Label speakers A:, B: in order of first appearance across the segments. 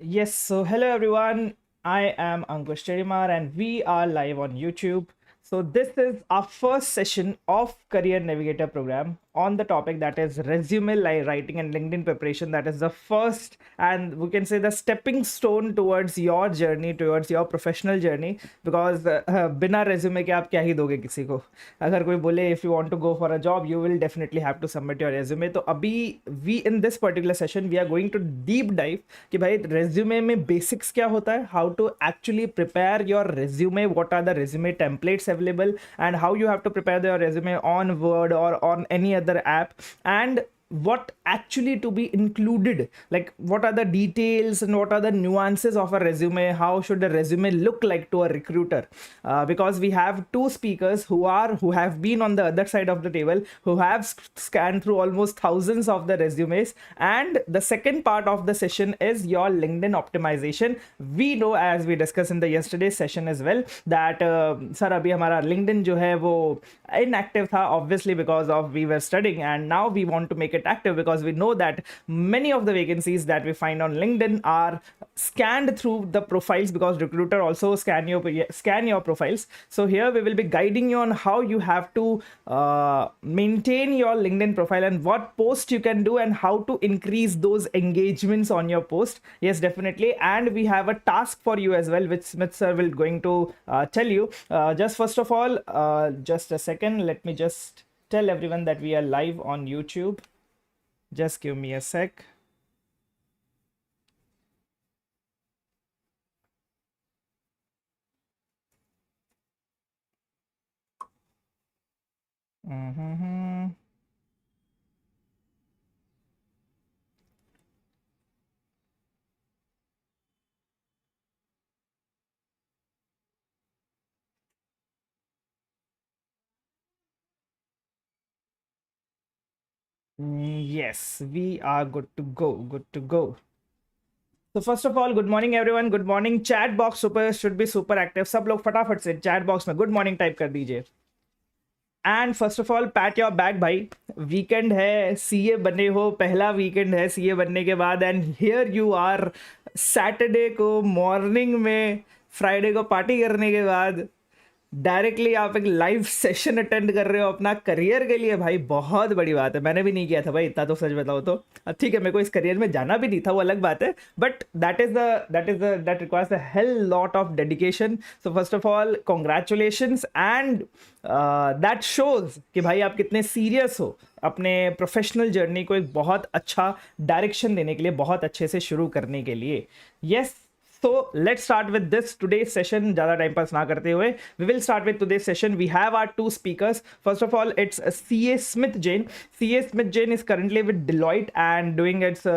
A: Yes, so hello everyone. I am Ankush Chirimar and we are live on YouTube. So this is our first session of Career Navigator program on the topic that is resume writing and LinkedIn preparation. That is the first and we can say the stepping stone towards your journey, towards your professional journey. Because बिना resume के आप क्या ही दोगे किसी को? अगर कोई बोले if you want to go for a job, you will definitely have to submit your resume. तो अभी we in this particular session we are going to deep dive कि भाई resume में basics क्या होता है, how to actually prepare your resume, what are the resume templates available, and how you have to prepare your resume on Word or on any other app, and what actually to be included, like what are the details and what are the nuances of a resume, how should a resume look like to a recruiter, because we have two speakers who have been on the other side of the table, who have scanned through almost thousands of the resumes. And the second part of the session is your LinkedIn optimization. We know, as we discussed in the yesterday's session as well, that sir abhi hamara LinkedIn jo hai wo inactive tha, obviously because of we were studying, and now we want to make it active because we know that many of the vacancies that we find on LinkedIn are scanned through the profiles, because recruiter also scan your profiles. So here we will be guiding you on how you have to maintain your LinkedIn profile and what post you can do and how to increase those engagements on your post. Yes, definitely. And we have a task for you as well, which Smith sir will going to tell you. Just first of all, just a second, let me just tell everyone that we are live on YouTube. Just give me a sec. Yes, we are good to go. Good to go. So first of all, good morning everyone. Good morning. Chat box super should be super active. सब लोग फटाफट से chat box में good morning type कर दीजिए. And first of all pat your back भाई, weekend है, CA बने हो, पहला वीकेंड है सीए बनने के बाद, and here you are Saturday को मॉर्निंग में, फ्राइडे को पार्टी करने के बाद डायरेक्टली आप एक लाइव सेशन अटेंड कर रहे हो अपना करियर के लिए। भाई बहुत बड़ी बात है, मैंने भी नहीं किया था भाई इतना, तो सच बताओ तो। ठीक है, मेरे को इस करियर में जाना भी नहीं था, वो अलग बात है, but that requires a hell lot of dedication. So first of all congratulations, and that shows कि भाई आप कितने सीरियस हो अपने प्रोफेशनल जर्नी को एक बहुत अच्छा डायरेक्शन देने के लिए, बहुत अच्छे से शुरू करने के लिए। Yes, so let's start with this today's session. ज़्यादा टाइम पास ना करते हुए, we will start with today's session. We have our two speakers. First of all, it's CA Smith Jain. CA Smith Jain is currently with Deloitte and doing its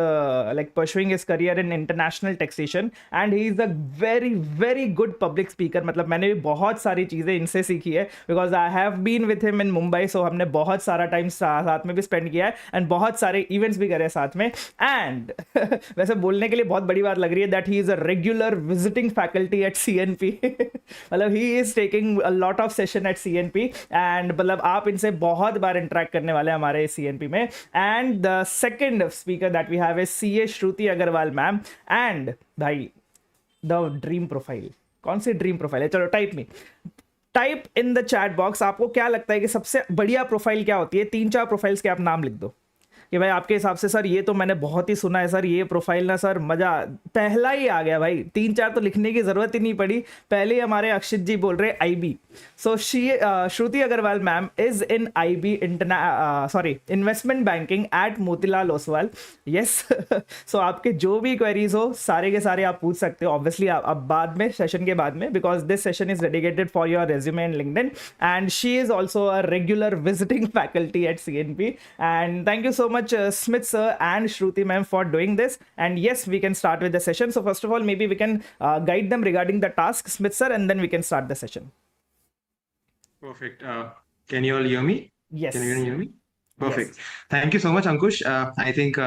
A: like pursuing his career in international taxation. And he is a very very good public speaker. मतलब मैंने भी बहुत सारी चीज़ें इनसे सीखी है, because I have been with him in Mumbai. So हमने बहुत सारा टाइम साथ में भी स्पेंड किया है, एंड बहुत सारे इवेंट्स भी करे साथ में। एंड वैसे बोलने के लिए बहुत बड़ी बात लग रही है that he is a regular visiting faculty at CNP. मतलब he is taking a lot of session at CNP, and मतलब आप इनसे बहुत बार इंटरेक्ट करने वाले हैं हमारे CNP में। And the second speaker that we have is CA Shruti Agarwal ma'am. एंड भाई द ड्रीम प्रोफाइल, कौन सी ड्रीम प्रोफाइल है? चलो type in the chat box, आपको क्या लगता है कि सबसे बढ़िया प्रोफाइल क्या होती है? 3-4 प्रोफाइल्स के आप नाम लिख दो कि भाई आपके हिसाब से सर ये तो मैंने बहुत ही सुना है सर, ये प्रोफाइल ना सर मजा, पहला ही आ गया भाई, 3-4 तो लिखने की जरूरत ही नहीं पड़ी, पहले ही हमारे अक्षित जी बोल रहे IB। So Shruti Agarwal ma'am is in IB investment banking at Motilal Oswal. Yes, so आपके जो भी क्वेरीज हो सारे के सारे आप पूछ सकते हो, ऑब्वियसली अब बाद में, सेशन के बाद में, because this session is dedicated for your resume and LinkedIn, and she is also a regular visiting faculty at CNP। And thank you so much Smith sir and Shruti ma'am for doing this, and yes, we can start with the session. So first of all, maybe we can guide them regarding the task, Smith sir, and then we can start the session.
B: Perfect. Can you all hear me?
A: Yes.
B: Can you hear me? Perfect.
A: Yes.
B: Thank you so much, Ankush. I think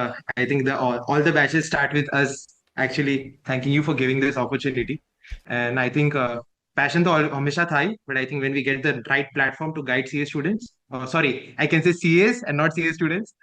B: the all the batches start with us actually thanking you for giving this opportunity, and I think passion तो हमेशा था ही, but I think when we get the right platform to guide CA students, sorry, I can say CAs and not CA students.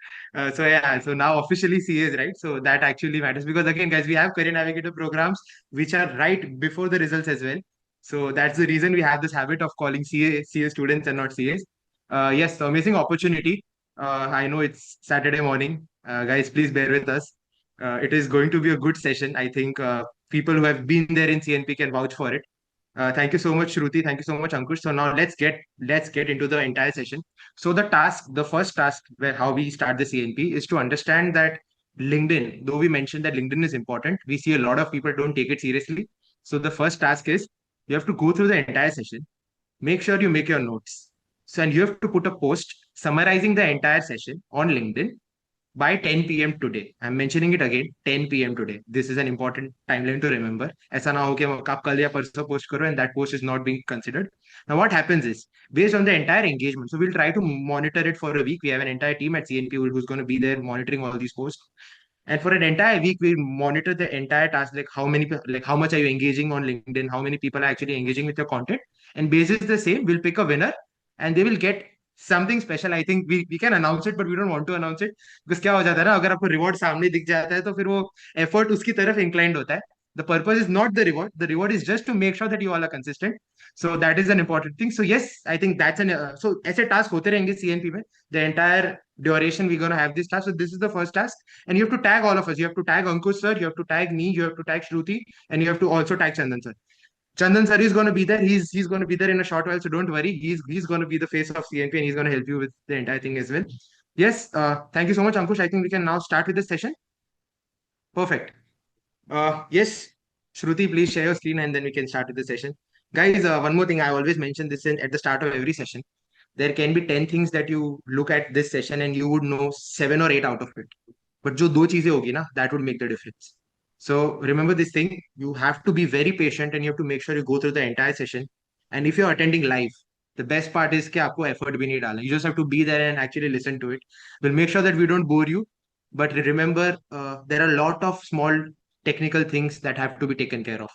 B: So yeah, so now officially CAs, right? So that actually matters because again, guys, we have career navigator programs which are right before the results as well. So that's the reason we have this habit of calling CA students and not CAs. Yes, so amazing opportunity. I know it's Saturday morning. Guys, please bear with us. It is going to be a good session. I think people who have been there in CNP can vouch for it. Thank you so much, Shruti. Thank you so much, Ankush. So now let's get into the entire session. So the first task, where how we start the CNP is to understand that LinkedIn. Though we mentioned that LinkedIn is important, we see a lot of people don't take it seriously. So the first task is you have to go through the entire session. Make sure you make your notes. So and you have to put a post summarizing the entire session on LinkedIn by 10 p.m. today. I'm mentioning it again, 10 p.m. today. This is an important timeline to remember. ऐसा ना हो कि आप कल या परसों post करो and that post is not being considered. Now what happens is, based on the entire engagement, so we'll try to monitor it for a week. We have an entire team at CNP who's going to be there monitoring all these posts. And for an entire week, we monitor the entire task, like how much are you engaging on LinkedIn, how many people are actually engaging with your content. And basis the same, we'll pick a winner and they will get something special. I think we can announce it, but we don't want to announce it. Because क्या हो जाता है ना, अगर आपको reward सामने दिख जाता है तो फिर वो एफर्ट उसकी तरफ इंक्लाइंड होता है. The purpose is not the reward. The reward is just to make sure that you all are consistent. So that is an important thing. So yes, I think that's an so ऐसे task होते रहेंगे CNP में. The entire duration we're gonna have this task. So this is the first task, and you have to tag all of us. You have to tag Ankush sir. You have to tag me. You have to tag Shruti, and you have to also tag Chandan sir. Chandan sir is going to be there. He's going to be there in a short while, so don't worry. He's going to be the face of CNP, and he's going to help you with the entire thing as well. Yes. Thank you so much, Ankush. I think we can now start with this session. Perfect. Yes, Shruti, please share your screen and then we can start with the session. Guys, one more thing, I always mention this at the start of every session. There can be 10 things that you look at this session and you would know 7 or 8 out of it. But जो दो चीजें होगी ना, that would make the difference. So remember this thing, you have to be very patient and you have to make sure you go through the entire session. And if you're attending live, the best part is कि आपको effort भी नहीं डालना. You just have to be there and actually listen to it. We'll make sure that we don't bore you. But remember, there are a lot of small technical things that have to be taken care of.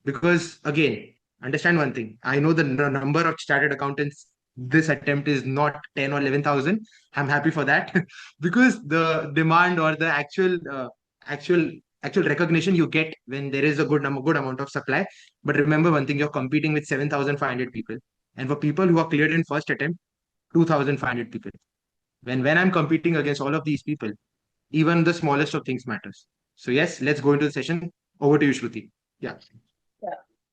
B: Because again, understand one thing. I know the number of chartered accountants this attempt is not 10 or 11,000. I'm happy for that because the demand or the actual actual recognition you get when there is a good amount of supply. But remember one thing, you're competing with 7,500 people. And for people who are cleared in first attempt, 2,500 people. When I'm competing against all of these people, even the smallest of things matters. So yes, let's go into the session. Over to you, Shruti. Yeah.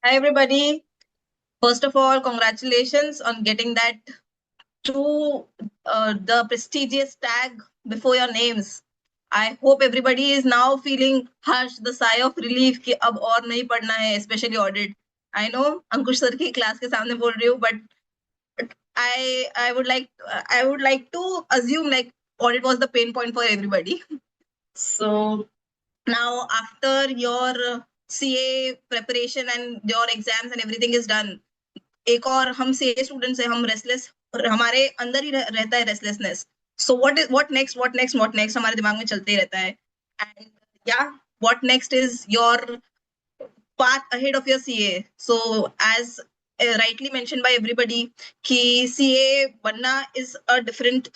C: Hi, everybody. First of all, congratulations on getting that to the prestigious tag before your names. I hope everybody is now feeling hushed, the sigh of relief कि अब और नहीं पढ़ना है, especially audit. I know Ankush sir की class के सामने बोल रही हूँ, but I would like to assume like audit was the pain point for everybody. So now after your CA preparation and your exams and everything is done, एक और हम CA students हैं, हम restless, हमारे अंदर ही रहता है restlessness. So what next हमारे दिमाग में चलते ही रहता है. And yeah, what next is your path ahead of your CA. So as rightly mentioned by everybody, कि CA बनना is a different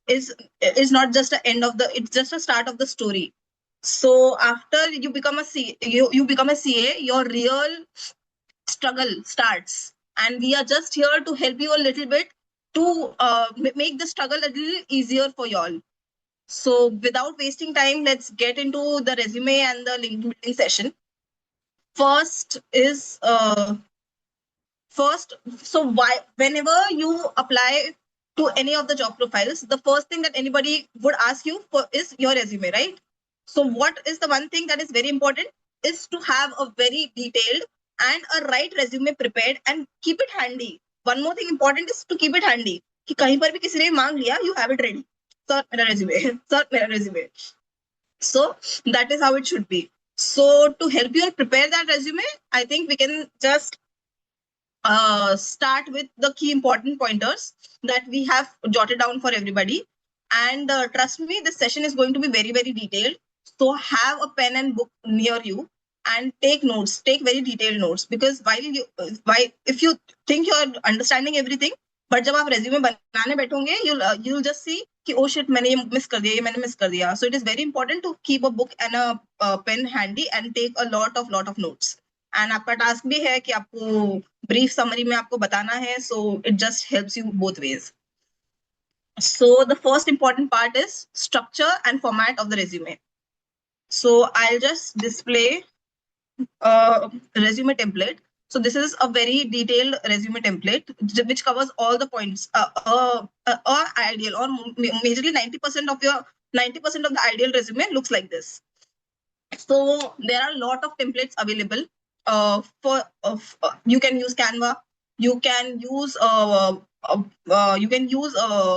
C: is not just the end of it's just a start of the story. So after you become a CA, your real struggle starts, and we are just here to help you a little bit to make the struggle a little easier for y'all. So without wasting time, let's get into the resume and the link building session. First is whenever you apply to any of the job profiles, the first thing that anybody would ask you for is your resume, right? So what is the one thing that is very important is to have a very detailed and a right resume prepared and keep it handy. One more thing important is to keep it handy. कि कहीं पर भी किसी ने मांग लिया, you have it ready. Sir, मेरा resume. Sir, मेरा resume. So that is how it should be. So to help you prepare that resume, I think we can just start with the key important pointers that we have jotted down for everybody. And trust me, this session is going to be very, very detailed. So have a pen and book near you and take notes, take very detailed notes, because if you think you're understanding everything, but जब आप resume बनाने बैठोंगे, you'll just see कि oh shit, मैंने ये miss कर दिया, ये मैंने miss कर दिया. So it is very important to keep a book and a pen handy and take a lot of notes. And आपका task भी है कि आपको brief summary में आपको बताना है, so it just helps you both ways. So the first important part is structure and format of the resume. So I'll just display resume template. So this is a very detailed resume template which covers all the points. Ideal or majorly 90% of the ideal resume looks like this. So there are a lot of templates available. You can use Canva. You can use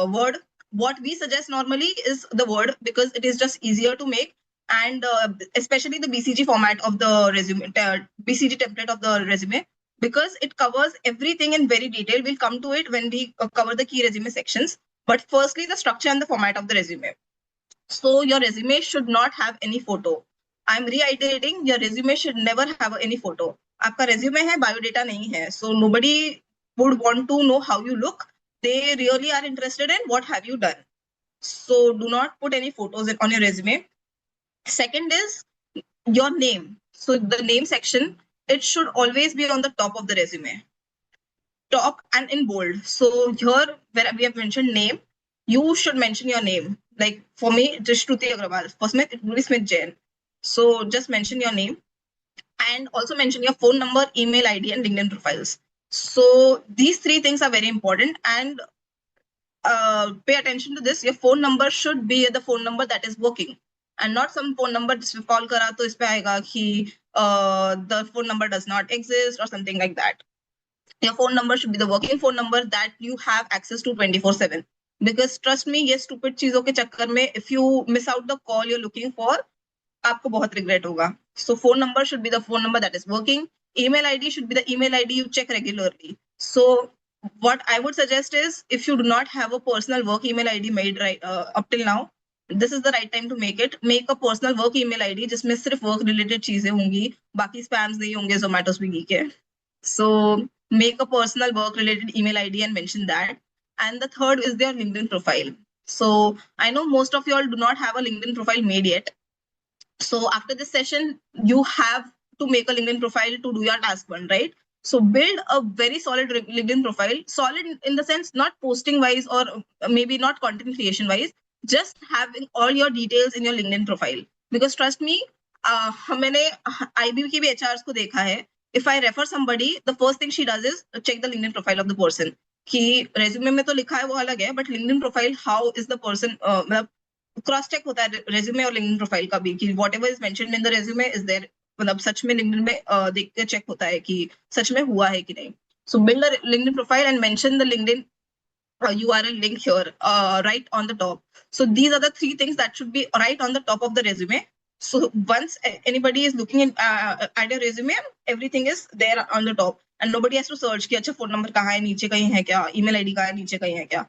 C: Word. What we suggest normally is the Word, because it is just easier to make, and especially the BCG format of the resume, BCG template of the resume, because it covers everything in very detail. We'll come to it when we cover the key resume sections. But firstly, the structure and the format of the resume. So your resume should not have any photo. I'm reiterating, your resume should never have any photo. आपका resume है, biodata नहीं है. So nobody would want to know how you look. They really are interested in what have you done. So do not put any photos on your resume. Second is your name. So the name section, it should always be on the top of the resume. Top and in bold. So here where we have mentioned name, you should mention your name. Like for me, just Shruti Agrawal. First name, it will be Smith Jain. So just mention your name, and also mention your phone number, email ID, and LinkedIn profiles. So these three things are very important, and pay attention to this. Your phone number should be the phone number that is working, and not some phone number जिसमें call करा तो इस पे आएगा कि the phone number does not exist or something like that. Your phone number should be the working phone number that you have access to 24/7. Because trust me, ये stupid चीजों के चक्कर में, if you miss out the call you're looking for, आपको बहुत regret होगा. So phone number should be the phone number that is working. Email ID should be the email ID you check regularly. So what I would suggest is, if you do not have a personal work email ID made right up till now, this is the right time to make it. Make a personal work email ID जिसमें सिर्फ work related चीजें होंगी, बाकी spams नहीं होंगे Zomato Swiggy के. So make a personal work related email ID and mention that. And the third is their LinkedIn profile. So I know most of you all do not have a LinkedIn profile made yet. So after this session, you have to make a LinkedIn profile to do your task one, right? So build a very solid LinkedIn profile. Solid in the sense, not posting wise or maybe not content creation wise, just having all your details in your LinkedIn profile. Because trust me, मैंने IB की भी HRs को देखा है. If I refer somebody, the first thing she does is check the LinkedIn profile of the person. कि resume में तो लिखा है वो अलग है, but LinkedIn profile, how is the person, cross check होता है रेज्यूमे और लिंक्डइन प्रोफाइल का भी, कि whatever is mentioned in the resume is there, मतलब सच में लिंक्डइन में देख के चेक होता है कि सच में हुआ है कि नहीं. सो build the LinkedIn profile and mention the LinkedIn URL link here, right on the top. So these are the three things that should be right on the top of the resume. So once anybody is looking at your resume, everything is there on the top, and nobody has to search कि अच्छा phone number कहाँ है, नीचे कहीं है क्या, email ID कहाँ है, नीचे कहीं है क्या.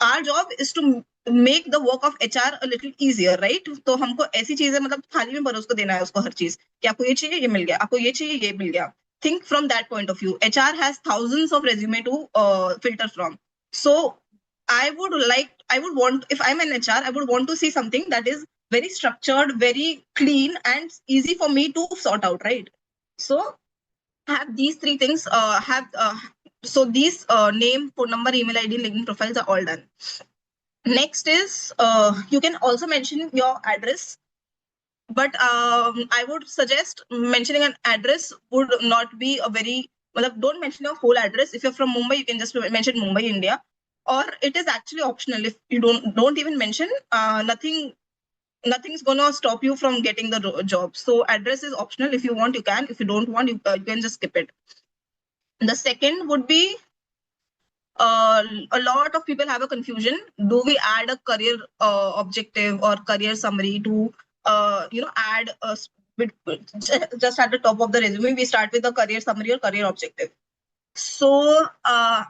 C: Our job is to make the work of HR a little easier, right? तो हमको ऐसी चीजें, मतलब थाली में परोस को देना है उसको हर चीज, कि आपको ये चाहिए ये मिल गया, आपको ये चाहिए ये मिल गया. Think from that point of view. HR has thousands of resume to filter from. So I would want, if I'm an HR, I would want to see something that is very structured, very clean, and easy for me to sort out, right? So have these three things, so these name, phone number, email ID, LinkedIn profiles are all done. Next is, you can also mention your address, but I would suggest mentioning an address would not be a very, well, don't mention your whole address. If you're from Mumbai, you can just mention Mumbai, India, or it is actually optional. If you don't even mention, nothing's gonna stop you from getting the job. So address is optional. If you want, you can. If you don't want, you can just skip it. The second would be, a lot of people have a confusion. Do we add a career objective or career summary to add a just at the top of the resume? We start with a career summary or career objective. So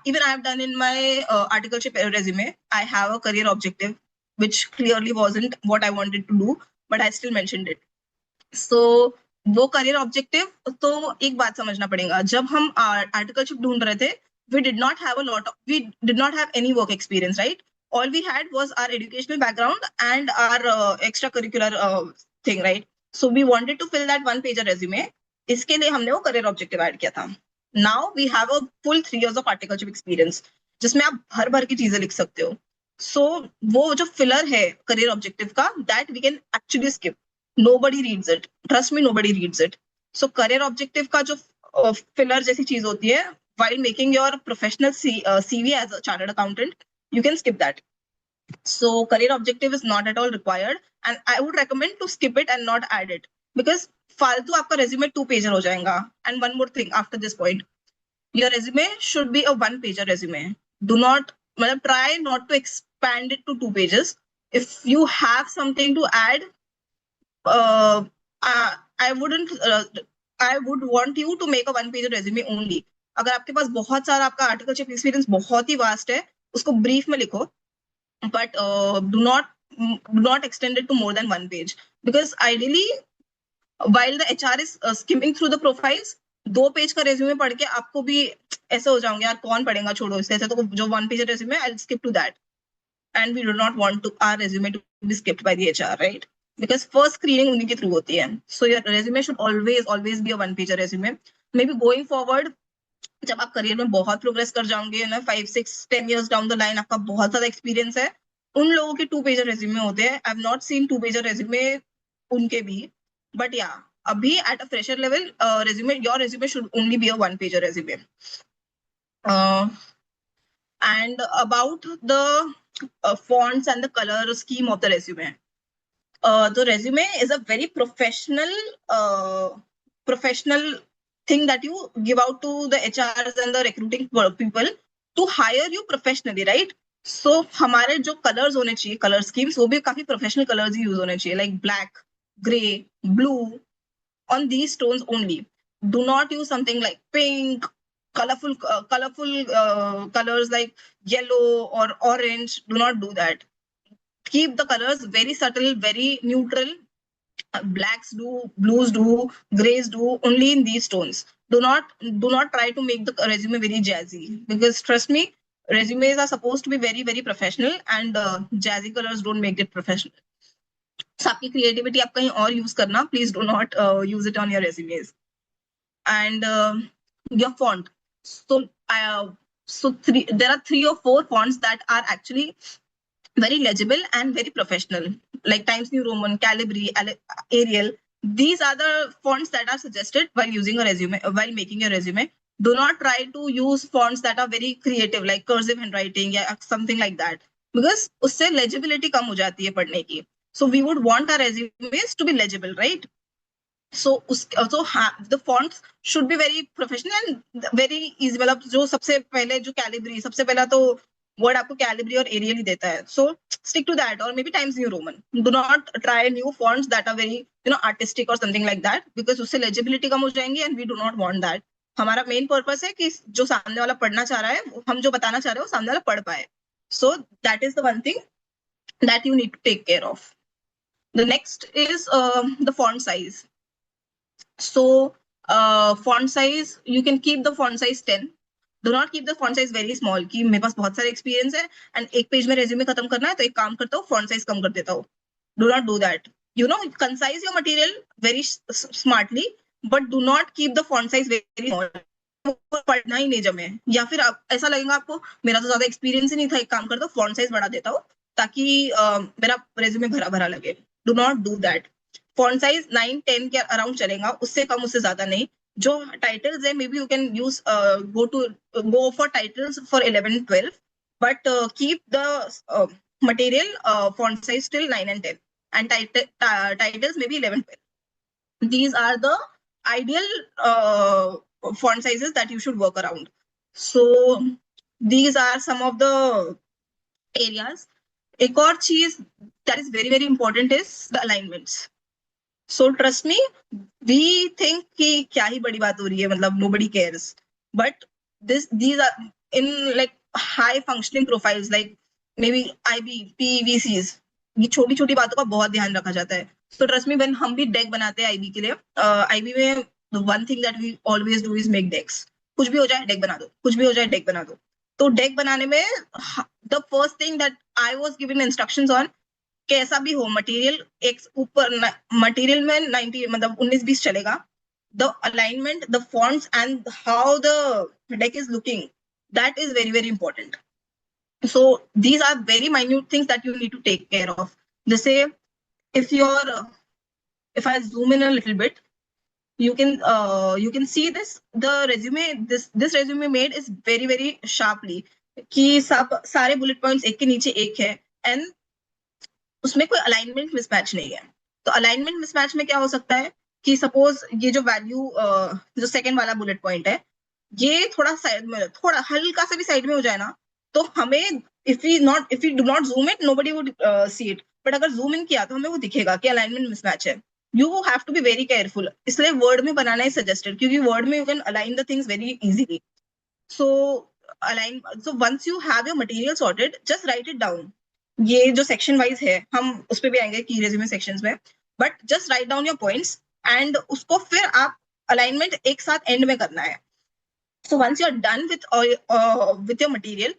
C: even I have done in my articleship resume, I have a career objective which clearly wasn't what I wanted to do, but I still mentioned it. So वो career objective तो एक बात समझना पड़ेगा, जब हम articleship ढूंढ रहे थे, we did not have any work experience, right? All we had was our educational background and our extracurricular thing, right? So we wanted to fill that one pager resume. इसके लिए हमने वो करियर ऑब्जेक्टिव ऐड किया था. Now we have a full 3 years of articleship experience, जिसमें आप भर भर की चीजें लिख सकते हो. So वो जो फिलर है करियर ऑब्जेक्टिव का, that we can actually skip. Nobody reads it. Trust me, nobody reads it. So career objective का जो filler जैसी चीज होती है, while making your professional CV as a chartered accountant, you can skip that. So career objective is not at all required, and I would recommend to skip it and not add it, because फालतू आपका resume 2-pager हो जाएगा. And one more thing after this point, your resume should be a 1-pager resume. Do not, try not to expand it to 2 pages. If you have something to add, I would want you to make a 1-pager resume only. अगर आपके पास बहुत सारा आपका articleship experience बहुत ही vast है, उसको brief में लिखो, but do not extend it to more than 1 page, because ideally while the HR is skimming through the profiles, 2 page का रेज्यूमे पढ़ के आपको भी ऐसे हो जाओगे, यार कौन पढ़ेगा, छोड़ो इससे ऐसे तो जो 1-pager resume, I'll skip to that. And we do not want our resume to be skipped by the HR, right? Because first screening उन्हीं के through होती है. So your resume should always be a 1-pager resume. Maybe going forward, जब आप career में बहुत progress कर जाओगे ना, 5, 6, 10 years down the line, आपका बहुत ज्यादा एक्सपीरियंस है, उन लोगों के 2-pager resume होते हैं. I've not seen 2-pager resume उनके भी, but yeah, अभी at a fresher level, your resume should only be a 1-pager resume. And about the fonts and the color scheme of the resume. The resume is a very professional thing that you give out to the HRs and the recruiting people to hire you professionally, right? So हमारे जो colors होने चाहिए, color schemes, वो भी काफी professional colors ही use होने चाहिए, like black, gray, blue, on these tones only. Do not use something like pink, colorful colors like yellow or orange. Do not do that. Keep the colors very subtle, very neutral. Blacks do, blues do, grays do, only in these tones. Do not try to make the resume very jazzy, because trust me, resumes are supposed to be very, very professional, and jazzy colors don't make it professional. So आपकी creativity आप कहीं और use करना, please do not use it on your resumes. And your font. So there are 3 or 4 fonts that are actually very legible and very professional, like Times New Roman, Calibri, Arial. These are the fonts that are suggested while using a resume, while making your resume. Do not try to use fonts that are very creative, like cursive handwriting or something like that, because उससे legibility कम हो जाती है पढ़ने की. So we would want our resumes to be legible, right? So the fonts should be very professional and very easy. मतलब जो सबसे पहले जो Calibri, सबसे पहला तो word आपको Calibri और Arial ही देता है. So stick to that, or maybe Times New Roman. Do not try new fonts that are very, artistic or something like that, because उससे legibility कम हो जाएंगी, and we do not want that. हमारा main purpose है कि जो सामने वाला पढ़ना चाह रहा है, हम जो बताना चाह रहे हैं वो सामने वाला पढ़ पाए. So that is the one thing that you need to take care of. The next is the font size. So font size, you can keep the font size 10. Do not keep the font size very small. कि मेरे पास बहुत सारा experience है and एक page में resume खत्म करना है, तो एक काम करता हूँ, font size कम कर देता हूँ. Do not do that. Concise your material very smartly, but do not keep the font size very small. पढ़ना ही नहीं जमे, या फिर ऐसा लगेगा आपको मेरा तो ज्यादा एक्सपीरियंस ही नहीं था, एक काम करता हूँ, font size बढ़ा देता हूँ ताकि मेरा resume भरा भरा लगे. Do not do that. Font size 9, 10 के अराउंड चलेगा, उससे कम, उससे ज्यादा नहीं. जो titles है, maybe you can use go for titles for 11, 12, but keep the material font size till 9 and 10, and titles maybe 11, 12. These are the ideal font sizes that you should work around. So these are some of the areas. एक और चीज that is very, very important is the alignments. So trust me, we think कि क्या ही बड़ी बात हो रही है, मतलब nobody cares. But these are in like high functioning profiles like maybe IB, PVCs. ये छोटी छोटी बातों का बहुत ध्यान रखा जाता है. So trust me, when हम भी deck बनाते हैं IB के लिए, IB में the one thing that we always do is make decks. कुछ भी हो जाए deck बना दो, कुछ भी हो जाए deck बना दो. तो deck बनाने में the first thing that I was given instructions on, कैसा भी हो मटेरियल एक ऊपर मटेरियल में 90 मतलब 19-20 चलेगा. The alignment, the fonts, and how the deck is looking, that is very, very important. So these are very minute things that you need to take care of. Just say if I zoom in a little bit, you can see this. The resume, this resume made is very, very sharply. कि सब सारे bullet points एक के नीचे एक है, and उसमें कोई alignment mismatch नहीं है. तो alignment mismatch में क्या हो सकता है कि suppose ये जो value जो second वाला bullet point है, ये थोड़ा साइड में, थोड़ा हल्का सा भी साइड में हो जाए ना, तो हमें if we do not zoom it, nobody would see it. But अगर zoom in किया तो हमें वो दिखेगा कि alignment mismatch है. You have to be very careful. इसलिए word में बनाना is suggested, क्योंकि word में you can align the things very easily. So once you have your material sorted, just write it down. ये जो section wise है, हम उस पे भी आएंगे की resume sections में, but just write down your points and उसको फिर आप alignment एक साथ end में करना है. So once you're done with your material,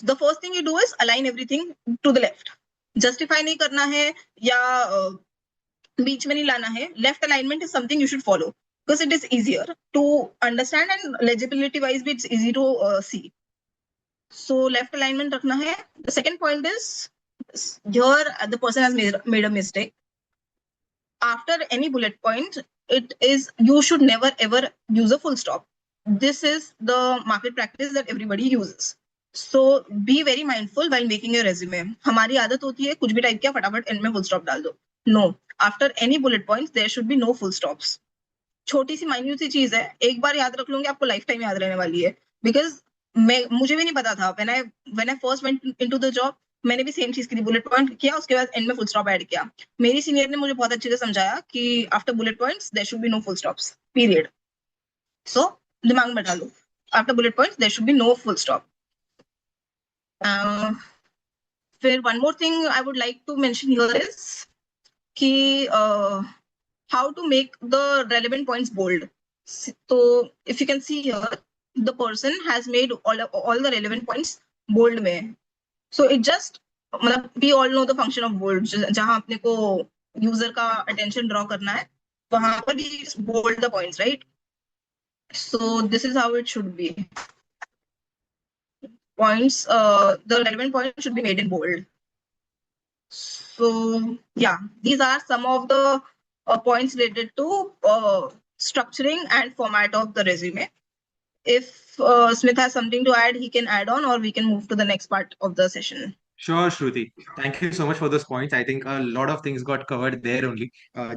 C: the first thing you do is align everything to the left. Justify नहीं करना है या बीच में नहीं लाना है. Left alignment is something you should follow because it is easier to understand and legibility wise भी it's easy to see. So left alignment रखना है. The second point is here the person has made a mistake. After any bullet point, you should never ever use a full stop. This is the market practice that everybody uses. So be very mindful while making your resume. हमारी आदत होती है कुछ भी type किया फटाफट and में full stop डाल दो. No, after any bullet points there should be no full stops. छोटी सी माइन्यूट सी चीज है, एक बार याद रख लूंगी आपको लाइफ टाइम याद रहने वाली है. बिकॉज मुझे भी नहीं पता था when I first went into the job, मैंने भी सेम चीज की थी, बुलेट पॉइंट किया उसके बाद एंड में फुल स्टॉप ऐड किया. मेरी सीनियर ने मुझे बहुत अच्छे से समझाया कि after bullet points there should be no full stops period. So दिमाग में डालो, after bullet points there should be no full stop. फिर one more thing I would like to mention here is कि how to make the relevant points bold. So if you can see here, the person has made all the relevant points bold में. So it just, we all know the function of bold. जहाँ अपने को user का attention draw करना है, वहाँ पर भी bold the points, right? So this is how it should be. Points, the relevant points should be made in bold. So yeah, these are some of the points related to structuring and format of the resume. If Smith has something to add, he can add on, or we can move to the next part of the session.
B: Sure, Shruti. Thank you so much for those points. I think a lot of things got covered there only.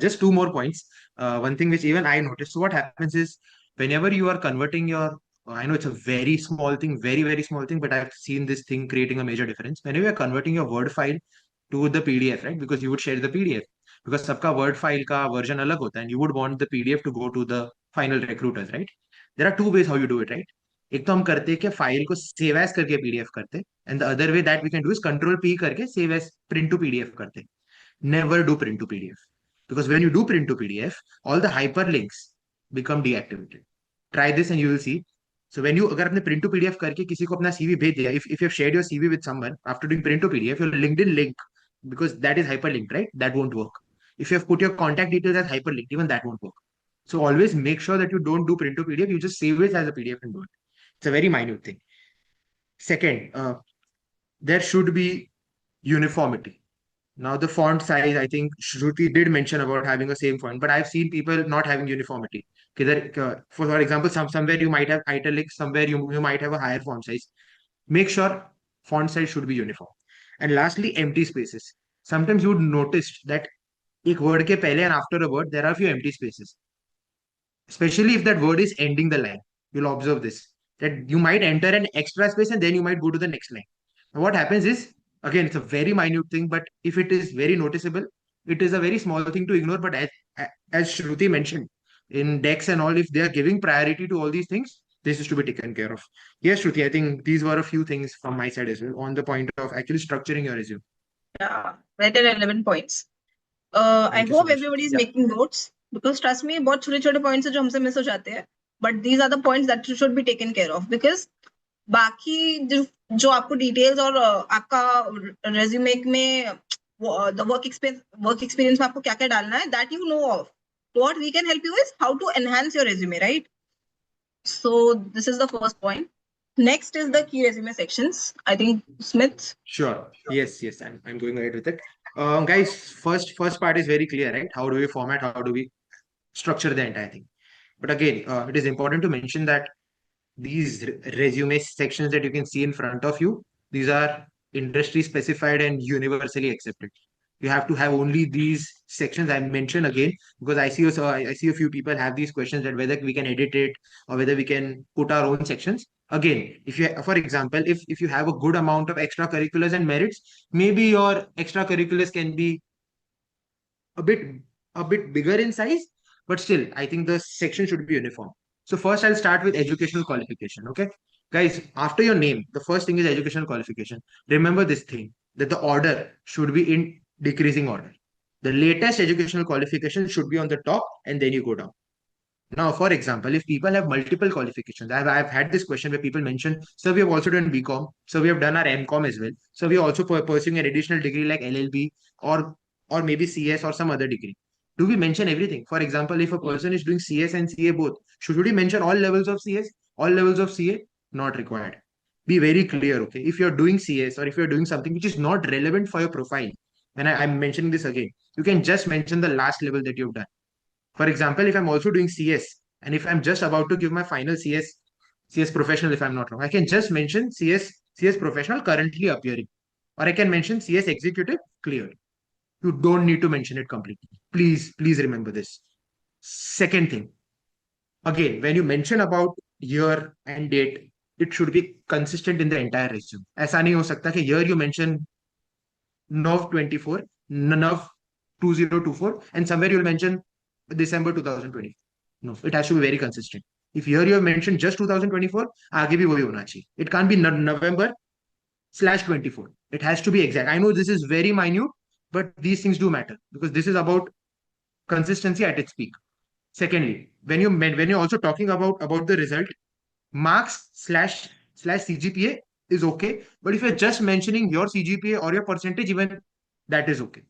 B: Just two more points. One thing which even I noticed. So what happens is whenever you are converting your, I know it's a very small thing, very, very small thing, but I've seen this thing creating a major difference. Whenever you're converting your Word file to the PDF, right? Because you would share the PDF. Because सबका Word file का version अलग होता है, and you would want the PDF to go to the final recruiters, right? There are two ways how you do it, right? एक तो हम करते हैं कि फाइल को सेव एज करके पीडीएफ करते, and the other way that we can do is control P करके save as print to PDF करते. Never do print to PDF, because when you do print to PDF all the hyperlinks become deactivated. Try this and you will see. So when you अगर आपने print to PDF करके किसी को अपना CV भेज दिया, if you shared your CV with someone after doing print to PDF, your LinkedIn link, because that is hyperlinked, right? That won't work. If you have put your contact details as hyperlinked, even that won't work. So always make sure that you don't do print to PDF. You just save it as a PDF and do it. It's a very minute thing. Second, there should be uniformity. Now the font size, I think Shruti did mention about having a same font, but I've seen people not having uniformity. For example, somewhere you might have italics, somewhere you might have a higher font size. Make sure font size should be uniform. And lastly, empty spaces. Sometimes you would notice that एक word के पहले and after a word there are few empty spaces, especially if that word is ending the line. You'll observe this, that you might enter an extra space and then you might go to the next line. And what happens is, again, it's a very minute thing, but if it is very noticeable, it is a very small thing to ignore. But as Shruti mentioned, in decks and all, if they are giving priority to all these things, this is to be taken care of. Yes, Shruti, I think these were a few things from my side as well on the point of actually structuring your resume.
C: Yeah, right at 11 points. I
B: Thank you so
C: hope
B: much.
C: everybody is
B: Yeah.
C: making notes because trust me, बहुत छोटे-छोटे points है जो हमसे miss हो जाते हैं. But these are the points that should be taken care of because बाकी जो आपको details और आपका resume में the work experience में आपको क्या-क्या डालना है, that you know of. What we can help you is how to enhance your resume, right? So this is the first point. Next is the key resume sections. I think Smith.
B: Sure. Yes, yes. I'm going ahead with it. Guys, first part is very clear, right? How do we format? How do we structure the entire thing? But again, it is important to mention that these resume sections that you can see in front of you, these are industry specified and universally accepted. You have to have only these sections I mentioned again because I see a few people have these questions that whether we can edit it or whether we can put our own sections. Again, if you, for example, if you have a good amount of extracurriculars and merits, maybe your extracurriculars can be a bit a bit bigger in size, but still, I think the section should be uniform. So first, I'll start with educational qualification. Okay, guys, after your name, the first thing is educational qualification. Remember this thing that the order should be in decreasing order. The latest educational qualification should be on the top, and then you go down. Now, for example, if people have multiple qualifications, I've had this question where people mention, so we have also done BCom, so we have done our MCom as well, so we are also pursuing an additional degree like LLB or maybe CS or some other degree. Do we mention everything? For example, if a person is doing CS and CA both, should we mention all levels of CS, all levels of CA? Not required. Be very clear, okay? If you're doing CS or if you're doing something which is not relevant for your profile, and I'm mentioning this again, you can just mention the last level that you've done. For example, if I'm also doing CS and if I'm just about to give my final CS professional, if I'm not wrong, I can just mention CS professional currently appearing, or I can mention CS executive cleared. You don't need to mention it completely. Please remember this. Second thing, again, when you mention about year and date, it should be consistent in the entire resume. ऐसा नहीं हो सकता कि year you mention Nov 24, Nov 2024, and somewhere you'll mention December 2020. No, it has to be very consistent. If here you have mentioned just 2024, आगे भी वही होना चाहिए. It can't be November/24. It has to be exact. I know this is very minute, but these things do matter because this is about consistency at its peak. Secondly, when you're also talking about the result, marks/slash CGPA is okay, but if you're just mentioning your CGPA or your percentage, even that is okay.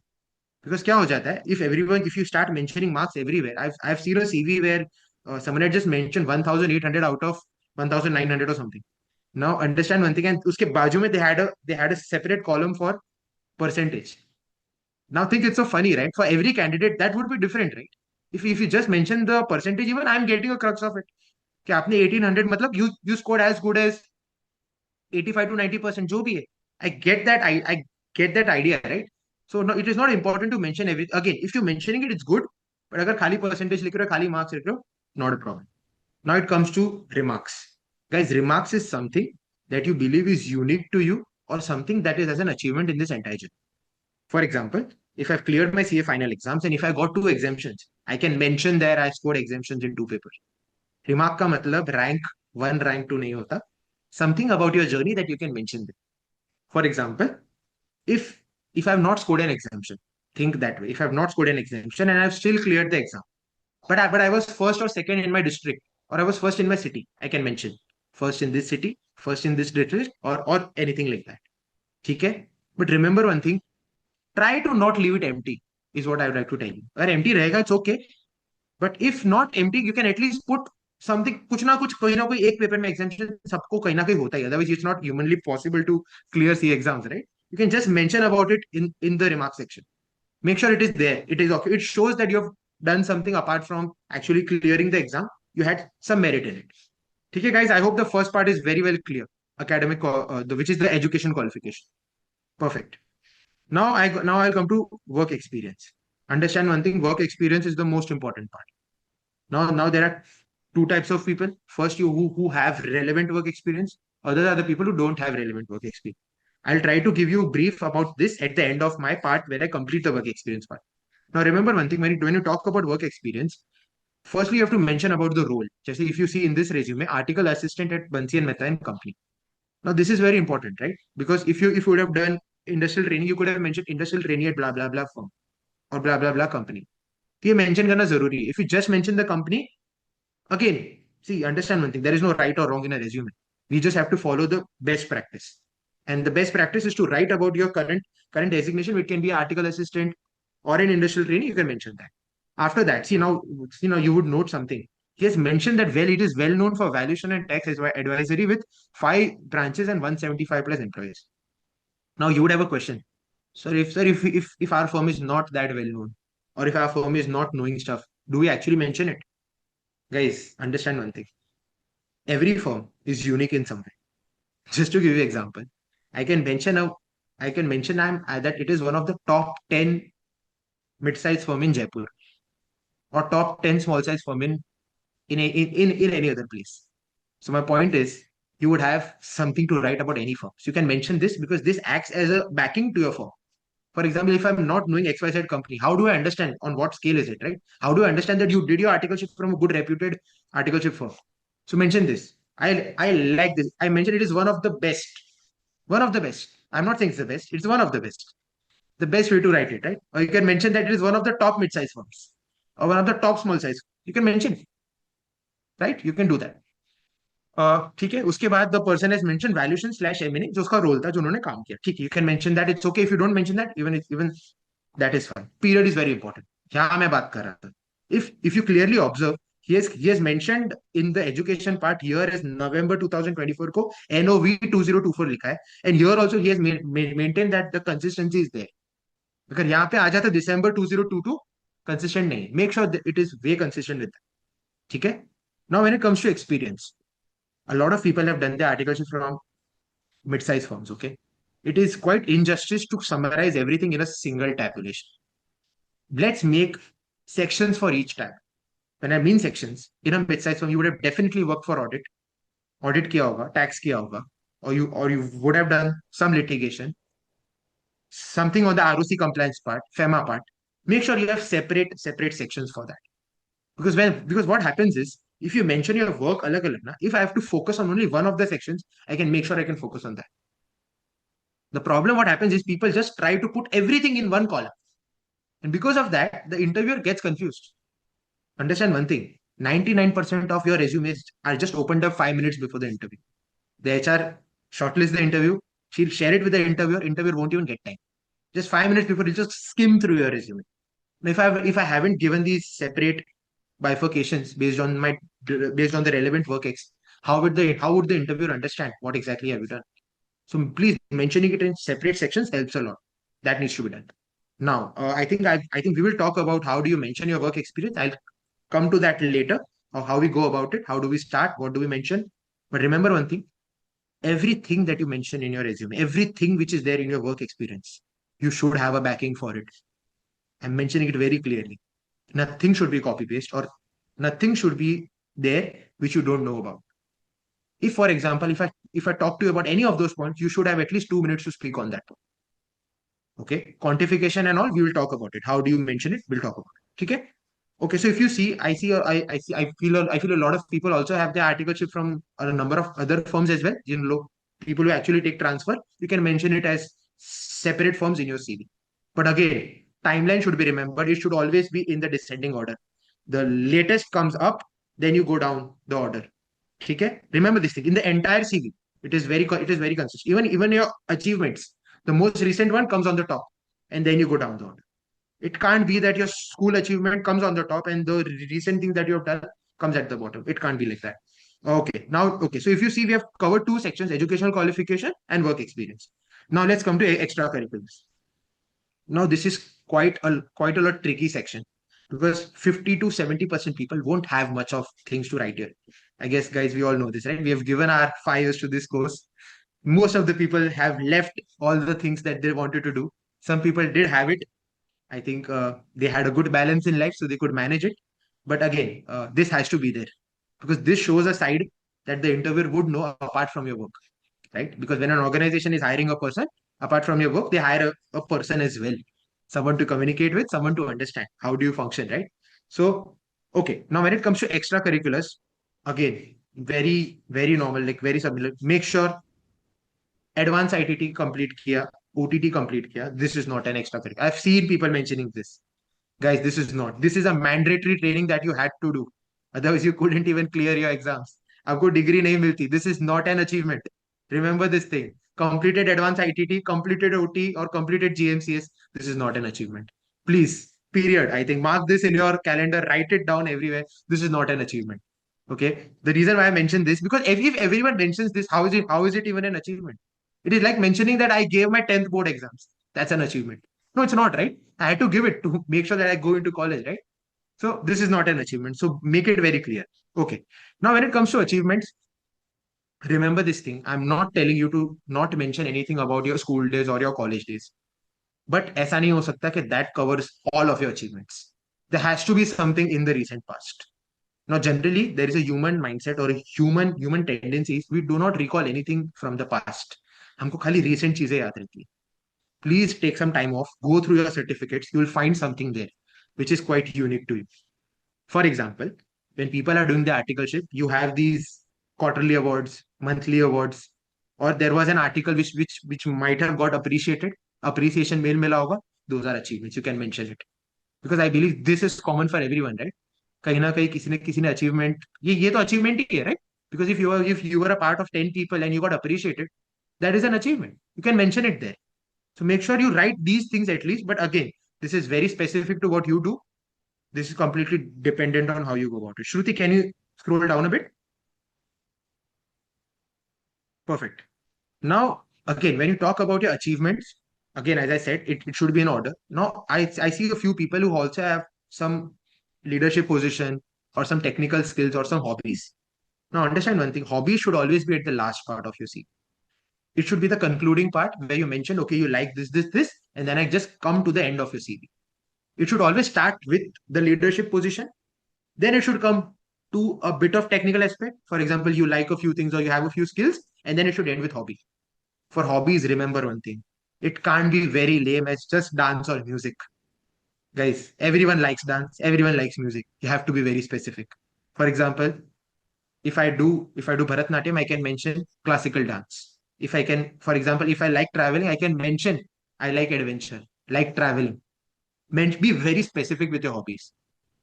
B: Because क्या हो जाता है, if you start mentioning marks everywhere, I've seen a CV where someone had just mentioned 1,800 out of 1,900 or something. Now understand one thing, and उसके बाजू में they had a separate column for percentage. Now think it's so funny, right? For every candidate, that would be different, right? If you just mention the percentage, even I'm getting a crux of it. कि आपने 1,800 मतलब you scored as good as 85 to 90% जो भी है. I get that. I get that idea, right? So no, it is not important to mention everything. Again, if you're mentioning it, it's good. But अगर खाली percentage लिख रहे हो, खाली marks लिख रहे हो, not a problem. Now it comes to remarks. Guys, remarks is something that you believe is unique to you or something that is as an achievement in this entire journey. For example, if I've cleared my CA final exams and if I got 2 exemptions, I can mention there I scored exemptions in 2 papers. Remark का मतलब rank 1, rank 2 नहीं होता. Something about your journey that you can mention there. For example, if I've not scored an exemption, think that way. If I've not scored an exemption and I've still cleared the exam, but I was first or second in my district, or I was first in my city, I can mention first in this city, first in this district, or anything like that. Okay? But remember one thing, try to not leave it empty, is what I would like to tell you. If empty रहेगा, it's okay. But if not empty, you can at least put something, कुछ ना कोई एक paper में exemption सबको कहीं ना कहीं होता है. Otherwise, it's not humanly possible to clear C exams, right? You can just mention about it in the remark section. Make sure it is there. It is okay. It shows that you have done something apart from actually clearing the exam. You had some merit in it. Okay, guys, I hope the first part is very well clear. Academic, which is the education qualification. Perfect. Now I'll come to work experience. Understand one thing, work experience is the most important part. Now there are 2 types of people. First, you who have relevant work experience. Others are the people who don't have relevant work experience. I'll try to give you a brief about this at the end of my part where I complete the work experience part. Now remember one thing, when you talk about work experience, firstly you have to mention about the role. Just if you see in this resume, article assistant at Bansi and Mehta and Company. Now this is very important, right? Because if you would have done industrial training, you could have mentioned industrial training at blah blah blah firm. or blah blah blah company. तो ये mention करना जरूरी है. If you just mention the company, again, see, understand one thing. There is no right or wrong in a resume. We just have to follow the best practice. And the best practice is to write about your current designation, which can be article assistant or an industrial trainee. You can mention that. After that, see now you would note something. He has mentioned that it is well known for valuation and tax advisory with 5 branches and 175 plus employees. Now you would have a question. Sir, if our firm is not that well known, or if our firm is not knowing stuff, do we actually mention it? Guys, understand one thing. Every firm is unique in some way. Just to give you an example, I can mention a, I can mention that it is one of the top 10 mid-sized firm in Jaipur, or top 10 small-sized firm in any other place. So my point is, you would have something to write about any firm. So you can mention this because this acts as a backing to your firm. For example, if I'm not knowing XYZ company, how do I understand on what scale is it, right? How do I understand that you did your articleship from a good reputed articleship firm? So mention this. I like this. I mentioned it is one of the best. One of the best. I'm not saying it's the best. It's one of the best. The best way to write it, right? Or you can mention that it is one of the top mid-size firms or one of the top small size. You can mention, right? You can do that. ठीक है. उसके बाद the person has mentioned valuation slash M&A जो उसका role था जो उन्होंने काम किया. ठीक है. You can mention that. It's okay if you don't mention that. Even that is fine. Period is very important. यहाँ मैं बात कर रहा था. If you clearly observe, he has mentioned in the education part here as November 2024 को NOV 2024 लिखा है. And here also he has maintained that the consistency is there. अगर यहाँ पे आ जाता December 2022 consistent नहीं. Make sure that it is way consistent with that. ठीक है. Now when it comes to experience, a lot of people have done their articleship from mid-sized firms. Okay, it is quite injustice to summarize everything in a single tabulation. Let's make sections for each tab. When I mean sections, in a mid-sized firm, you would have definitely worked for audit किया होगा, tax किया होगा, or you would have done some litigation, something on the ROC compliance part, FEMA part. Make sure you have separate sections for that. Because what happens is, if you mention your work alag alag na, if I have to focus on only one of the sections, I can make sure I can focus on that. The problem what happens is people just try to put everything in one column. And because of that, the interviewer gets confused. Understand one thing, 99% of your resumes are just opened up 5 minutes before the interview. The HR shortlist the interview, she'll share it with the interviewer won't even get time. Just 5 minutes before, he'll just skim through your resume. Now, if I haven't given these separate bifurcations based on the relevant work how would the interviewer understand what exactly have you done? So please, mentioning it in separate sections helps a lot. That needs to be done. Now, I think we will talk about how do you mention your work experience. I'll come to that later, of how we go about it. How do we start? What do we mention? But remember one thing, everything that you mention in your resume, everything which is there in your work experience, you should have a backing for it. I'm mentioning it very clearly. Nothing should be copy paste, or nothing should be there which you don't know about. If, for example, if I talk to you about any of those points, you should have at least 2 minutes to speak on that point. Okay, quantification and all, we will talk about it. How do you mention it? We'll talk about it. Okay. Okay, so if you see, I feel a lot of people also have their articleship from a number of other firms as well. People who actually take transfer, you can mention it as separate firms in your CV. But again, timeline should be remembered. It should always be in the descending order. The latest comes up, then you go down the order. Okay? Remember this thing. In the entire CV, it is very consistent. Even your achievements, the most recent one comes on the top, and then you go down the order. It can't be that your school achievement comes on the top and the recent thing that you have done comes at the bottom. It can't be like that. Okay. So if you see, we have covered 2 sections: educational qualification and work experience. Now let's come to extracurriculars. Now this is quite a lot tricky section, because 50 to 70% people won't have much of things to write here. I guess, guys, we all know this, right? We have given our 5 years to this course. Most of the people have left all the things that they wanted to do. Some people did have it. I think they had a good balance in life, so they could manage it. But again, this has to be there, because this shows a side that the interviewer would know apart from your work, right? Because when an organization is hiring a person, apart from your work, they hire a person as well, someone to communicate with, someone to understand how do you function, right? So, okay. Now, when it comes to extracurriculars, again, very, very normal, like very similar. Make sure advanced ITT complete kiya, OTT complete kiya. This is not an extracurricular. I've seen people mentioning this. Guys, this is not. This is a mandatory training that you had to do. Otherwise, you couldn't even clear your exams. आपको degree नहीं मिलती. This is not an achievement. Remember this thing. Completed advanced ITT, completed OT, or completed GMCS. This is not an achievement. Please, period. I think mark this in your calendar. Write it down everywhere. This is not an achievement. Okay. The reason why I mentioned this because if everyone mentions this, how is it even an achievement? It is like mentioning that I gave my 10th board exams. That's an achievement. No, it's not, right? I had to give it to make sure that I go into college, right? So this is not an achievement. So make it very clear. Okay. Now, when it comes to achievements, remember this thing. I'm not telling you to not mention anything about your school days or your college days. But ऐसा नहीं हो सकता कि that covers all of your achievements. There has to be something in the recent past. Now, generally, there is a human mindset or a human tendencies. We do not recall anything from the past. हमको खाली recent चीजें याद रहती है. Please take some time off, go through your certificates. You will find something there which is quite unique to you. For example, when people are doing the articleship, you have these quarterly awards, monthly awards, or there was an article which might have got appreciated, appreciation mail mila hoga. Those are achievements. You can mention it because I believe this is common for everyone, right? कहीं ना कहीं किसी ने achievement ये तो achievement ही है, right? Because if you were a part of 10 people and you got appreciated, that is an achievement. You can mention it there. So make sure you write these things at least. But again, this is very specific to what you do. This is completely dependent on how you go about it. Shruti, can you scroll down a bit? Perfect. Now, again, when you talk about your achievements, again, as I said, it should be in order. Now, I see a few people who also have some leadership position or some technical skills or some hobbies. Now, understand one thing, hobbies should always be at the last part of your CV. It should be the concluding part where you mention, okay, you like this, and then I just come to the end of your CV. It should always start with the leadership position. Then it should come to a bit of technical aspect. For example, you like a few things or you have a few skills, and then it should end with hobby. For hobbies, remember one thing. It can't be very lame as just dance or music. Guys, everyone likes dance, everyone likes music. You have to be very specific. For example, if I do Bharatnatyam, I can mention classical dance. If I can, for example, if I like traveling, I can mention I like adventure, like traveling. Be very specific with your hobbies.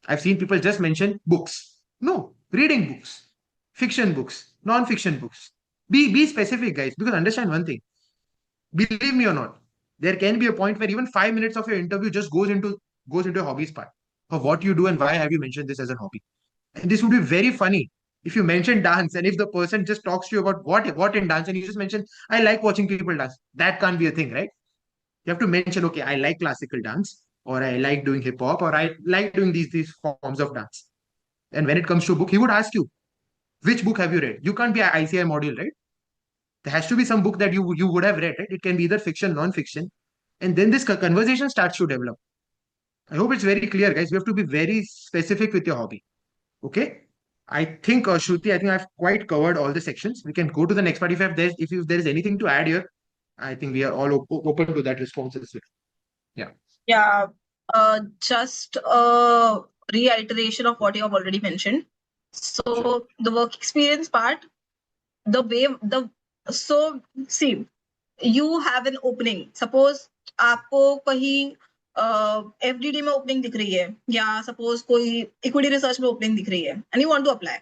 B: I've seen people just mention books. No, reading books, fiction books, non-fiction books. Be specific, guys, because understand one thing. Believe me or not, there can be a point where even 5 minutes of your interview just goes into your hobbies part of what you do and why have you mentioned this as a hobby. And this would be very funny if you mention dance and if the person just talks to you about what in dance and you just mention I like watching people dance. That can't be a thing, right? You have to mention, okay, I like classical dance, or I like doing hip hop, or I like doing these forms of dance. And when it comes to a book, he would ask you, which book have you read? You can't be an ICI module, right? There has to be some book that you would have read, right? It can be either fiction, non-fiction. And then this conversation starts to develop. I hope it's very clear, guys. You have to be very specific with your hobby. Okay. I think, Shruti, I think I've quite covered all the sections. We can go to the next part. If there is anything to add here, I think we are all open to that response as well. Yeah.
C: Yeah, just a reiteration of what you have already mentioned. So
B: Sure.
C: the work experience part, so see, you have an opening. Suppose आपको कहीं FDD में opening दिख रही है या suppose कोई equity research में opening दिख रही है and you want to apply.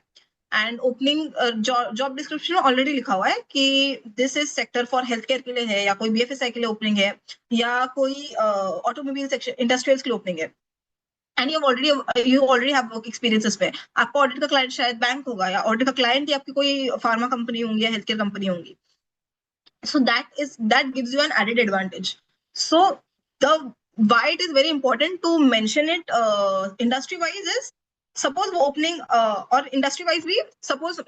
C: And opening job description में ऑलरेडी लिखा हुआ है कि this is sector for health care के लिए है या कोई बीएफएसआई के लिए ओपनिंग है या कोई ऑटोमोबाइल सेक्शन इंडस्ट्रियल्स के लिए ओपनिंग है and you already have work experiences पे आपका ऑडिट का क्लाइंट शायद बैंक होगा या ऑडिट का क्लाइंट ही आपकी कोई फार्मा कंपनी होंगी या हेल्थ केयर कंपनी होंगी so that gives you an added advantage. So why it is very important to mention it industry wise is suppose वो opening और industry wise भी suppose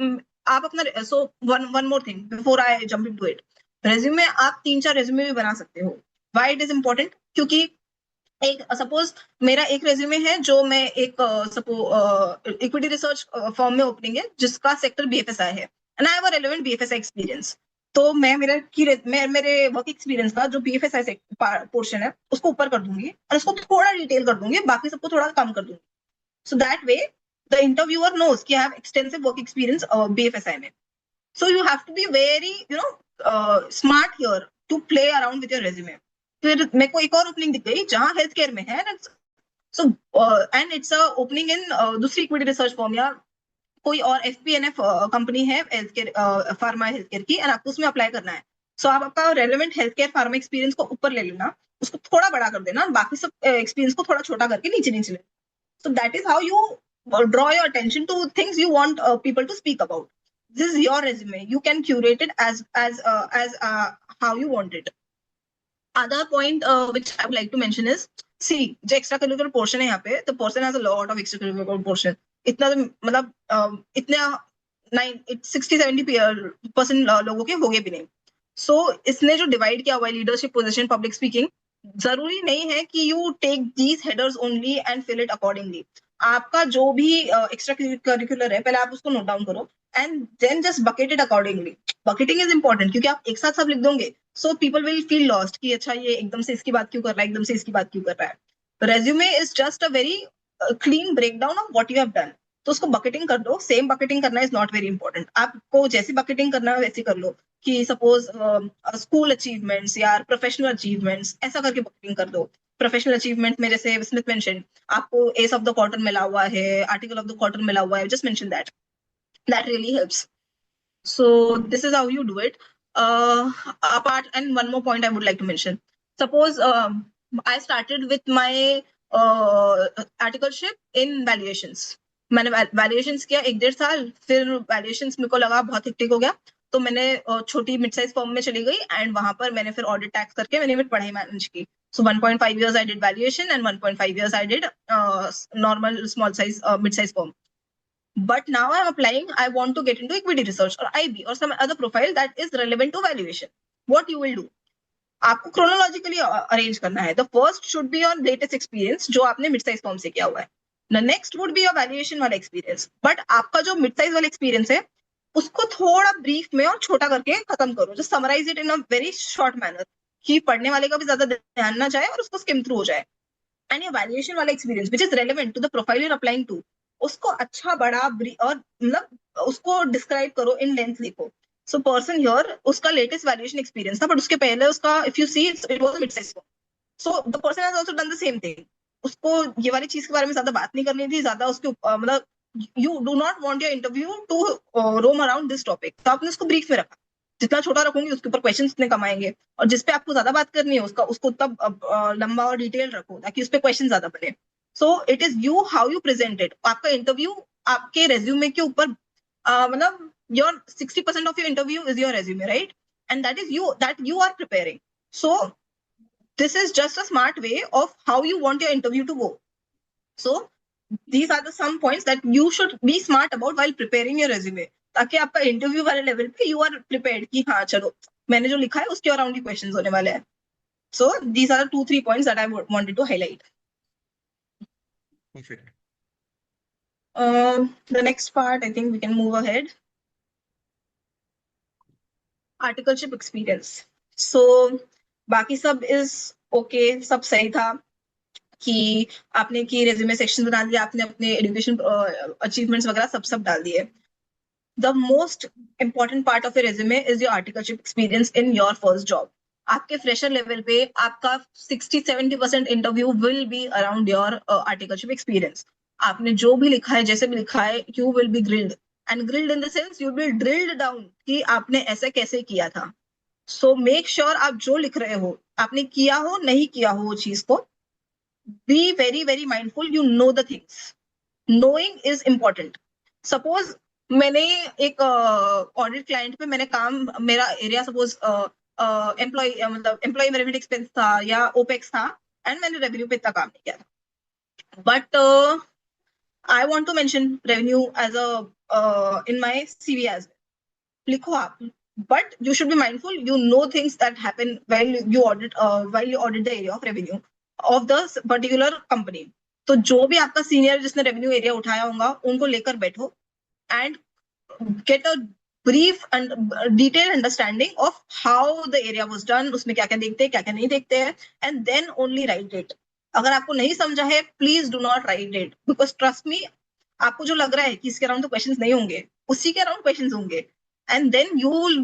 C: आप अपना so one more thing before I jump into it, resume आप 3-4 resume भी बना सकते हो. Why it is important? क्योंकि एक सपोज मेरा एक रेज्यूमे है जो मैं एक इक्विटी रिसर्च फर्म में ओपनिंग है जिसका सेक्टर बीएफएसआई है and I have a relevant BFSI experience. तो मैं मेरे वर्क एक्सपीरियंस का जो बीएफएसआई पोर्शन है उसको ऊपर कर दूंगी और उसको थोड़ा डिटेल कर दूंगी, बाकी सबको थोड़ा कम कर दूंगी. So that way the interviewer knows कि I have extensive work experience BFSI में. So you have to be very smart here to play around with your resume. फिर मेरे को एक और ओपनिंग दिख गई जहां हेल्थ केयर में है, So and it's a opening in दूसरी इक्विटी रिसर्च फॉर्म या कोई और FP&F कंपनी है health care pharma health care की, एंड आपको उसमें अप्लाई करना है. सो आप आपका relevant health care pharma experience को ऊपर ले लेना, उसको थोड़ा बड़ा कर देना, बाकी सब एक्सपीरियंस को थोड़ा छोटा करके नीचे नीचे लेना. So that is how you draw your attention to things you want people to speak about. This is your resume. You can curate it as how you want it. Other point which I would like to mention is, see, जो extracurricular portion है यहाँ पे, the person has a lot of extracurricular portion. इतना तो मतलब इतना 60-70% लोगों के होगे भी नहीं. So इसने जो डिवाइड किया हुआ है लीडरशिप पोजीशन, पब्लिक स्पीकिंग, जरूरी नहीं है कि you take these headers only and fill it accordingly. आपका जो भी एक्स्ट्रा करिकुलर है पहले आप उसको नोट डाउन करो and then just bucket it accordingly. Bucketing is important क्योंकि आप एक साथ सब लिख दोगे so people will feel lost कि अच्छा ये एकदम से इसकी बात क्यों कर रहा है, एकदम से इसकी बात क्यों कर रहा है. Resume is just a very clean breakdown of what you have done. तो उसको बकेटिंग कर दो. सेम बकेटिंग करना इज नॉट वेरी इंपॉर्टेंट. आपको जैसी बकेटिंग करना है वैसी कर लो कि सपोज स्कूल अचीवमेंट्स या प्रोफेशनल अचीवमेंट्स ऐसा करके बकेटिंग कर दो. प्रोफेशनल अचीवमेंट में जैसे स्मिथ मेंशन आपको एस ऑफ द क्वार्टर मिला हुआ है, आर्टिकल ऑफ द क्वार्टर मिला हुआ है, just mention that really helps. So this is how you do it. Apart, and one more point I would like to mention. Suppose I started with my articleship in valuations. मैंने valuations किया 1-1.5 साल, फिर valuations मेरे को लगा बहुत hectic हो गया तो मैंने छोटी मिड साइज फर्म में चली गई एंड वहां पर मैंने फिर ऑडिट टैक्स करके मैंने फिर पढ़ाई मैनेज की. So 1.5 years I did valuation and 1.5 years I did normal small size mid size firm. But now I'm applying, I want to get into equity research or IB or some other profile that is relevant to valuation. What you will do? आपको chronologically arrange करना है. The first should be your latest experience जो आपने mid size firm से किया हुआ है. The next would be your valuation वाला experience. But आपका जो mid size वाला experience है उसको थोड़ा brief में और छोटा करके खत्म करो. Just summarize it in a very short manner कि पढ़ने वाले का भी ज्यादा ध्यान ना जाए और उसको skim through हो जाए. And your valuation वाला experience which is relevant to the profile you're applying to, उसको अच्छा बड़ा और मतलब उसको डिस्क्राइब करो, इन लेंथ लिखो. सो पर्सन हियर उसका लेटेस्ट वैल्यूएशन एक्सपीरियंस था बट उसके पहले उसका if you see it was mid size firm. So the person has also done the same thing. उसको ये वाली चीज के बारे में ज्यादा बात नहीं करनी थी, ज्यादा उसके मतलब you do not want your interview to roam around this topic. तो आपने उसको ब्रीफ में रखा. जितना छोटा रखोगे उसके ऊपर क्वेश्चन उतने कम आएंगे और जिसपे आपको ज्यादा बात करनी है उसको उतना लंबा और डिटेल रखो ताकि उस पर क्वेश्चन ज्यादा बने. So it is you how you present it. आपका इंटरव्यू आपके रेज्यूमे के ऊपर मतलब your 60% of your interview is your resume, right? And that is you are preparing. So this is just a smart way of how you want your interview to go. So these are the some points that you should be smart about while preparing your resume. ताकि आपका interview वाले level पे you are prepared कि हाँ चलो मैंने जो लिखा है उसके अराउंड ही क्वेश्चंस होने वाले हैं. So these are the 2-3 points that I wanted to highlight.
B: Perfect.
C: The next part, I think we can move ahead. Articleship experience. So, बाकी सब is okay, सब सही था कि आपने की resume section बना दिया, आपने अपने education achievements वगैरह सब डाल दिए. The most important part of your resume is your articleship experience in your first job. आपके fresher level पे आपका 60-70% interview will be around your articleship experience. आपने जो भी लिखा है जैसे भी लिखा है you will be grilled, and grilled in the sense you will be drilled down कि आपने ऐसे कैसे किया था. So make sure आप जो लिख रहे हो आपने किया हो नहीं किया हो वो चीज को. Be very very mindful. You know the things. Knowing is important. Suppose मैंने एक ऑडिट क्लाइंट पे मैंने काम, मेरा एरिया सपोज एम्प्लॉय मतलब एम्प्लॉय मैनेजमेंट एक्सपेंस था या ओपेक्स था एंड मैंने रेवेन्यू पे इतना काम नहीं किया था. But I want to mention revenue as a in my CV as well. लिखो आप, but you should be mindful. You know things that happen when you audit the area of revenue of the particular company. तो जो भी आपका senior जिसने revenue area उठाया होगा उनको लेकर बैठो and get a brief and detailed understanding of how the area was done. उसमें क्या क्या देखते हैं क्या क्या नहीं देखते हैं and then only write it. अगर आपको नहीं समझा है please do not write it because trust me आपको जो लग रहा है कि इसके अराउंड तो क्वेश्चंस नहीं होंगे उसी के अराउंड क्वेश्चंस होंगे and then you will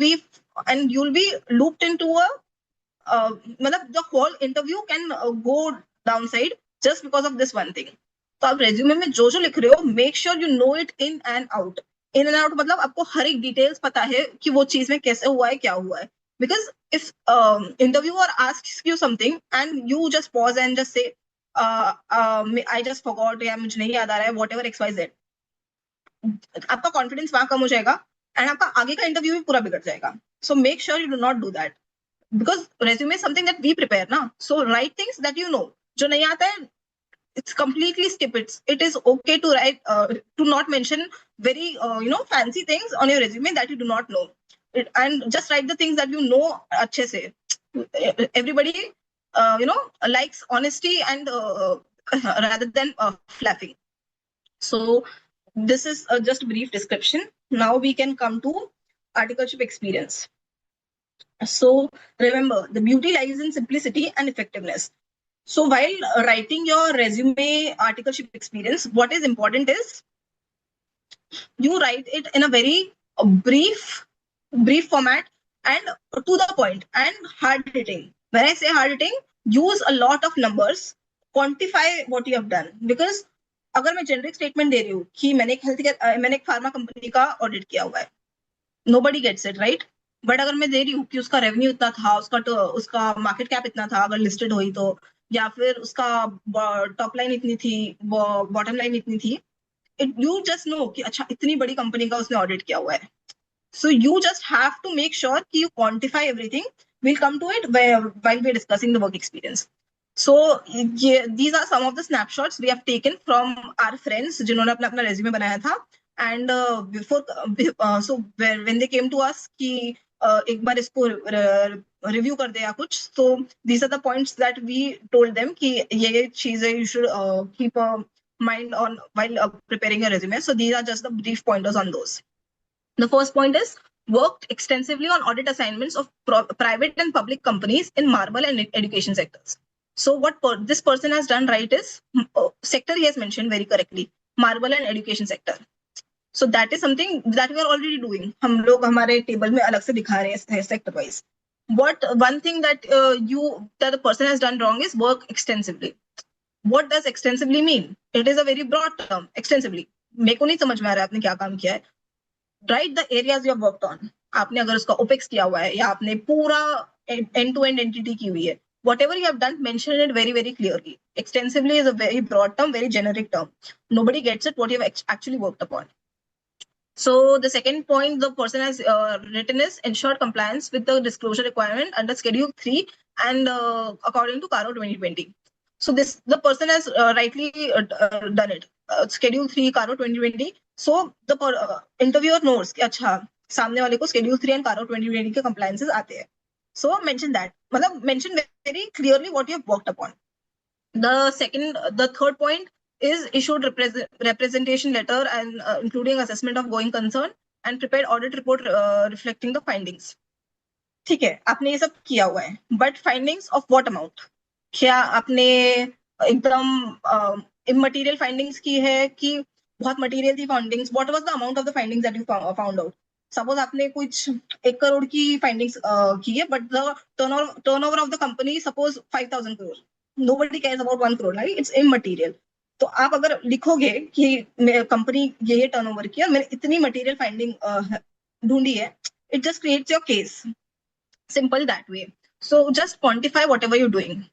C: be looped into a मतलब the whole interview can go downside just because of this one thing. तो आप रेज्यूमे में जो जो लिख रहे हो, make sure you know it in and out. In and out मतलब आपको हर एक डिटेल्स पता है कि वो चीज में कैसे हुआ है, क्या हुआ है. Because if interviewer asks you something and you just pause and just say, I just forgot, या मुझे नहीं याद आ रहा है, whatever XYZ, आपका कॉन्फिडेंस वहां कम हो जाएगा एंड आपका आगे का इंटरव्यू भी पूरा बिगड़ जाएगा. So make sure you do not do that, because resume is something that we prepare ना. So write things that you know. जो नहीं आता है, it's completely skip it. It is okay to write, to not mention very fancy things on your resume that you do not know. And just write the things that you know अच्छे से. Everybody likes honesty and rather than flapping. So this is just a brief description. Now we can come to articleship experience. So remember, the beauty lies in simplicity and effectiveness. So while writing your resume articleship experience, what is important is you write it in a very brief format and to the point and hard hitting. When I say hard hitting, use a lot of numbers, quantify what you have done. Because अगर मैं generic statement दे रही हूँ कि मैंने एक pharma company का audit किया हुआ है, nobody gets it, right? But अगर मैं दे रही हूँ कि उसका रेवेन्यू इतना था, उसका मार्केट कैप इतना था अगर लिस्टेड हुई तो, या फिर उसका टॉप लाइन इतनी थी, बॉटम लाइन इतनी थी, यू जस्ट नो कि अच्छा इतनी बड़ी कंपनी का उसने ऑडिट किया हुआ है. So you just have to make sure कि you quantify everything. we'll come to it while we're discussing the work experience. So these are some of the snapshots we have taken from our friends जिन्होंने अपना resume बनाया था. And so when they came to us कि एक बार इसको review कर दे या कुछ, so these are the points that we told them कि ये चीजें you should keep a mind on while preparing your resume. So these are just the brief pointers on those. The first point is worked extensively on audit assignments of private and public companies in marble and education sectors. So what this person has done right is sector he has mentioned very correctly, marble and education sector. So that is something that we are already doing. हम लोग हमारे table में अलग से दिखा रहे हैं sector wise. What one thing that that the person has done wrong is work extensively. What does extensively mean? It is a very broad term. Extensively मेरे को नहीं समझ में आ रहा है आपने क्या काम किया है. Write the areas you have worked on. आपने अगर उसका OPEX किया हुआ है या आपने पूरा end-to-end entity की हुई है, whatever you have done, mention it very, very clearly. Extensively is a very broad term, very generic term. Nobody gets it what you have actually worked upon. So the second point the person has written is ensured compliance with the disclosure requirement under Schedule 3 and according to CARO 2020. So the person has rightly done it. Schedule 3 CARO 2020. So the interviewer knows कि अच्छा सामने वाले को Schedule 3 and CARO 2020 के compliances आते हैं. So mention that. मतलब mention very clearly what you have worked upon. The third point is issued representation letter and including assessment of going concern and prepared audit report reflecting the findings. ठीक है, आपने ये सब किया हुआ है, but findings of what amount? क्या आपने एकदम immaterial findings की है कि बहुत material थी findings? What was the amount of the findings that you found out? Suppose आपने कुछ 1 करोड़ की findings की है, but the turnover of the company suppose 5,000 crore. Nobody cares about 1 crore, right? It's immaterial. तो आप अगर लिखोगे कि कंपनी ये टर्नओवर की और मैंने इतनी मटेरियल फाइंडिंग ढूंढी है, it just creates your case. Simple that way. So just quantify whatever you're doing.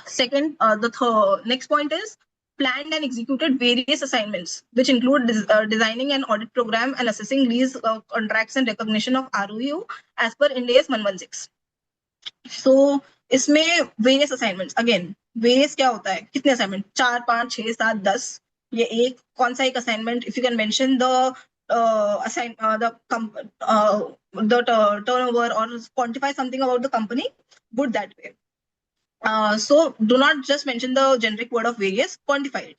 C: Second, the next point is planned and executed various assignments, which include designing an audit program and assessing lease contracts and recognition of ROU as per Ind AS 116. So इसमें various assignments. Again, various क्या होता है? कितने assignment? 4, 5, 6, 7, 10. ये एक कौन सा एक assignment? If you can mention the turnover or quantify something about the company, good that way. So do not just mention the generic word of various, quantify it.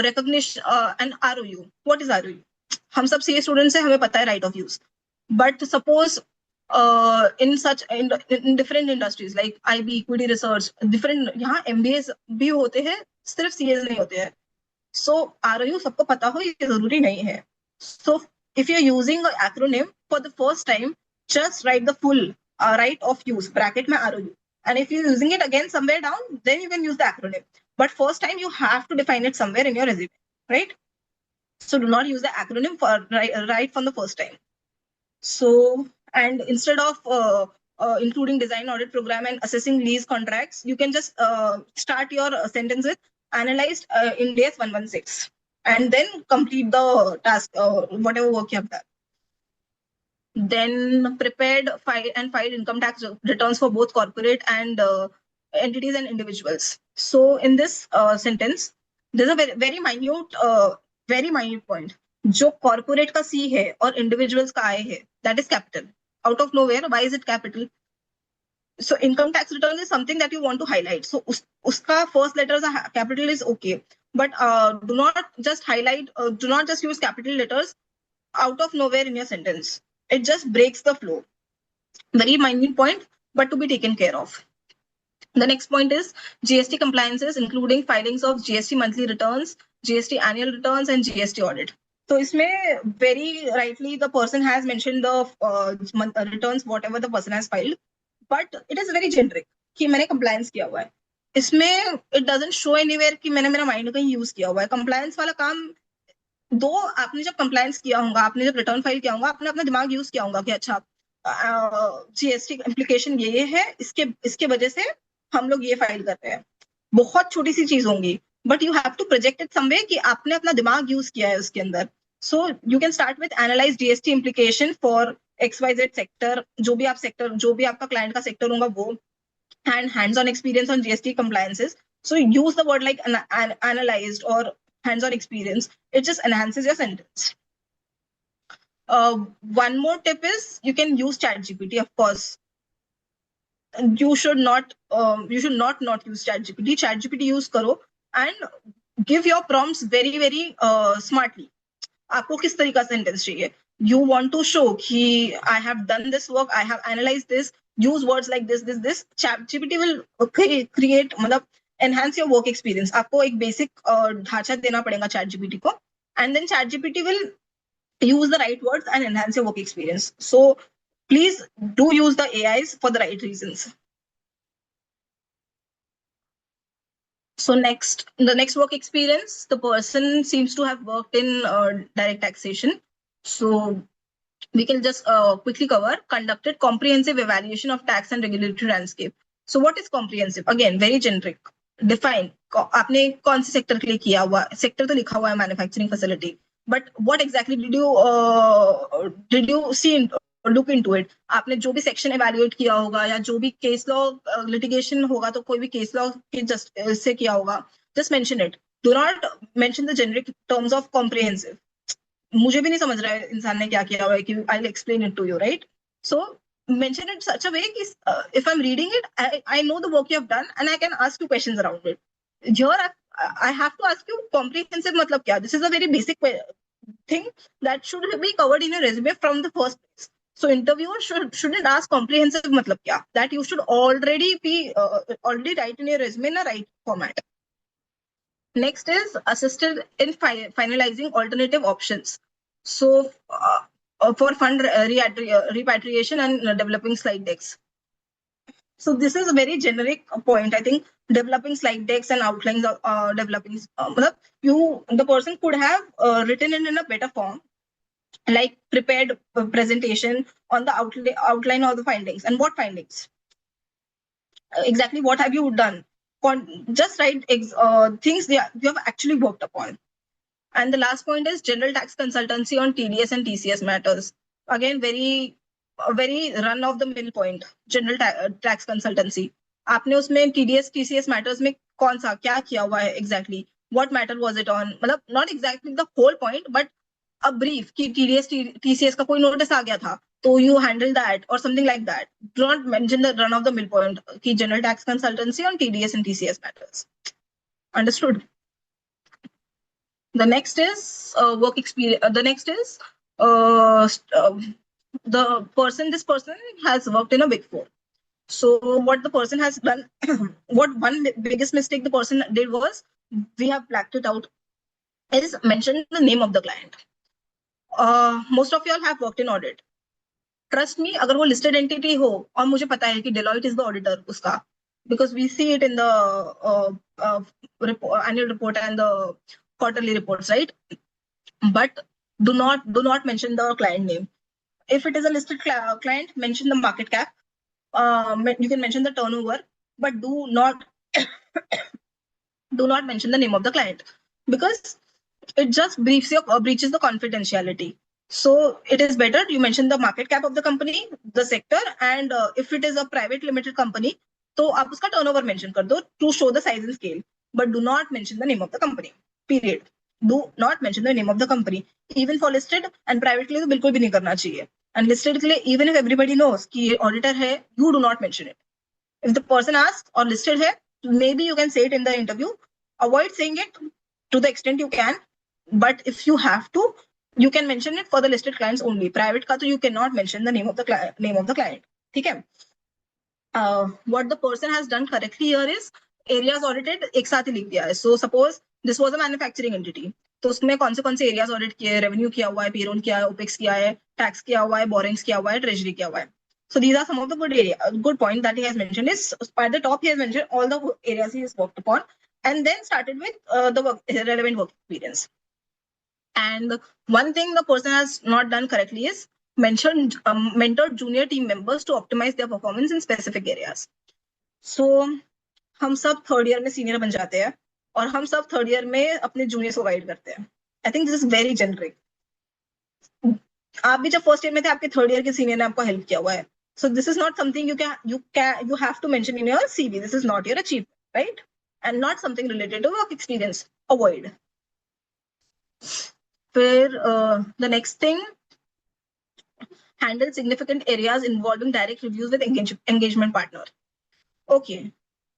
C: Recognition and ROU. What is ROU? हम सब CA students हैं, हमें पता है right of use. But suppose in different industries like IB, equity research, different यहाँ MBAs भी होते हैं, सिर्फ CAs नहीं होते हैं. So ROU सबको पता हो ये जरूरी नहीं है. So if you're using an acronym for the first time, just write the full right of use bracket में ROU. And if you're using it again somewhere down, then you can use the acronym. But first time you have to define it somewhere in your resume, right? So do not use the acronym for right from the first time. So, and instead of including design audit program and assessing lease contracts, you can just start your sentence with analyzed in days 116 and then complete the task, whatever work you have done. Then prepared filed income tax returns for both corporate and entities and individuals. So in this sentence, there's a very minute point. जो corporate का C है और individuals का I है, that is capital. Out of nowhere, why is it capital? So income tax return is something that you want to highlight. So uska first letters are capital is okay, but do not just highlight, do not just use capital letters out of nowhere in your sentence. It just breaks the flow. Very minute point, but to be taken care of. The next point is GST compliances, including filings of GST monthly returns, GST annual returns, and GST audit. So isme very rightly the person has mentioned the returns, whatever the person has filed, but it is very generic कि मैंने compliance किया हुआ है. इसमें it doesn't show anywhere कि मैंने मेरा mind कहीं use किया हुआ है. Compliance वाला काम दो आपने जब कंप्लायंस किया होगा, आपने जब रिटर्न फाइल किया होगा, आपने अपना दिमाग यूज किया होगा कि अच्छा जीएसटी इम्प्लीकेशन ये है, इसके वजह से हम लोग ये फाइल कर रहे हैं. बहुत छोटी सी चीज होंगी, but you have to project it someway कि आपने अपना दिमाग यूज किया है उसके अंदर. So you can start with analyse GST implication for XYZ sector, जो भी आपका क्लाइंट का सेक्टर होगा वो, and hands-on experience on GST compliances. So use the word like analyzed or hands-on experience. It just enhances your sentence. One more tip is you can use ChatGPT, of course. You should not use ChatGPT. ChatGPT use karo and give your prompts very smartly. आपको किस तरीका sentence चाहिए? You want to show कि I have done this work, I have analyzed this, use words like this. ChatGPT will create, मतलब enhance your work experience. आपको एक basic ढांचा देना पड़ेगा ChatGPT को, and then ChatGPT will use the right words and enhance your work experience. So please do use the AIs for the right reasons. So the next work experience, the person seems to have worked in direct taxation. So we can just quickly cover conducted comprehensive evaluation of tax and regulatory landscape. So what is comprehensive? Again, very generic. Define. आपने कौन से sector के लिए किया हुआ? Sector तो लिखा हुआ है manufacturing facility, but what exactly did you see look into it? आपने जो भी सेक्शन एवेल्युएट किया होगा या जो भी केस लॉ लिटिगेशन होगा तो कोई भी केस लॉ के जस्ट से किया होगा, just mention it. Do not mention the generic terms of comprehensive. मुझे भी नहीं समझ रहा है इंसान ने क्या किया हुआ है कि I will explain it to you, right? So mention it such a way कि if I'm reading it, I know the work you have done and I can ask you questions around it. Here I have to ask you comprehensive मतलब क्या? This is a very basic thing that should be covered in your resume from the first place. So interviewer shouldn't ask comprehensive मतलब क्या? That you should already write in your resume in a right format. Next is assisted in finalizing alternative options. So for fund repatriation and developing slide decks. So this is a very generic point. I think developing slide decks and outlines of developing, the person could have written it in a better form, like prepared presentation on the outline of the findings. And what findings? Exactly what have you done? Just write things you have actually worked upon. And the last point is general tax consultancy on TDS and TCS matters. Again, very run of the mill point. General tax consultancy. आपने उसमें TDS TCS matters में कौन सा क्या किया हुआ है exactly? What matter was it on? मतलब not exactly the whole point, but a brief कि TDS TCS का कोई notice आ गया था, so you handle that or something like that. Do not mention the run of the mill point कि general tax consultancy on TDS and TCS matters. Understood? The next is work experience. The next is this person has worked in a Big Four. So what the person has done, what one biggest mistake the person did was, we have blacked it out, is mention the name of the client. Most of you all have worked in audit. Trust me, अगर वो listed entity हो और मुझे पता है कि Deloitte is the auditor उसका, because we see it in the annual report and the quarterly reports, right? But do not mention the client name. If it is a listed client, mention the market cap. You can mention the turnover, but do not mention the name of the client, because it just breaches the confidentiality. So it is better you mention the market cap of the company, the sector, and if it is a private limited company, तो आप उसका turnover mention कर दो to show the size and scale, but do not mention the name of the company. Period. Do not mention the name of the company. Even for listed and private के लिए तो बिल्कुल भी नहीं करना चाहिए. And listed के लिए, even if everybody knows कि ये auditor है, you do not mention it. If the person asks or listed है, maybe you can say it in the interview. Avoid saying it to the extent you can, but if you have to, you can mention it for the listed clients only. Private का तो you cannot mention the name of the client. ठीक है? What the person has done correctly here is areas audited एक साथ ही लिख दिया है. So suppose this was a manufacturing entity, तो उसमें कौन से areas audit किए, revenue किया हुआ है, payroll किया है, opex किया है, tax किया हुआ है, borrowings किया हुआ है, treasury किया हुआ है. So these are some of the good point that he has mentioned. Is by the top he has mentioned all the areas he has worked upon, and then started with the relevant work experience. And one thing the person has not done correctly is mentor junior team members to optimize their performance in specific areas. So हम सब third year में senior बन जाते हैं और हम सब third year में अपने जूनियर्स को गाइड करते हैं. I think this is very generic. आप भी जब फर्स्ट ईयर में थे, आपके थर्ड ईयर के सीनियर ने आपको हेल्प किया हुआ है. So this is not something you have to mention in your CV. This is not your achievement, right? And not something related to work experience. Avoid. The next thing, handle significant areas involving direct reviews with engagement partner. Okay,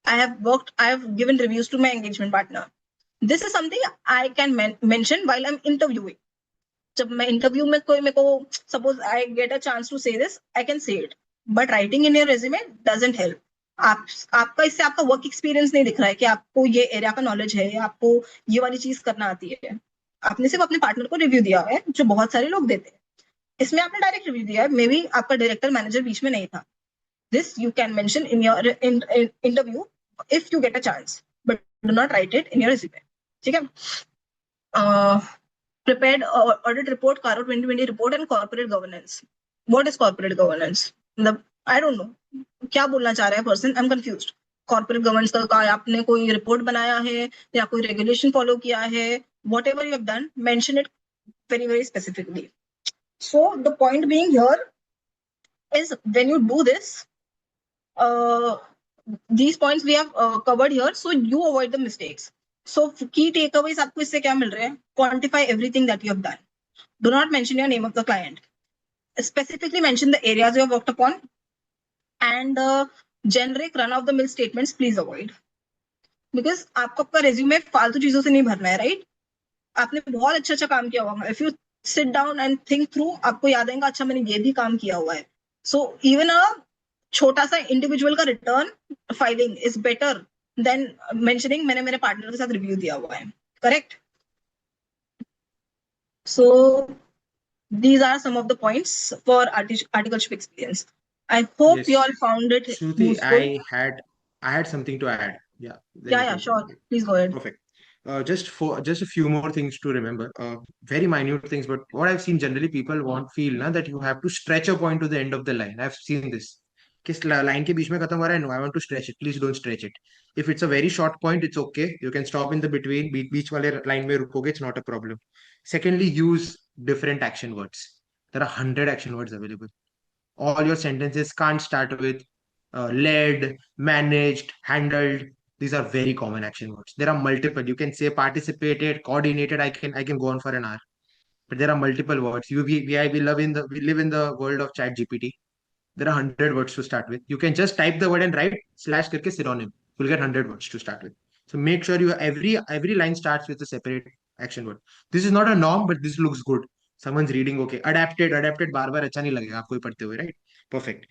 C: I have given reviews to my engagement partner. This is something I can mention while I'm interviewing. जब मैं interview में कोई मेरे को suppose I get a chance to say this, I can say it, but writing in your resume doesn't help. आपका इससे आपका work experience नहीं दिख रहा है कि आपको ये एरिया का नॉलेज है या आपको ये वाली चीज करना आती है. आपने सिर्फ अपने पार्टनर को रिव्यू दिया है, जो बहुत सारे लोग देते हैं. इसमें आपने डायरेक्ट रिव्यू दिया है, मे बी आपका डायरेक्टर मैनेजर बीच में नहीं था. This you can mention in your interview if you get a chance, but do not right it in your resume. ठीक है? Prepared audit report, Caro 2020 report, and corporate governance. What is corporate governance? I don't know. क्या बोलना चाह रहा है person? I'm confused. Corporate governance का आपने कोई report बनाया है या कोई regulation follow किया है? Whatever you have done, mention it very, very specifically. So the point being here is when you do this, these points we have covered here, so you avoid the mistakes. So key takeaways आपको इससे क्या मिल रहे हैं? Quantify everything that you have done. Do not mention your name of the client. Specifically mention the areas you have worked upon, and generic run-of-the-mill statements please avoid. Because आपको आपका resume फालतू चीजों से नहीं भरना है, right? आपने बहुत अच्छा काम किया होगा. If you sit down and think through, आपको याद आएगा अच्छा मैंने ये भी काम किया हुआ है. So even a छोटा सा इंडिविजुअल का return filing is better than mentioning मैंने मेरे पार्टनर के साथ रिव्यू दिया हुआ है. Correct? So these are some of the points for articleship experience. I hope
B: Yes.
C: you all found it
B: Shruti,
C: useful.
B: I had something to add. Yeah.
C: Yeah, sure. Please go ahead.
B: Perfect. Just a few more things to remember. Very minute things, but what I've seen generally, people feel na, that you have to stretch a point to the end of the line. I've seen this. किस line के बीच में खत्म हो रहा है? No, I want to stretch it. Please don't stretch it. If it's a very short point, it's okay. You can stop in the between. बीच वाले line में रुकोगे, it's not a problem. Secondly, use different action words. There are 100 action words available. All your sentences can't start with led, managed, handled. These are very common action words. There are multiple. You can say participated, coordinated. I can go on for an hour. But there are multiple words. We live in the world of chat GPT. There are 100 words to start with. You can just type the word and write slash करके synonym. You'll get 100 words to start with. So make sure every line starts with a separate action word. This is not a norm, but this looks good. Someone's reading, okay. Adapted बार बार अच्छा नहीं लगेगा आपको पढ़ते हुए, right? Perfect.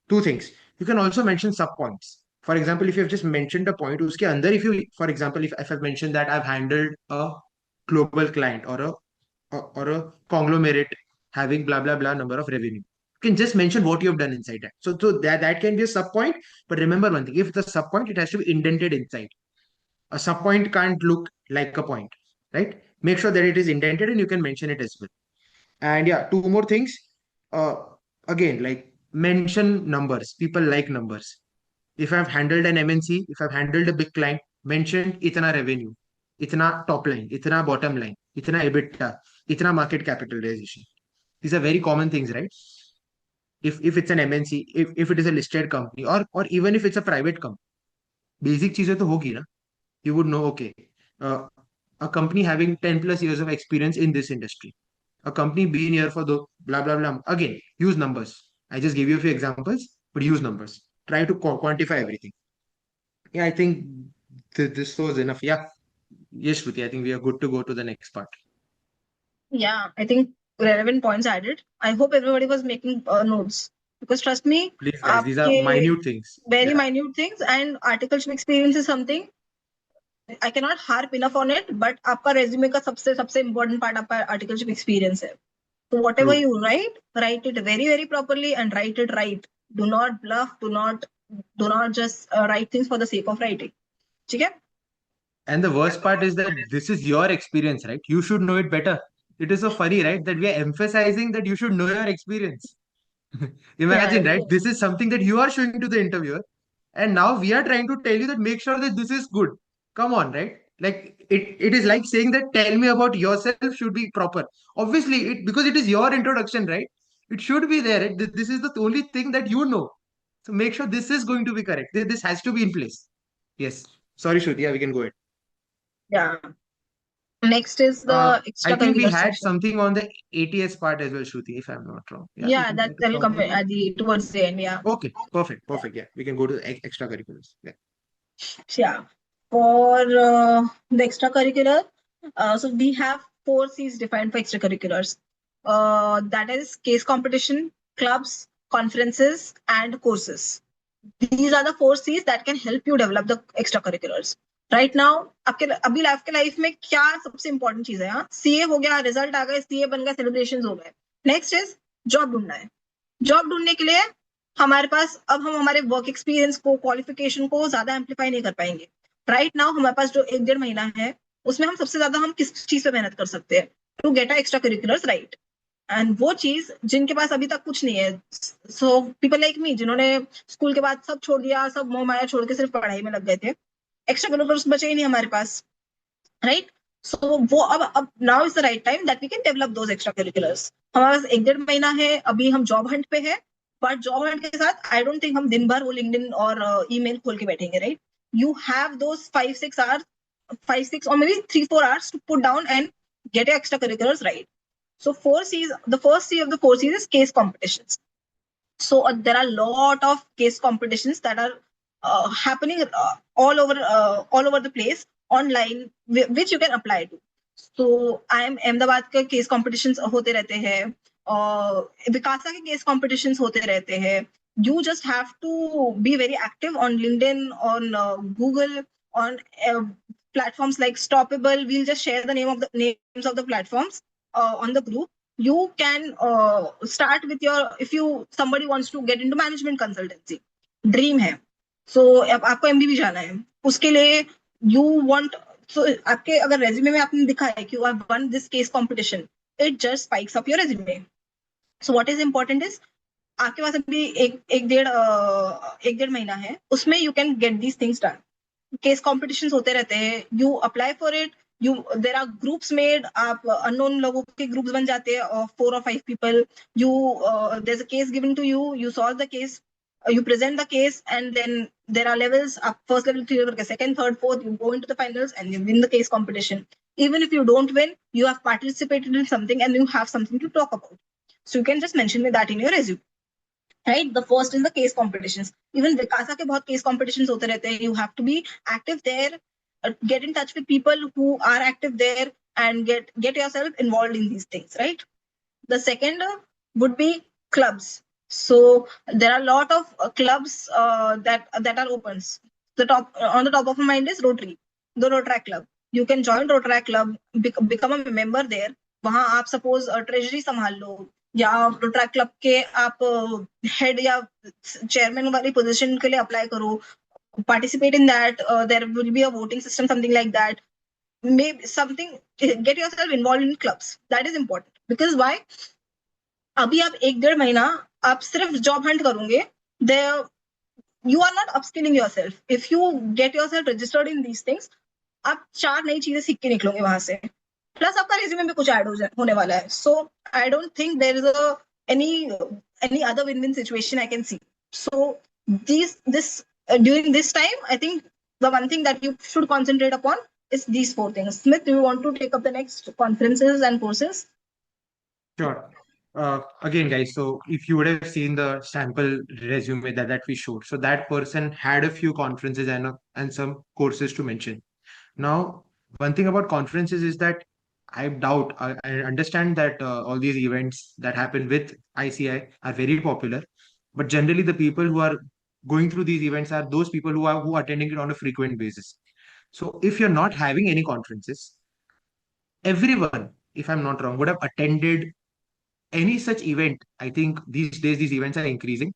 B: Two things. You can also mention sub points. For example, if you have just mentioned a point, उसके अंदर for example, if I've mentioned that I've handled a global client or a conglomerate having blah blah blah number of revenue. can just mention what you have done inside that. So that can be a sub point. But remember one thing: if it's a sub point, it has to be indented inside. A sub point can't look like a point, right? Make sure that it is indented and you can mention it as well. And yeah, two more things. Uh, Again, like mention numbers. People like numbers. If I've handled an MNC, if I've handled a big client, mention itna revenue, itna top line, itna bottom line, itna EBITDA, itna market capitalization. These are very common things, right? If it's an MNC, if it is a listed company, or even if it's a private company, basic चीजें तो होगी ना. You would know, okay, uh, a company having 10 plus years of experience in this industry, a company being here for the blah blah blah. Again, use numbers. I just gave you a few examples, but use numbers. Try to quantify everything. Yeah, I think this was enough. Yeah, yes, Shruti, I think we are good to go to the next part.
C: Yeah, I think relevant points added. I hope everybody was making notes, because trust me,
B: Please, guys, these are
C: आपके
B: minute things.
C: very
B: Yeah.
C: minute things, and articleship experience is something I cannot harp enough on it, but आपका resume का सबसे important part आपका articleship experience है. So whatever
B: True.
C: you write it very, very properly and write it right. Do not bluff. Do not just write things for the sake of writing. ठीक है?
B: And the worst part is that this is your experience, right? You should know it better. It is so funny, right? That we are emphasizing that you should know your experience. Imagine, right? This is something that you are showing to the interviewer. And now we are trying to tell you that make sure that this is good. Come on, right? Like it is like saying that tell me about yourself should be proper. Obviously, because it is your introduction, right? It should be there. Right? This is the only thing that you know. So make sure this is going to be correct. This has to be in place. Yes. Sorry, Shruti. Yeah, we can go ahead.
C: Yeah. Next is the
B: I think we
C: extracurricular
B: had
C: section.
B: something on the ATS part as well, Shruti, if I'm not wrong. Yeah, we
C: Yeah,
B: can
C: that
B: try to
C: will come
B: cover that.
C: at the towards the end. Yeah.
B: Okay, perfect. Yeah, we can go to extracurriculars. Yeah.
C: Yeah. For the extracurricular, so we have 4 C's defined for extracurriculars. That is case competition, clubs, conferences, and courses. These are the 4 C's that can help you develop the extracurriculars. Right now, आपके अभी life में क्या सबसे important चीज है? हाँ, CA हो गया, रिजल्ट आ गए, सीए बन गए, सेलिब्रेशन हो गए. नेक्स्ट इज जॉब ढूंढना है. जॉब ढूंढने के लिए हमारे पास अब हम हमारे वर्क एक्सपीरियंस को, क्वालिफिकेशन को ज्यादा एम्पलीफाई नहीं कर पाएंगे. राइट नाउ हमारे पास जो 1-1.5 महीना है, उसमें हम सबसे ज्यादा हम किस चीज पे मेहनत कर सकते हैं to get a extra curriculars, right? And वो चीज जिनके पास अभी तक कुछ नहीं है, सो पीपल लाइक मी, जिन्होंने स्कूल के बाद सब छोड़ दिया, सब मोह माया छोड़ के सिर्फ पढ़ाई में लग गए थे, एक्स्ट्रा करिकुलर्स बचे ही नहीं हमारे पास, राइट? सो वो अब now is the right time that we can develop those extra curriculars. हमारे पास 1-1.5 महीना है, अभी हम जॉब हंट पे है, बट जॉब हंट के साथ आई डोंट थिंक हम दिन भर वो लिंक्डइन और ईमेल खोल के बैठेंगे, right? You have those 5-6 hours, 5-6 or maybe 3-4 hours to put down and get your extracurriculars right. So 4 C's, the first C of the 4 C's is case competitions. So there are a lot of case competitions that are happening all over the place online, which you can apply to. So I am Ahmedabad के case competitions होते रहते हैं, विकासा के case competitions होते रहते हैं. You just have to be very active on LinkedIn, on Google, on platforms like Stoppable. We'll just share the names of the platforms on the group. You can start with your, if somebody wants to get into management consultancy, dream है, so आपको MBB जाना है, उसके लिए you want, so आपके अगर resume में आपने दिखा है कि you have won this case competition, it just spikes up your resume. So what is important is आपके पास अभी एक डेढ़ महीना है, उसमें you can get these things done. Case competitions होते रहते हैं, you apply for it, there are groups made, आप अननोन लोगों के ग्रुप्स बन जाते हैं 4 or 5 people. You there's a case given to you, you solve the case, you present the case, and then there are levels. आप first level clear करके second, third, fourth, you go into the finals and you win the case competition. Even if you don't win, you have participated in something and you have something to talk about, so you can just mention that in your resume. Right, the first is the case competitions. Even Vikasa के बहुत case competitions होते रहते हैं. You have to be active there, get in touch with people who are active there, and get yourself involved in these things, right? The second would be clubs. So there are a lot of clubs that are open. On the top of my mind is Rotary, the Rotaract Club. You can join Rotaract Club, become a member there. वहाँ आप suppose treasury संभाल लो, या track club के आप head या chairman वाली position के लिए अप्लाई करो, participate in that. There will be a voting system, something like that. Maybe something, get yourself involved in clubs. That is important. Because why? अभी आप 1-1.5 महीना आप सिर्फ जॉब हंट करोगे, you are not upskilling yourself. If you get yourself registered in these things, आप 4 नई चीजें सीख के निकलोगे वहां से, प्लस आपका रिज्यूमे में कुछ ऐड होने वाला है. So I don't think there is any other win-win situation I can see. So during this time, I think the one thing that you should concentrate upon is these 4 things. Smith, do you want to take up the next conferences and courses?
B: Sure. Again, guys, so if you would have seen the sample resume that we showed, so that person had a few conferences and some courses to mention. Now, one thing about conferences is that I understand that all these events that happen with ICI are very popular, but generally the people who are going through these events are those people who are attending it on a frequent basis. So if you're not having any conferences, everyone, if I'm not wrong, would have attended any such event. I think these days these events are increasing,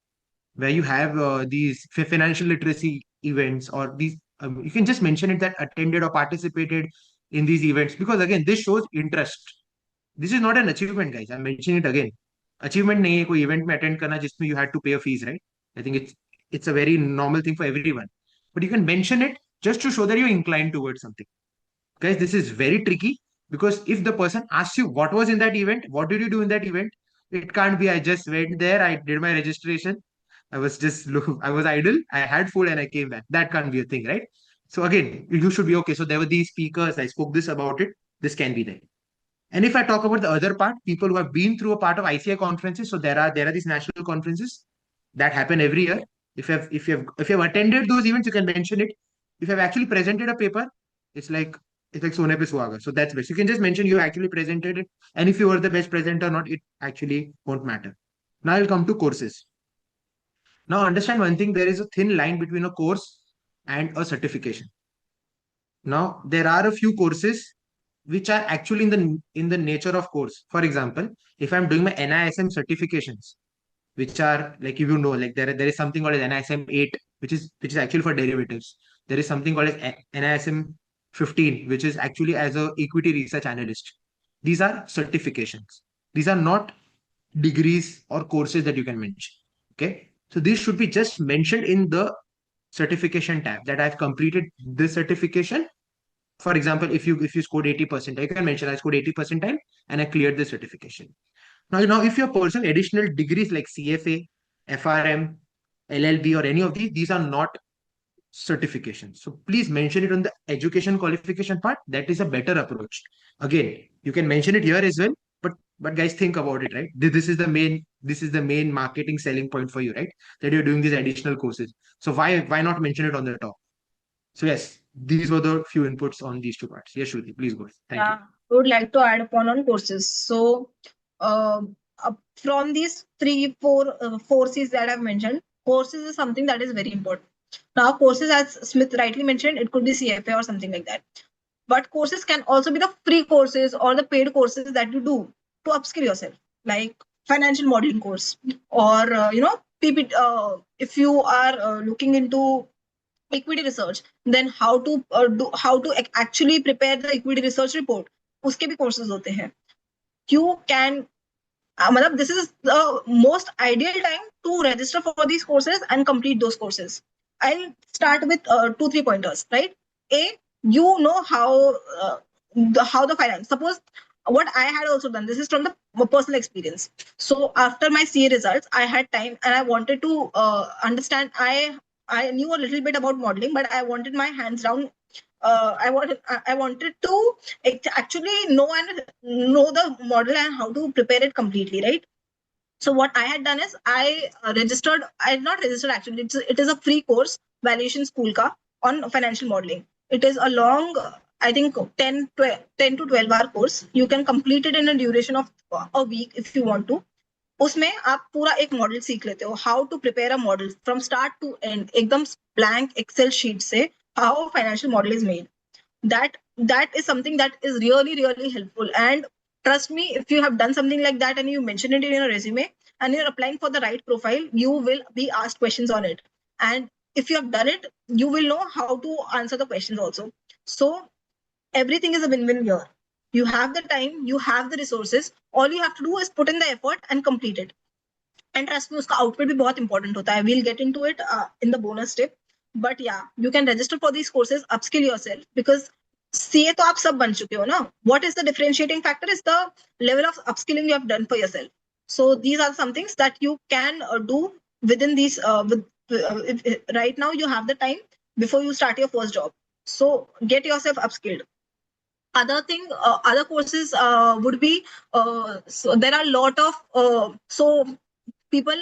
B: where you have these financial literacy events, or these you can just mention it that attended or participated in these events, because again this shows interest. This is not an achievement, guys. I'm mentioning it again. Achievement nahi hai koi event mein attend karna jisme you had to pay a fees, right? I think it's a very normal thing for everyone, but you can mention it just to show that you're inclined towards something. Guys, this is very tricky, because if the person asks you what was in that event, what did you do in that event, it can't be I just went there, I did my registration, I was just I was idle, I had food and I came back. That can't be a thing, right? So again, you should be okay. So there were these speakers, I spoke this about it. This can be there. And if I talk about the other part, people who have been through a part of ICI conferences, so there are these national conferences that happen every year. If you have attended those events, you can mention it. If you have actually presented a paper, it's like it's like sone pe suhaga. So that's best. You can just mention you actually presented it, and if you were the best presenter or not, it actually won't matter. Now I'll come to courses. Now understand one thing: there is a thin line between a course and a certification. Now there are a few courses which are actually in the nature of course. For example, if I'm doing my NISM certifications, which are like, if you know, like there is something called as NISM 8, which is actually for derivatives. There is something called as NISM 15, which is actually as a equity research analyst. These are certifications. These are not degrees or courses that you can mention. Okay, so these should be just mentioned in the certification tab, that I've completed this certification. For example, if you scored 80%, you can mention I scored 80% and I cleared the certification. Now, if you're pursuing additional degrees like CFA, FRM, LLB, or any of these are not certifications. So please mention it on the education qualification part. That is a better approach. Again, you can mention it here as well, but guys, think about it, right? This is the main marketing selling point for you, right? That you're doing these additional courses. So why not mention it on the top? So yes, these were the few inputs on these two parts. Yes, Shruti, please go ahead. Thank you.
C: I would like to add upon on courses. So from these 3-4 forces that I've mentioned, courses is something that is very important. Now, courses, as Smith rightly mentioned, it could be CFA or something like that. But courses can also be the free courses or the paid courses that you do to upskill yourself, like financial modeling course, or PPT. If you are looking into equity research, then how to actually prepare the equity research report. उसके भी courses होते हैं. You can this is the most ideal time to register for these courses and complete those courses. I'll start with 2-3 pointers, right? A, you know how the finance. Suppose what I had also done, this is from the personal experience. So after my CA results, I had time and I wanted to understand. I knew a little bit about modeling, but I wanted my hands down. I wanted to actually know the model and how to prepare it completely, right? So what I had done is I registered. I had not registered actually. It is a free course, Valuation School ka, on financial modeling. It is a long, I think 10 to 12 hour course. You can complete it in a duration of a week if you want to. उसमें आप पूरा एक model सीख लेते हो, how to prepare a model from start to end, एकदम blank excel sheet से how a financial model is made. That is something that is really, really helpful. And Trust me, if you have done something like that and you mention it in your resume and you're applying for the right profile, you will be asked questions on it. And if you have done it, you will know how to answer the questions also. So everything is a win-win here. You have the time, you have the resources, all you have to do is put in the effort and complete it. And trust me, उसका output भी बहुत important होता है. We'll get into it in the bonus tip. But yeah, you can register for these courses, upskill yourself, because CA तो आप सब बन चुके हो ना. What is the differentiating factor is the level of upskilling you have done for yourself. So these are some things that you can do within these. Right now you have the time before you start your first job. So get yourself upskilled. Other courses would be so there are a lot of so people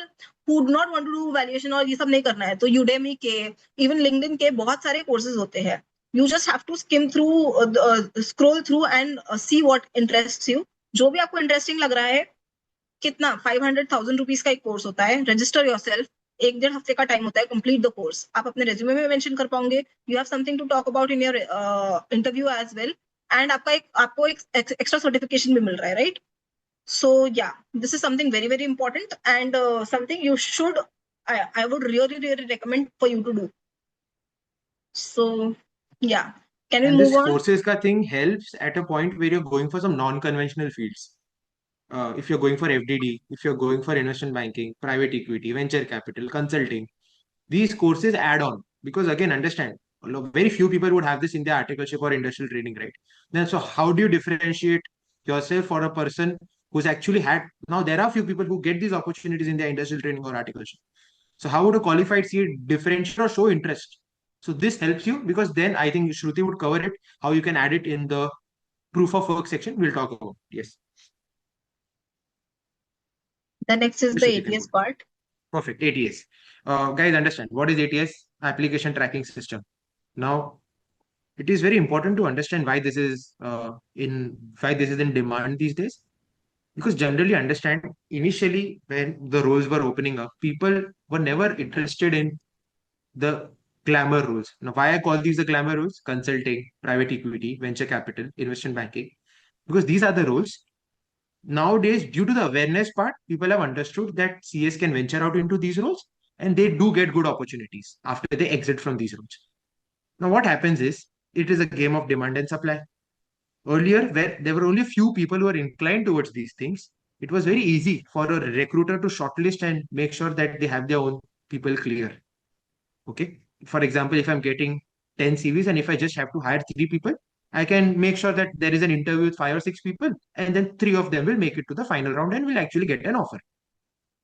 C: who do not want to do valuation और ये सब नहीं करना है तो Udemy के even LinkedIn के बहुत सारे courses होते हैं. You just have to skim through scroll through and see what interests you. जो भी आपको interesting लग रहा है, कितना 500,000 रुपीस का एक कोर्स होता है. Register yourself. 1-1.5 हफ्ते का टाइम होता है. Complete the course. आप अपने resume में mention कर पाओगे. You have something to talk about in your interview as well. And आपको एक extra certification भी मिल रहा है, right? So yeah, this is something very, very important and something you should, I would really, really recommend for you to do. So yeah, can we
B: And
C: move
B: this
C: on?
B: courses ka thing helps at a point where you're going for some non-conventional fields. If you're going for FDD, if you're going for investment banking, private equity, venture capital, consulting, these courses add on. Because again, understand, very few people would have this in their articleship or industrial training, right? Then, so how do you differentiate yourself for a person who's actually had? Now, there are few people who get these opportunities in their industrial training or articleship. So, how would a qualified CA differentiate or show interest? So, this helps you because then I think Shruti would cover it, how you can add it in the proof of work section. We'll talk about. Yes.
C: The next is the
B: Shruti can
C: ATS
B: go.
C: part.
B: Perfect. ATS. Guys, understand what is ATS? Application Tracking System. Now, it is very important to understand why this is in demand these days. Because generally, understand initially when the roles were opening up, people were never interested in the glamour roles. Now, why I call these the glamour roles? Consulting, private equity, venture capital, investment banking. Because these are the roles nowadays, due to the awareness part, people have understood that CS can venture out into these roles and they do get good opportunities after they exit from these roles. Now, what happens is it is a game of demand and supply. Earlier, where there were only few people who were inclined towards these things, it was very easy for a recruiter to shortlist and make sure that they have their own people clear. Okay. For example, if I'm getting 10 CVs and if I just have to hire 3 people, I can make sure that there is an interview with 5 or 6 people, and then 3 of them will make it to the final round and will actually get an offer.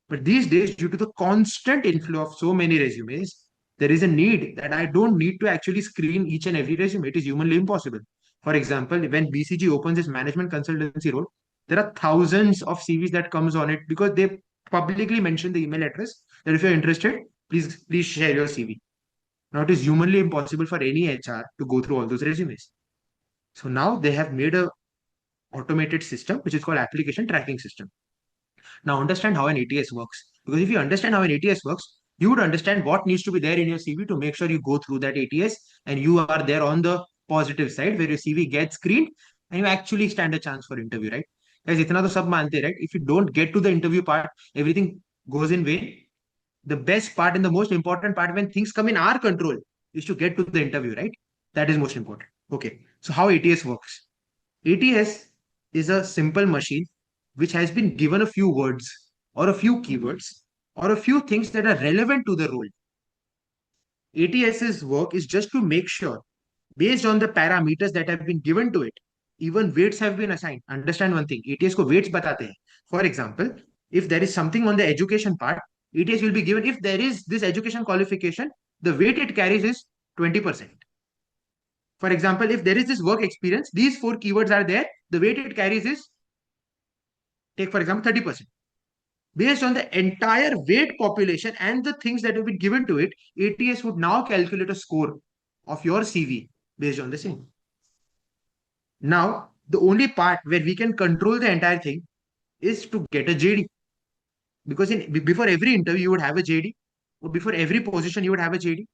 B: But these days, due to the constant inflow of so many resumes, there is a need that I don't need to actually screen each and every resume. It is humanly impossible. For example, when BCG opens its management consultancy role, there are thousands of CVs that comes on it because they publicly mention the email address that if you're interested, please share your CV. Now it is humanly impossible for any HR to go through all those resumes. So now they have made a automated system which is called application tracking system. Now understand how an ATS works. Because if you understand how an ATS works, you would understand what needs to be there in your CV to make sure you go through that ATS and you are there on the positive side where your CV gets screened and you actually stand a chance for interview, right? Guys, itna to sab mante, right? If you don't get to the interview part, everything goes in vain. The best part and the most important part when things come in our control is to get to the interview, right? That is most important. Okay. So how ATS works? ATS is a simple machine which has been given a few words or a few keywords or a few things that are relevant to the role. ATS's work is just to make sure, based on the parameters that have been given to it, even weights have been assigned. Understand one thing, ATS ko weights batate hain. For example, if there is something on the education part, ATS will be given, if there is this education qualification, the weight it carries is 20%. For example, if there is this work experience, these 4 keywords are there, the weight it carries is, take for example, 30%. Based on the entire weight population and the things that have been given to it, ATS would now calculate a score of your CV based on the same. Now, the only part where we can control the entire thing is to get a JD. Because before every interview, you would have a JD, or before every position, you would have a JD.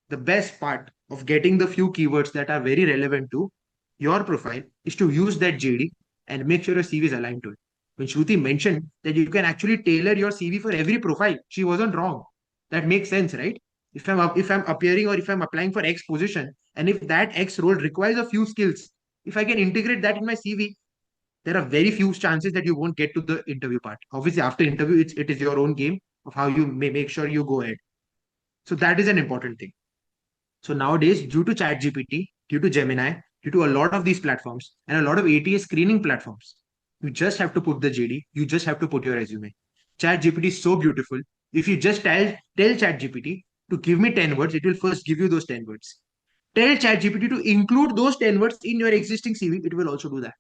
B: The best part of getting the few keywords that are very relevant to your profile is to use that JD and make sure your CV is aligned to it. When Shruti mentioned that you can actually tailor your CV for every profile, she wasn't wrong. That makes sense, right? If I'm appearing or if I'm applying for X position, and if that X role requires a few skills, if I can integrate that in my CV, there are very few chances that you won't get to the interview part. Obviously, after interview, it is your own game of how you may make sure you go ahead. So that is an important thing. So nowadays, due to ChatGPT, due to Gemini, due to a lot of these platforms and a lot of ATA screening platforms, you just have to put the JD, you just have to put your resume. ChatGPT is so beautiful. If you just tell ChatGPT to give me 10 words, it will first give you those 10 words. Tell ChatGPT to include those 10 words in your existing CV, it will also do that.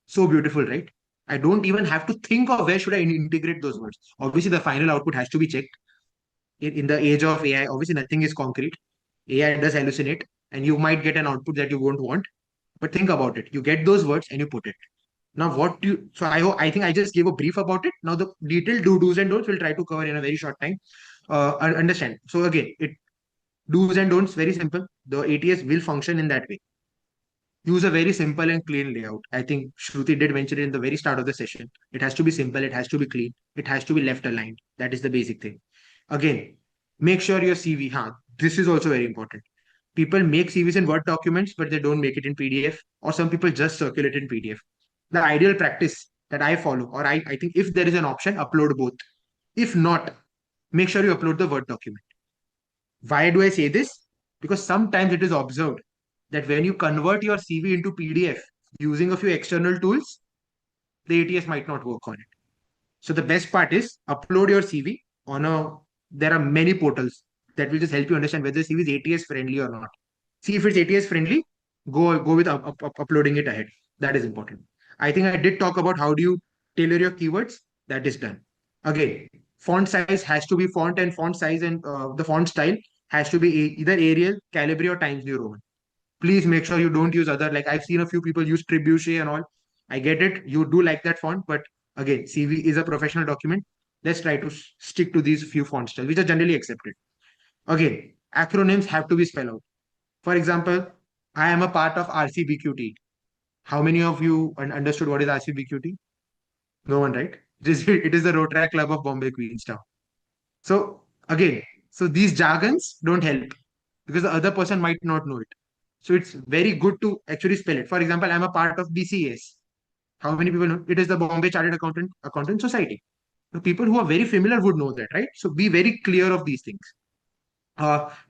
B: So beautiful, right? I don't even have to think of where should I integrate those words. Obviously, the final output has to be checked. In the age of AI, obviously nothing is concrete. AI does hallucinate, and you might get an output that you won't want. But think about it. You get those words and you put it. Now, what do you? So I think I just gave a brief about it. Now, the detailed do's and don'ts we'll try to cover in a very short time. Understand. So again, it do's and don'ts very simple. The ATS will function in that way. Use a very simple and clean layout. I think Shruti did mention it in the very start of the session. It has to be simple. It has to be clean. It has to be left aligned. That is the basic thing. Again, make sure your CV. This is also very important. People make CVs in Word documents, but they don't make it in PDF, or some people just circulate in PDF. The ideal practice that I follow, or I think if there is an option, upload both. If not, make sure you upload the Word document. Why do I say this? Because sometimes it is observed that when you convert your CV into PDF using a few external tools, the ATS might not work on it. So the best part is upload your CV on a. There are many portals that will just help you understand whether the CV is ATS friendly or not. See if it's ATS friendly, go with uploading it ahead. That is important. I think I did talk about how do you tailor your keywords. That is done. Again, font size has to be font size and the font style has to be either Arial, Calibri, or Times New Roman. Please make sure you don't use other, like I've seen a few people use Trebuchet and all. I get it. You do like that font, but again, CV is a professional document. Let's try to stick to these few font styles, which are generally accepted. Again, acronyms have to be spelled out. For example, I am a part of RCBQT. How many of you understood what is RCBQT? No one, right? It is the Rotary Club of Bombay Queenstown. So again, so these jargons don't help because the other person might not know it. So it's very good to actually spell it. For example, I'm a part of BCS. How many people know? It is the Bombay Chartered Accountant Society. The people who are very familiar would know that, right? So be very clear of these things.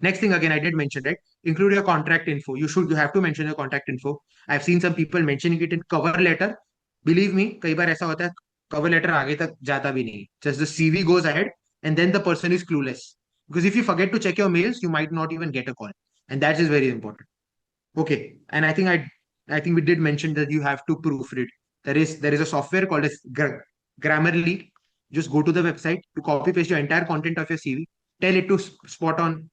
B: Next thing again, I did mention, right? Include your contact info. You have to mention your contact info. I've seen some people mentioning it in cover letter. Believe me, कई बार ऐसा होता है cover letter आगे तक जाता भी नहीं. Just the CV goes ahead and then the person is clueless. Because if you forget to check your mails, you might not even get a call. And that is very important. Okay. And I think we did mention that you have to proofread. There is a software called as Grammarly. Just go to the website to copy paste your entire content of your CV. Tell it to spot on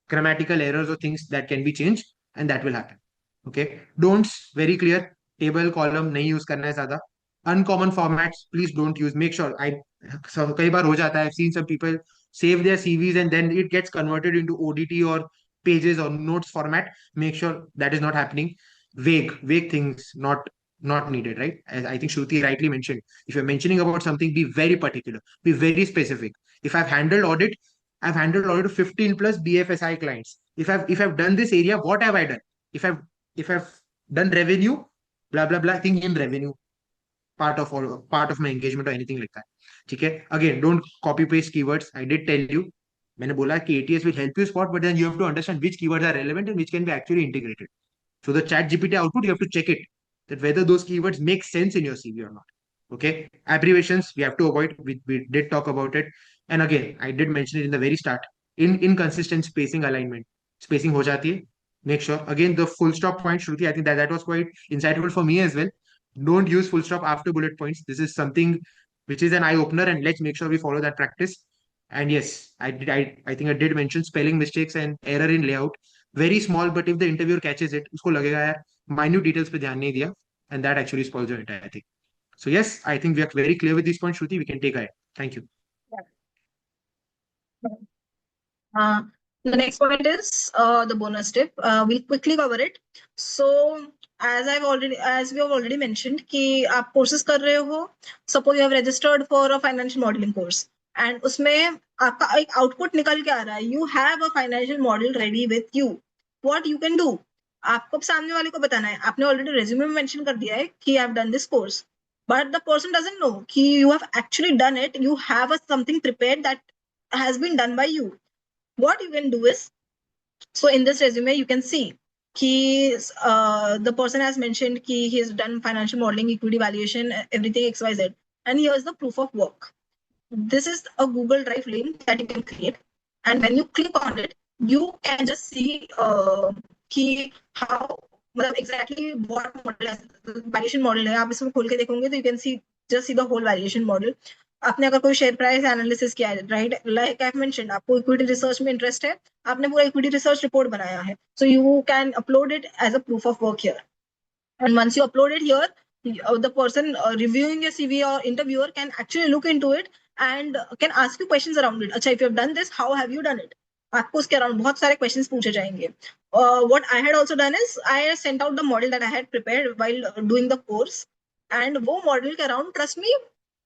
B: grammatical errors or things that can be changed, and that will happen. Okay. Don'ts very clear. Table column नहीं use करना है ज़्यादा. Uncommon formats please don't use. Make sure कई बार हो जाता है. I've seen some people save their CVs and then it gets converted into ODT or pages or notes format. Make sure that is not happening. Vague things not needed, right? As I think Shruti rightly mentioned, if you're mentioning about something, be very particular, be very specific. If I've handled audit of 15 plus BFSI clients. If I've done this area, what have I done? If I've done revenue, blah blah blah thing in revenue, part of my engagement or anything like that. Okay. Again, don't copy paste keywords. I did tell you. मैंने बोला कि ATS will help you spot, but then you have to understand which keywords are relevant and which can be actually integrated. So the chat GPT output, you have to check it that whether those keywords make sense in your CV or not. Okay. Abbreviations, we have to avoid. We did talk about it. And again, I did mention it in the very start. Inconsistent spacing alignment. Spacing ho jati hai. Make sure. Again, the full stop point, Shruti, I think that was quite insightful for me as well. Don't use full stop after bullet points. This is something which is an eye opener, and let's make sure we follow that practice. And yes, I think I did mention spelling mistakes and error in layout. Very small, but if the interviewer catches it, उसको लगेगा यार minute details पे ध्यान नहीं दिया, and that actually spoils your entire thing. So yes, I think we are very clear with this point, Shruti. We can take ahead. Thank you.
C: The next point is the bonus tip. We'll quickly cover it. So as we have already mentioned कि आप courses कर रहे हो, suppose you have registered for a financial modeling course and उसमें आपका एक output निकल के आ रहा है, you have a financial model ready with you. What you can do? आपको सामने वाले को बताना है, आपने already resume में mention कर दिया है कि I've done this course, but the person doesn't know कि you have actually done it, you have something prepared that has been done by you. What you can do is, so in this resume you can see the person has mentioned he has done financial modeling, equity valuation, everything XYZ, and here's the proof of work. This is a Google Drive link that you can create, and when you click on it, you can just see how exactly what model valuation model है. आप इसमें खोल के देखोगे तो you can just see the whole valuation model. आपने अगर कोई शेयर प्राइस एनालिसिस किया है, राइट, लाइक आई मेंशन, आपको इक्विटी रिसर्च में इंटरेस्ट है, आपने पूरा इक्विटी रिसर्च रिपोर्ट बनाया है, so you can upload it as a proof of work here. And once you upload it here, the person reviewing your CV or interviewer can actually look into it and can ask you questions around it. अच्छा, if you have done this, how have you done it? आपको उसके around बहुत सारे questions पूछे जाएंगे. What I had also done is I sent out the model that I had prepared while doing the course, and वो model के around, trust me,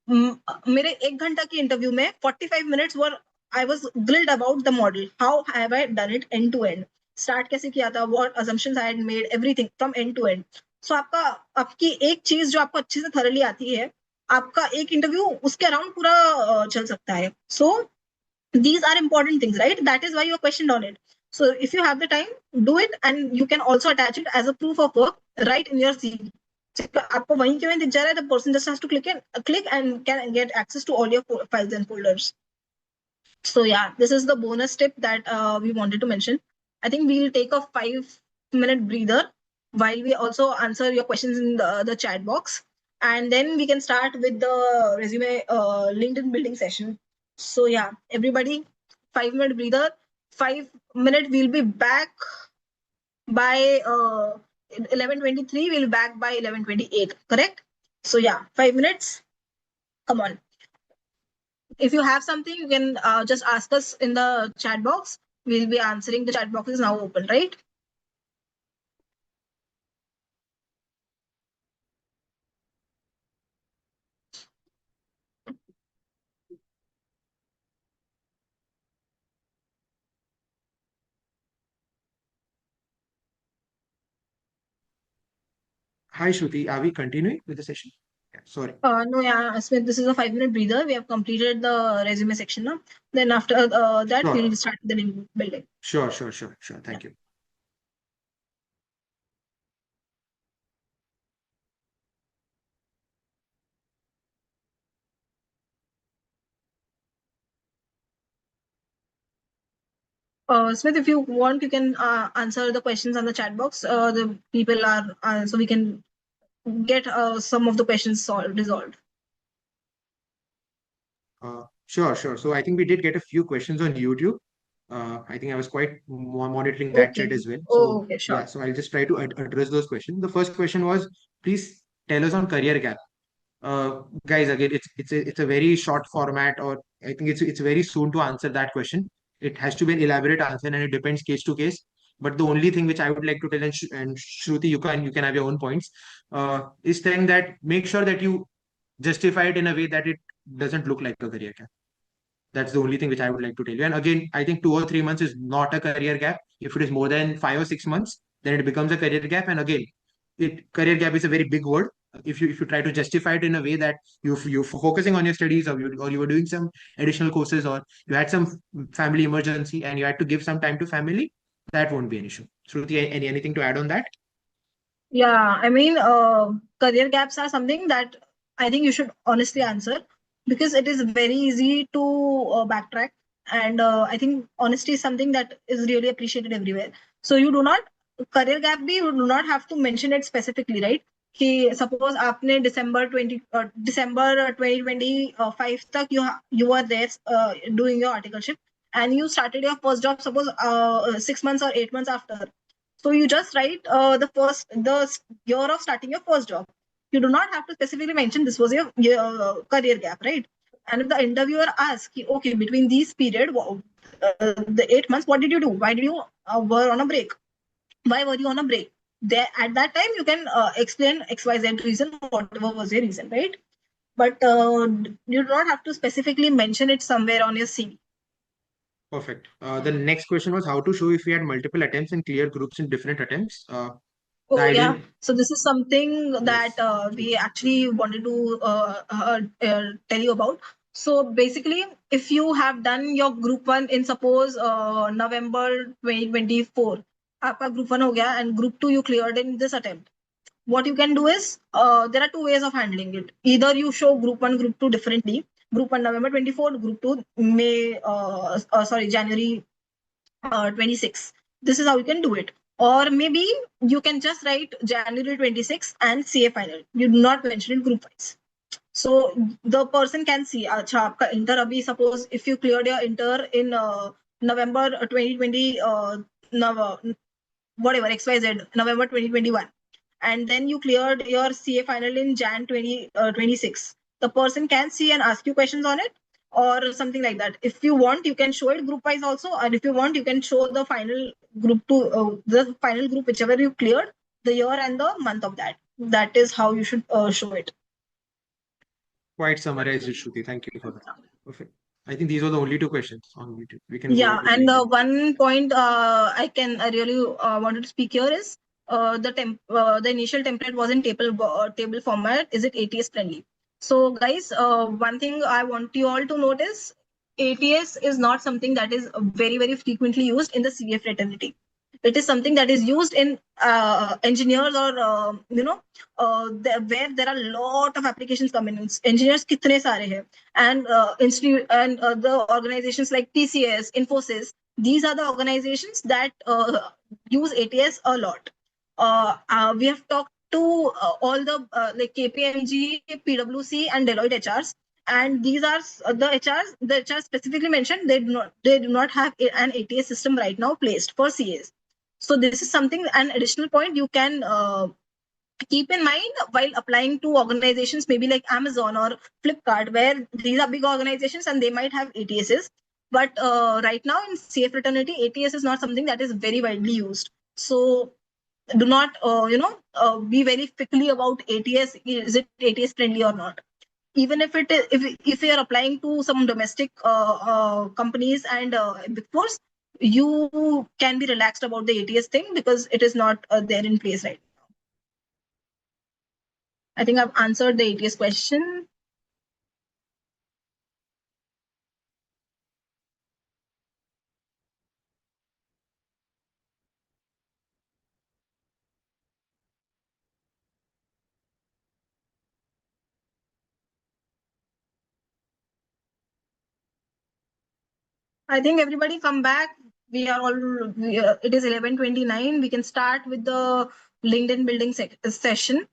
C: मेरे 1 घंटा की इंटरव्यू में 45 minutes where I was grilled about the model. How have I done it end to end, start कैसे किया था, what assumptions I had made, everything from end to end. सो आपकी एक चीज जो आपको अच्छे से थरली आती है, आपका एक इंटरव्यू उसके अराउंड पूरा चल सकता है. सो these are important things, right? That is why you are questioned on it. So if you have the time, do it, and you can also attach it as a proof of work right in your CV. आपको वहीं के वहीं दिख जा रहा है, the person just has to click and can get access to all your files and folders. So yeah, this is the bonus tip that we wanted to mention. I think we'll take a 5-minute breather while we also answer your questions in the chat box, and then we can start with the resume LinkedIn building session. So yeah, everybody, 5-minute breather. 5 minutes, we'll be back by 11:23. We'll be back by 11:28, correct? So yeah, 5 minutes. Come on. If you have something, you can just ask us in the chat box. We'll be answering. The chat box is now open, right?
B: Hi, Shruti. Are we continuing with the session? Yeah, sorry.
C: No, yeah, Smith, this is a 5-minute breather. We have completed the resume section now. Then after that,
B: Sure.
C: we'll start the link building.
B: Sure. Thank you.
C: Smith, if you want, you can answer the questions on the chat box. The people are so we can get some of the questions resolved.
B: Sure. So I think we did get a few questions on YouTube. I think I was quite monitoring that chat as well. So
C: okay, sure.
B: yeah, so I'll just try to address those questions. The first question was, please tell us on career gap. Guys, again, it's a very short format, or I think it's very soon to answer that question. It has to be an elaborate answer, and it depends case to case. But the only thing which I would like to tell, and Shruti, you can have your own points, is saying that make sure that you justify it in a way that it doesn't look like a career gap. That's the only thing which I would like to tell you. And again, I think 2 or 3 months is not a career gap. If it is more than 5 or 6 months, then it becomes a career gap. And again, career gap is a very big word. If you try to justify it in a way that you're focusing on your studies, or you were doing some additional courses, or you had some family emergency and you had to give some time to family, that won't be an issue. Shruti, anything to add on that?
C: Yeah, I mean, career gaps are something that I think you should honestly answer, because it is very easy to backtrack. And I think honesty is something that is really appreciated everywhere. So you do not, career gap bhi, you do not have to mention it specifically, right? कि suppose आपने December 2025 तक you were there doing your articleship, and you started your first job, suppose 6 months or 8 months after. So you just write the year of starting your first job. You do not have to specifically mention this was your career gap, right? And if the interviewer asks, okay, between these period, the 8 months, what did you do? Why did you were on a break? Why were you on a break? there at that time you can explain XYZ reason, whatever was your reason, right? But you do not have to specifically mention it somewhere on your CV.
B: Perfect. The next question was how to show if we had multiple attempts and clear groups in different attempts. The
C: Oh, yeah.
B: ideal,
C: So this is something that
B: yes.
C: we actually wanted to tell you about. So basically, if you have done your group one in suppose November 2024, आपका group one हो गया and group two you cleared in this attempt. What you can do is there are two ways of handling it. Either you show group one, group two differently. Group one November 24, group two January 26. This is how you can do it. Or maybe you can just write January 26 and CA final. You do not mention it group wise. So the person can see, अच्छा आपका inter अभी suppose if you cleared your inter in November 2020, whatever XYZ November 2021, and then you cleared your CA final in Jan 2026. The person can see and ask you questions on it or something like that. If you want, you can show it group wise also, and if you want, you can show the final group to the final group whichever you cleared, the year and the month of that. That is how you should show it.
B: Quite summarized it, Shruti. Thank you for that. Perfect. I think these were the only two questions on YouTube. We can go
C: Yeah,
B: ahead with
C: and
B: the
C: one point I really wanted to speak here is the initial template was in table format. Is it ATS friendly? So guys, one thing I want you all to notice, ATS is not something that is very frequently used in the CA fraternity. It is something that is used in engineers or where there are a lot of applications coming in. Engineers kitne sare hai, and institute and the organizations like TCS, Infosys. These are the organizations that use ATS a lot. We have talked to all the like KPMG, PwC, and Deloitte HRs, and these are the HRs. The HR specifically mentioned they do not have an ATS system right now placed for CAs. So this is something, an additional point you can keep in mind while applying to organizations maybe like Amazon or Flipkart, where these are big organizations and they might have ATSs. But right now in CA fraternity, ATS is not something that is very widely used. So do not, be very fickly about ATS. Is it ATS friendly or not? Even if it is, if you are applying to some domestic companies and big fours, you can be relaxed about the ATS thing because it is not there in place right now. I think I've answered the ATS question. I think everybody come back. We are all. It is 11:29. We can start with the LinkedIn building session.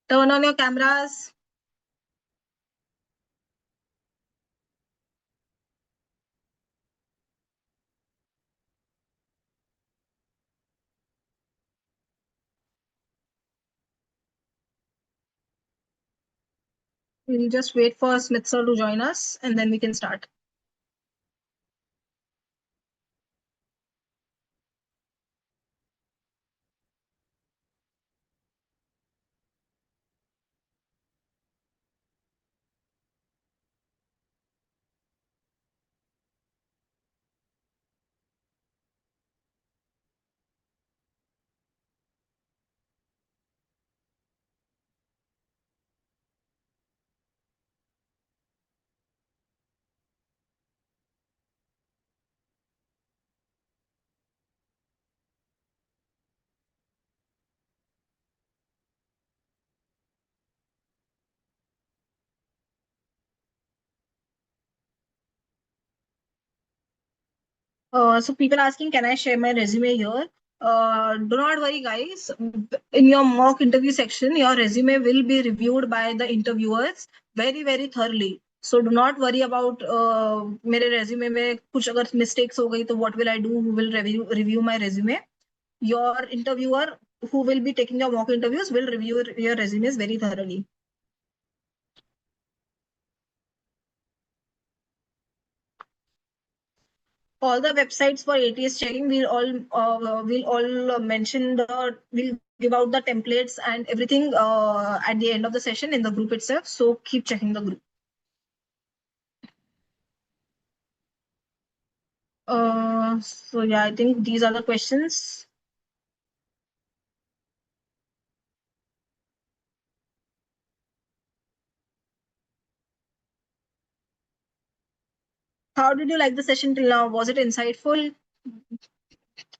C: Turn on your cameras. We'll just wait for Smith sir to join us and then we can start. So people asking, can I share my resume here? Do not worry, guys. In your mock interview section, your resume will be reviewed by the interviewers very thoroughly. So do not worry about मेरे resume में कुछ अगर mistakes हो गई तो what will I do? Who will review my resume? Your interviewer who will be taking your mock interviews will review your resumes very thoroughly. all the websites for ATS checking, we'll all mention we'll give out the templates and everything at the end of the session in the group itself. So keep checking the group. So yeah, I think these are the questions. How did you like the session till now? Was it insightful?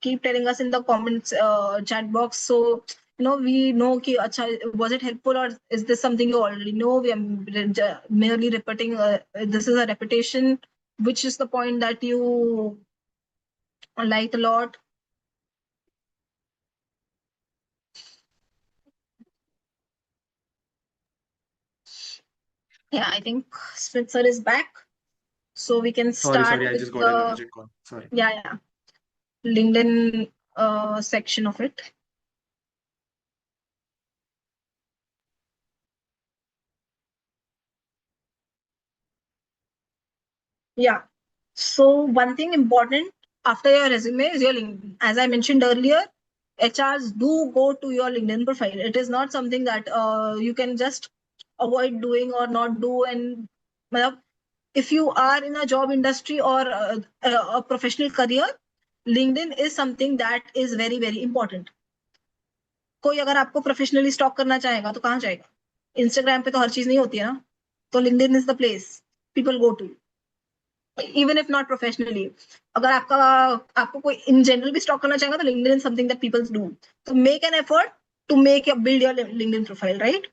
C: Keep telling us in the comments chat box. So we know was it helpful, or is this something you already know? We are merely repeating. This is a repetition. Which is the point that you liked a lot? Yeah, I think Smith sir is back, so we can start.
B: Sorry, I
C: with
B: just got an urgent call. Sorry.
C: Yeah. LinkedIn section of it. Yeah. So one thing important after your resume is your LinkedIn. As I mentioned earlier, HRs do go to your LinkedIn profile. It is not something that you can just avoid doing or not do. And if you are in a job industry or a professional career, LinkedIn is something that is very, very important. कोई अगर आपको professionally stock करना चाहेगा तो कहाँ जाएगा? Instagram पे तो हर चीज नहीं होती है ना, तो LinkedIn is the place people go to, even if not professionally. अगर आपको कोई इन जनरल भी स्टॉक करना चाहेगा तो LinkedIn is something that people do. तो make an effort to make build your LinkedIn profile, right?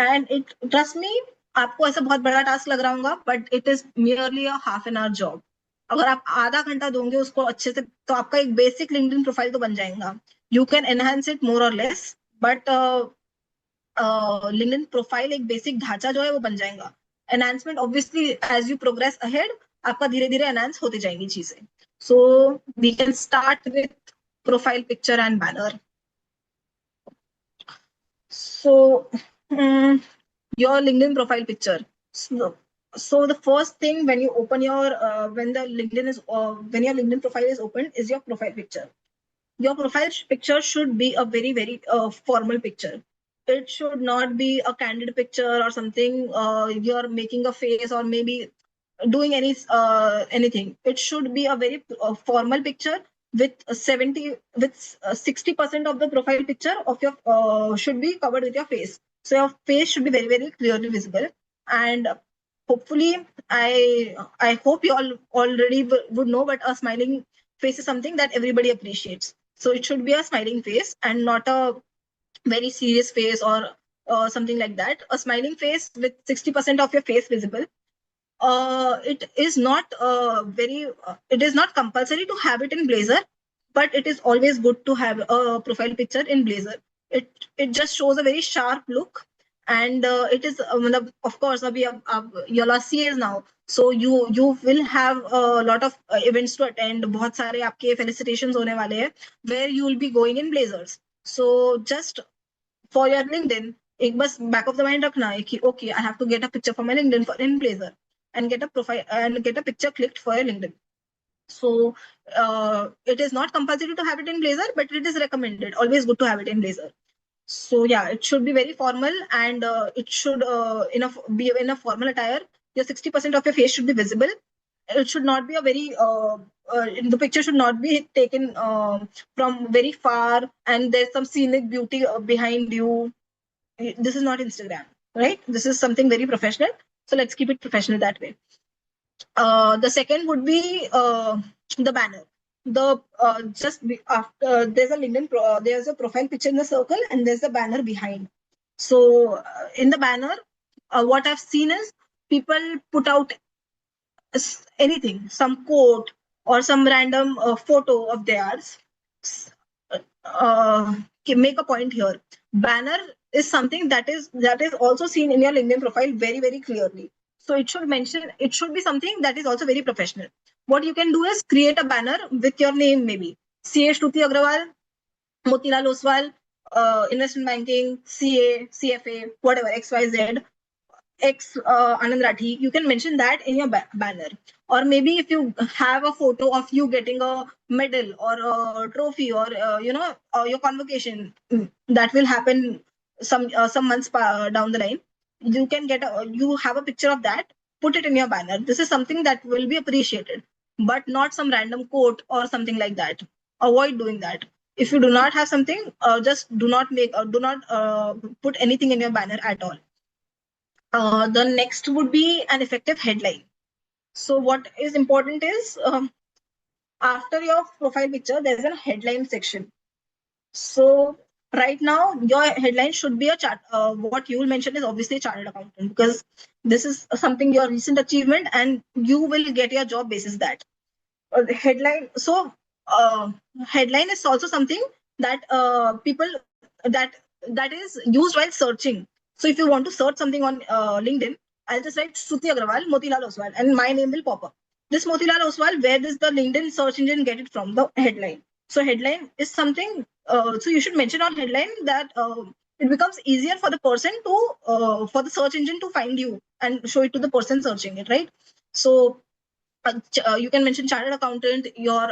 C: And it trust me, आपको ऐसा बहुत बड़ा टास्क लग रहा होगा, but it is merely a half an hour job. अगर आप आधा घंटा दोगे उसको अच्छे से, तो आपका एक बेसिक लिंक्डइन प्रोफाइल तो बन जाएगा. You can enhance it more or less, but LinkedIn profile एक बेसिक ढांचा जो है वो बन जाएगा. Enhancement obviously as you progress ahead आपका धीरे धीरे एनहांस होती जाएंगी चीजें. So we can start with profile picture and banner. So your LinkedIn profile picture. So the first thing when you open your when your LinkedIn profile is opened is your profile picture. Your profile picture should be a very, very formal picture. It should not be a candid picture or something you're making a face or maybe doing anything. It should be a very formal picture with 60% of the profile picture of your should be covered with your face. So your face should be very, very clearly visible. And hopefully, I hope you all already would know, but a smiling face is something that everybody appreciates. So it should be a smiling face and not a very serious face or something like that. A smiling face with 60% of your face visible. It is not it is not compulsory to have it in Blazor, but it is always good to have a profile picture in Blazor. It just shows a very sharp look, and it is of course you're a CAs now, so you will have a lot of events to attend. बहुत सारे आपके felicitations होने वाले हैं where you will be going in Blazors. So just for your LinkedIn, एक बस back of the mind रखना है कि okay, I have to get a picture for my LinkedIn in Blazor and get a profile and get a picture clicked for your LinkedIn. So it is not compulsory to have it in Blazor, but it is recommended. Always good to have it in Blazor. So yeah, it should be very formal, and it should be in a formal attire. Your 60% of your face should be visible. It should not be a very the picture should not be taken from very far, and there's some scenic beauty behind you. This is not Instagram, right? This is something very professional. So let's keep it professional that way. The second would be the banner. The after there's a LinkedIn there's a profile picture in the circle and there's a banner behind. So in the banner, what I've seen is people put out anything, some quote or some random photo of theirs. Make a point here. Banner is something that is also seen in your LinkedIn profile very, very clearly. So it should be something that is also very professional. What you can do is create a banner with your name, maybe CA Shruti Agrawal, Motilal Oswal, investment banking, CA, CFA, whatever, XYZ. X Anand Rathi, you can mention that in your banner. Or maybe if you have a photo of you getting a medal or a trophy, or your convocation, that will happen some months down the line. You can you have a picture of that, put it in your banner. This is something that will be appreciated, but not some random quote or something like that. Avoid doing that. If you do not have something, just do not put anything in your banner at all. The next would be an effective headline. So what is important is, after your profile picture, there's a headline section. So right now, your headline should be a chart. What you will mention is obviously chartered accountant, because this is something your recent achievement, and you will get your job basis that. Headline. So headline is also something that people that is used while searching. So if you want to search something on LinkedIn, I'll just write Shruti Agrawal, Motilal Oswal, and my name will pop up. This Motilal Oswal, where does the LinkedIn search engine get it from? The headline. So headline is something. So you should mention on headline that it becomes easier for the person to for the search engine to find you and show it to the person searching it, right? So you can mention chartered accountant, your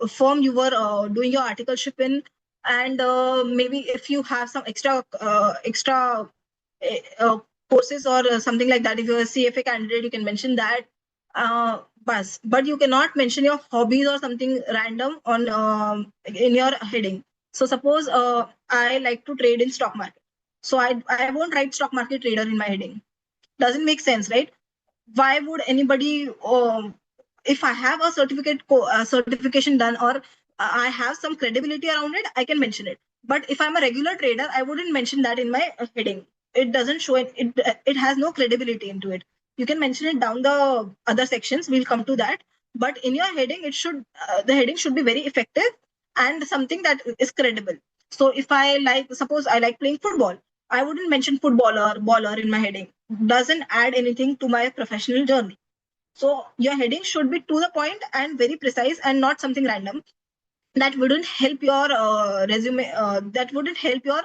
C: firm you were doing your articleship in, and maybe if you have some extra courses or something like that. If you're a CFA candidate, you can mention that. But you cannot mention your hobbies or something random on in your heading. So suppose I like to trade in stock market, so I won't write stock market trader in my heading. Doesn't make sense, right? Why would anybody if I have a certification done, or I have some credibility around it, I can mention it. But if I'm a regular trader, I wouldn't mention that in my heading. It doesn't show it. It has no credibility into it. You can mention it down the other sections. We'll come to that. But in your heading, it should the heading should be very effective and something that is credible. So if suppose I like playing football, I wouldn't mention footballer, baller in my heading. Doesn't add anything to my professional journey. So your heading should be to the point and very precise, and not something random that wouldn't help your resume. That wouldn't help your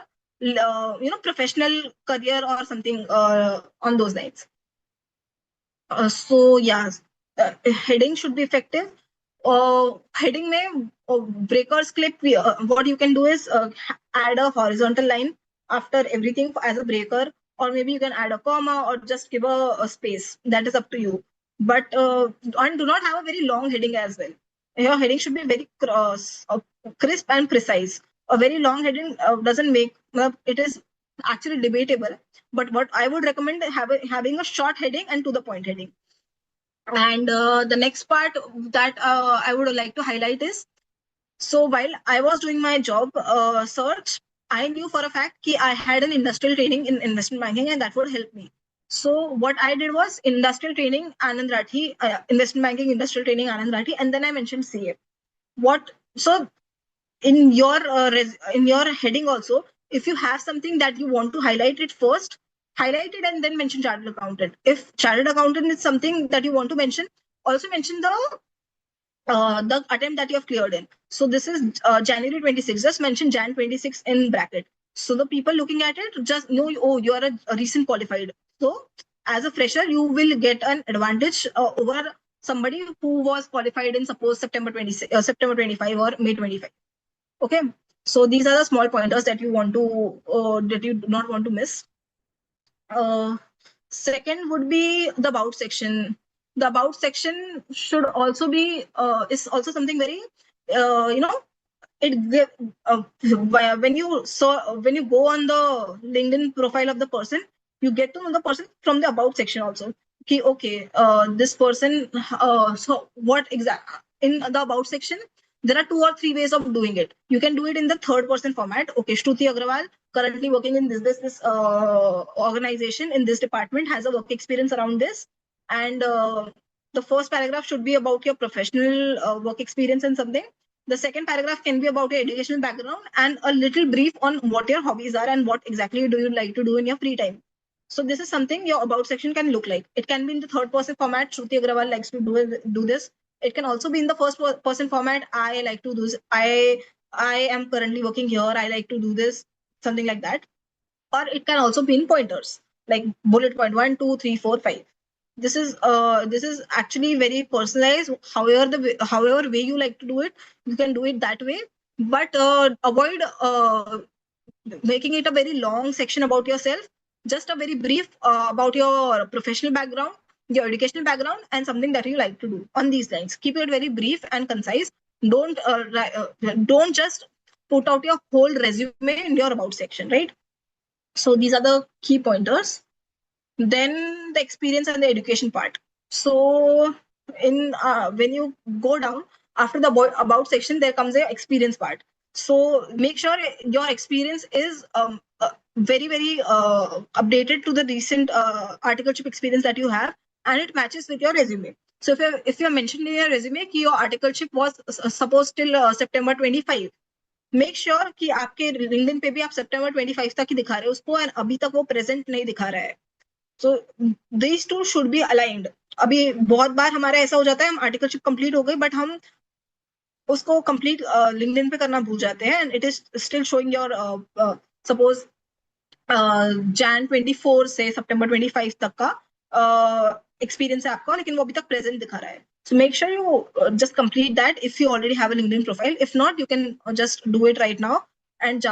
C: professional career or something on those lines. So yeah, heading should be effective. Heading may breakers clip. What you can do is add a horizontal line after everything as a breaker, or maybe you can add a comma or just give a space. That is up to you. But and do not have a very long heading as well. Your heading should be very crisp and precise. A very long heading doesn't make it is actually debatable. But what I would recommend having a short heading and to the point heading. And the next part that I would like to highlight is, so while I was doing my job search, I knew for a fact that I had an industrial training in investment banking, and that would help me. So what I did was industrial training Anand Rathi, investment banking industrial training Anand Rathi, and then I mentioned CA. So in your in your heading also, if you have something that you want to highlight it first, highlight it and then mention chartered accountant. If chartered accountant is something that you want to mention, also mention the attempt that you have cleared in. So this is January 26. Just mention Jan 26 in bracket. So the people looking at it just know, oh, you are a recent qualified. So as a fresher, you will get an advantage over somebody who was qualified in suppose September 26, September 25 or May 25. Okay. So these are the small pointers that you want to that you do not want to miss. Second would be the about section. The about section should also be is also something very it when you go on the LinkedIn profile of the person, you get to know the person from the about section also. Okay, this person. So what exact in the about section? There are 2 or 3 ways of doing it. You can do it in the third person format. Okay, Shruti Agrawal, currently working in this organization in this department, has a work experience around this, and the first paragraph should be about your professional work experience and something. The second paragraph can be about your educational background and a little brief on what your hobbies are and what exactly do you like to do in your free time. So this is something your about section can look like. It can be in the third person format. Shruti Agrawal likes to do this. It can also be in the first person format. I like to do this. I am currently working here. I like to do this. Something like that. Or it can also be in pointers. like bullet point 1, 2, 3, 4, 5. This is actually very personalized. However way you like to do it, you can do it that way. But avoid making it a very long section about yourself. Just a very brief about your professional background, your educational background, and something that you like to do on these lines. Keep it very brief and concise. Don't just put out your whole resume in your about section, right? So these are the key pointers. Then the experience and the education part. So in when you go down after the about section, there comes the experience part. So make sure your experience is very updated to the recent articleship experience that you have, and it matches with your resume. So if you're mentioned in your resume कि your articleship was supposed till September 25, make sure कि आपके LinkedIn पे भी आप सितंबर 25 तक ही दिखा रहे हो उसको, और अभी तक वो प्रेजेंट नहीं दिखा रहा है. So these two should be aligned. अभी बहुत बार हमारा ऐसा हो जाता है, हम आर्टिकलशिप कंप्लीट हो गई बट हम उसको कंप्लीट लिंक्डइन पे करना भूल जाते हैं, and it is still showing your suppose Jan'24 से September 25 तक का एक्सपीरियंस है आपका, लेकिन वो अभी तक प्रेजेंट दिखा रहा है. So make sure you just complete that if you already have a LinkedIn profile. If not, you can just do it right now. And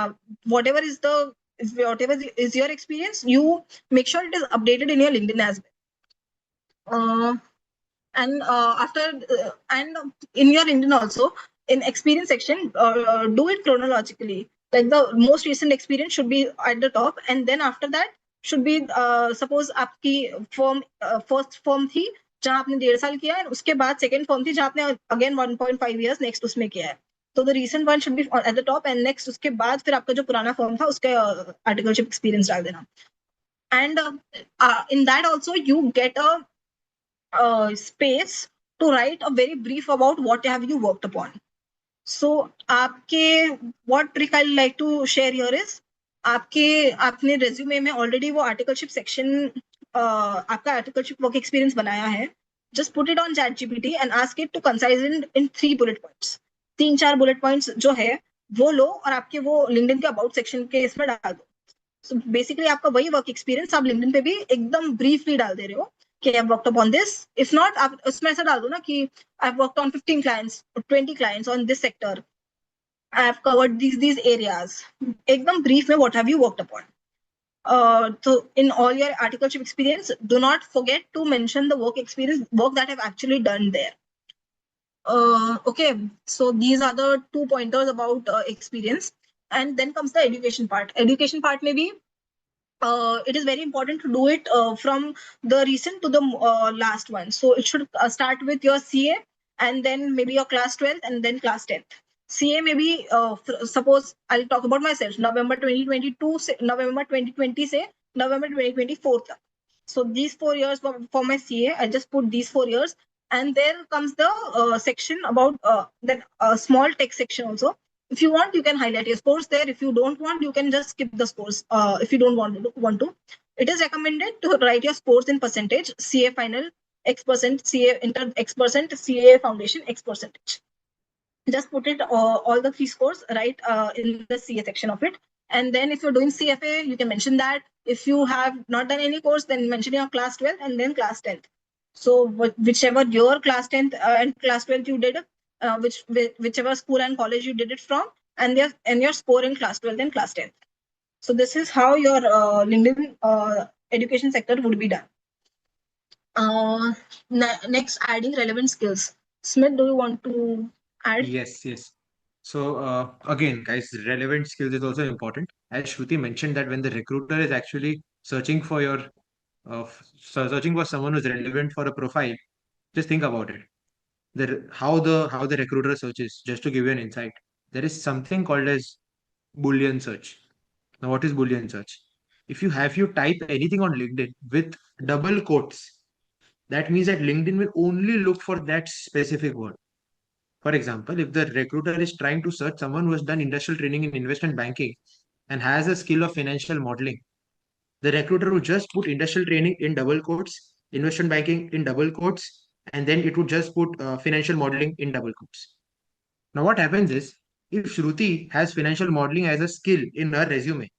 C: whatever is your experience, you make sure it is updated in your LinkedIn as well. And in your LinkedIn also, in experience section, do it chronologically. Like the most recent experience should be at the top, and then after that should be suppose आपकी firm first firm थी जहाँ आपने 1.5 साल किया है, उसके बाद second firm थी जहाँ आपने again 1.5 years next उसमें किया है. तो the recent one should be at the top, and next उसके बाद फिर आपका जो पुराना firm था उसका articleship experience डाल देना. And in that also you get a space to write a very brief about what have you worked upon. So आपके what trick I like to share here is आपने resume में already वो articleship section आपका articleship work experience बनाया है. Just put it on ChatGPT and ask it to concise in 3 bullet points. 3-4 bullet points जो है वो लो और आपके वो LinkedIn के about section के इसमें डाल दो. So basically आपका वही work experience आप LinkedIn पे भी एकदम briefly डाल दे रहे हो कि I've worked upon this. If not, आप उसमें ऐसा डाल दो ना कि I've worked on 15 clients or 20 clients on this sector. I have covered these areas. एकदम brief में what have you worked upon. So in all your articleship experience, do not forget to mention the work that I've actually done there. Okay, so these are the 2 pointers about experience. And then comes the education part. Education part maybe it is very important to do it from the recent to the last one. So it should start with your CA, and then maybe your class 12th, and then class 10th. CA maybe suppose I'll talk about myself, November 2022 से November 2020 से November 2024 तक. So these 4 years for my CA, I just put these 4 years. And there comes the section about that small text section also. If you want, you can highlight your scores there. If you don't want, you can just skip the scores. If you don't want to. It is recommended to write your scores in percentage. CA final X%, CA inter X%, CA foundation X%. Just put it all the 3 scores right in the CA section of it. And then if you're doing CFA, you can mention that. If you have not done any course, then mention your class 12 and then class 10th. So whichever your class 10th and class 12th you did, whichever school and college you did it from, and your score in class 12th and class 10th. So this is how your LinkedIn education sector would be done. Next, adding relevant skills. Smith, do you want to add?
B: Yes. So again, guys, relevant skills is also important. As Shruti mentioned, that when the recruiter is actually searching for searching for someone who's relevant for a profile, just think about it. How the recruiter searches. Just to give you an insight, there is something called as Boolean search. Now, what is Boolean search? If you type anything on LinkedIn with double quotes, that means that LinkedIn will only look for that specific word. For example, if the recruiter is trying to search someone who has done industrial training in investment banking and has a skill of financial modeling, the recruiter would just put industrial training in double quotes, investment banking in double quotes, and then it would just put financial modeling in double quotes. Now, what happens is, if Shruti has financial modeling as a skill in her resume,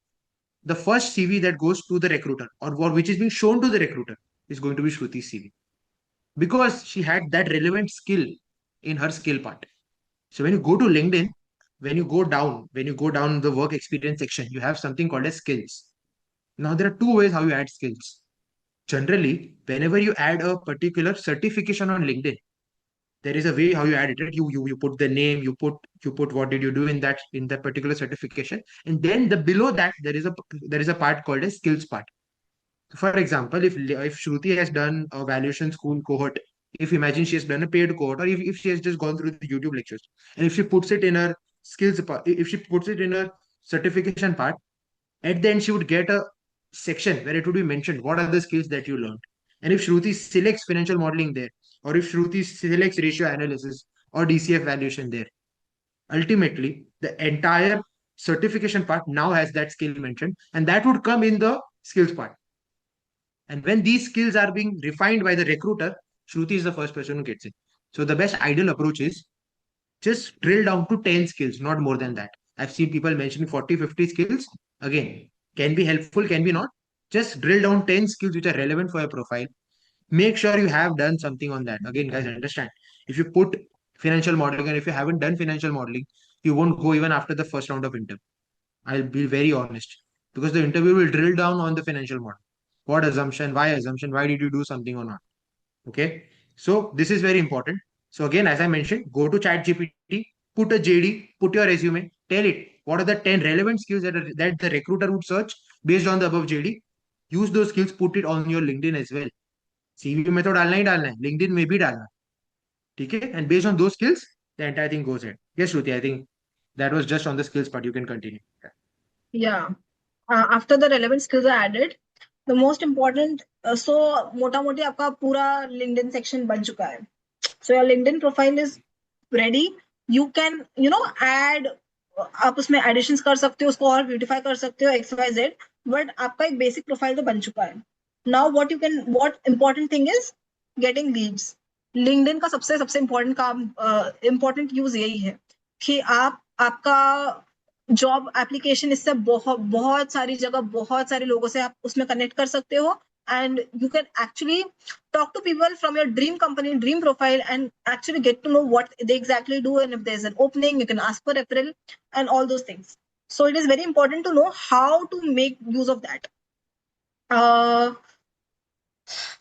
B: the first CV that goes to the recruiter or which is being shown to the recruiter is going to be Shruti's CV because she had that relevant skill in her skill part. So when you go to LinkedIn, when you go down the work experience section, you have something called as skills. Now there are two ways how you add skills. Generally, whenever you add a particular certification on LinkedIn, there is a way how you add it. Right? You put the name, you put what did you do in that particular certification, and then the below that there is a part called a skills part. For example, if Shruti has done a valuation school cohort, if imagine she has done a paid cohort, or if she has just gone through the YouTube lectures, and if she puts it in her skills part, if she puts it in her certification part, at the end she would get a section where it would be mentioned what are the skills that you learned. And if Shruti selects financial modeling there, or if Shruti selects ratio analysis or DCF valuation there, ultimately the entire certification part now has that skill mentioned, and that would come in the skills part. And when these skills are being refined by the recruiter, Shruti is the first person who gets it. So the best ideal approach is just drill down to 10 skills, not more than that. I've seen people mentioning 40, 50 skills. Again, can be helpful, can be not. Just drill down 10 skills which are relevant for your profile. Make sure you have done something on that. Again, guys, understand. If you put financial modeling and if you haven't done financial modeling, you won't go even after the first round of interview. I'll be very honest because the interview will drill down on the financial model. What assumption? Why did you do something or not? Okay. So this is very important. So again, as I mentioned, go to ChatGPT, put a JD, put your resume, tell it what are the 10 relevant skills that the recruiter would search based on the above JD. Use those skills, put it on your LinkedIn as well. CV में तो डालना ही डालना है, LinkedIn में भी डालना, ठीक है? And based on those skills, the entire thing goes ahead. Yes, Shruti, I think that was just on the skills part. You can continue.
C: Yeah. After the relevant skills are added, the most important, so मोटा मोटी आपका पूरा LinkedIn section बन चुका है. So your LinkedIn profile is ready. You can, add, आप उसमें additions कर सकते हो, उसको और beautify कर सकते हो, XYZ, but आपका एक basic profile तो बन चुका है. Now what important thing is getting leads. LinkedIn का सबसे important काम, important use यही है कि आपका जॉब एप्लीकेशन इससे बहुत सारी जगह बहुत सारे लोगों से आप उसमें कनेक्ट कर सकते हो, and you can actually talk to people from your dream company, dream profile, and actually get to know what they exactly do, and if there's an opening you can ask for referral and all those things. So it is very important to know how to make use of that.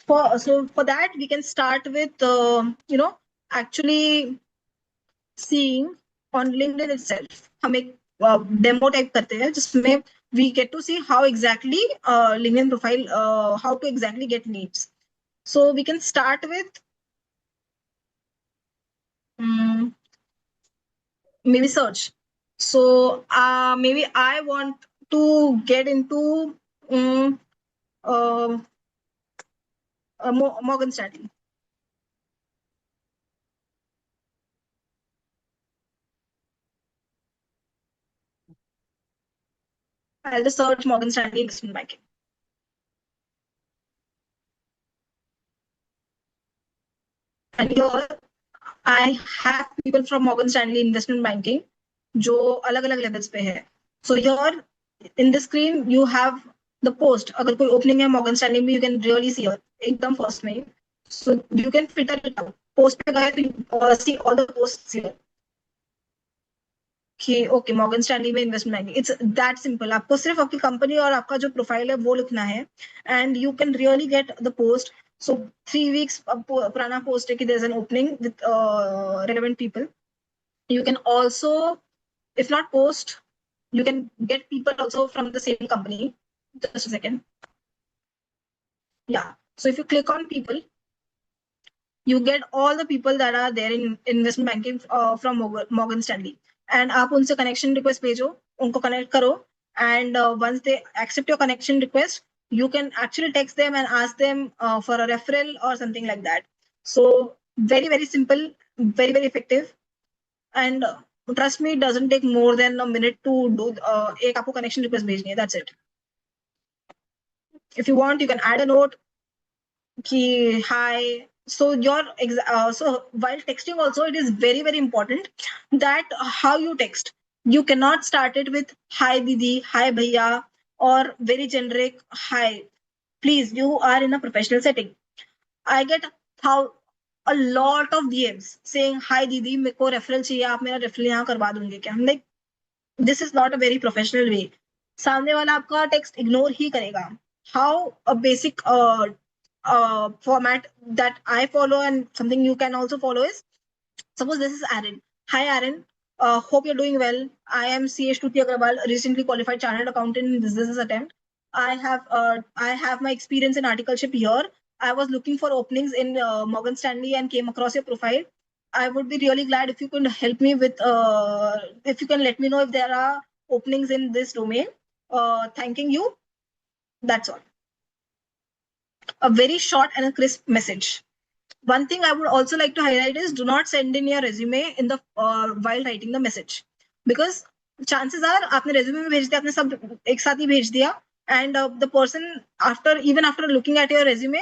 C: For that we can start with actually seeing on LinkedIn itself. हम एक demo type करते हैं जिसमें we get to see how exactly LinkedIn profile, how to exactly get leads. So we can start with maybe search. So maybe I want to get into Morgan Stanley. I'll just search Morgan Stanley investment banking. And here I have people from Morgan Stanley investment banking जो अलग-अलग levels पे है. So here in the screen you have the post. अगर कोई opening है Morgan Stanley में, you can really see it एकदम first में. So you can filter it out. Post पे गए तो you see all the posts here. कि ओके मॉर्गन स्टैनली में investment banking, it's that simple. आपको सिर्फ आपकी कंपनी और आपका जो प्रोफाइल है वो लिखना है, and you can really get the post. So 3 weeks पुराना पोस्ट है कि there is an opening with relevant people. You can also, if not post, you can get people also from the same company. Just a second. Yeah, so if you click on people, you get all the people that are there in investment banking from Morgan Stanley. And आप उनसे connection request भेजो, उनको connect करो, and once they accept your connection request, you can actually text them and ask them for a referral or something like that. So very, very simple, very, very effective. And trust me, it doesn't take more than a minute to do. एक आपको connection request भेजनी है, that's it. If you want, you can add a note कि hi. So so while texting also, it is very, very important that how you text. You cannot start it with hi Didi, hi Bhaiya, or very generic hi. Please, you are in a professional setting. I get how a lot of DMs saying hi दीदी मेरे को referral चाहिए आप मेरा referral यहाँ करवा दोगे क्या. I'm like, this is not a very professional way. सामने वाला आपका टेक्स्ट इग्नोर ही करेगा. How a basic format that I follow and something you can also follow is, suppose this is Aaron. Hi Aaron, hope you're doing well. I am CH Tuti Agrawal, recently qualified chartered accountant in this business attempt. I have my experience in articleship here. I was looking for openings in Morgan Stanley and came across your profile. I would be really glad if you could help me with, if you can let me know if there are openings in this domain. Thanking you. That's all. A very short and a crisp message. One thing I would also like to highlight is do not send in your resume in the while writing the message, because chances are आपने resume में भेज दिया, आपने सब एक साथ ही भेज दिया, and the person even after looking at your resume,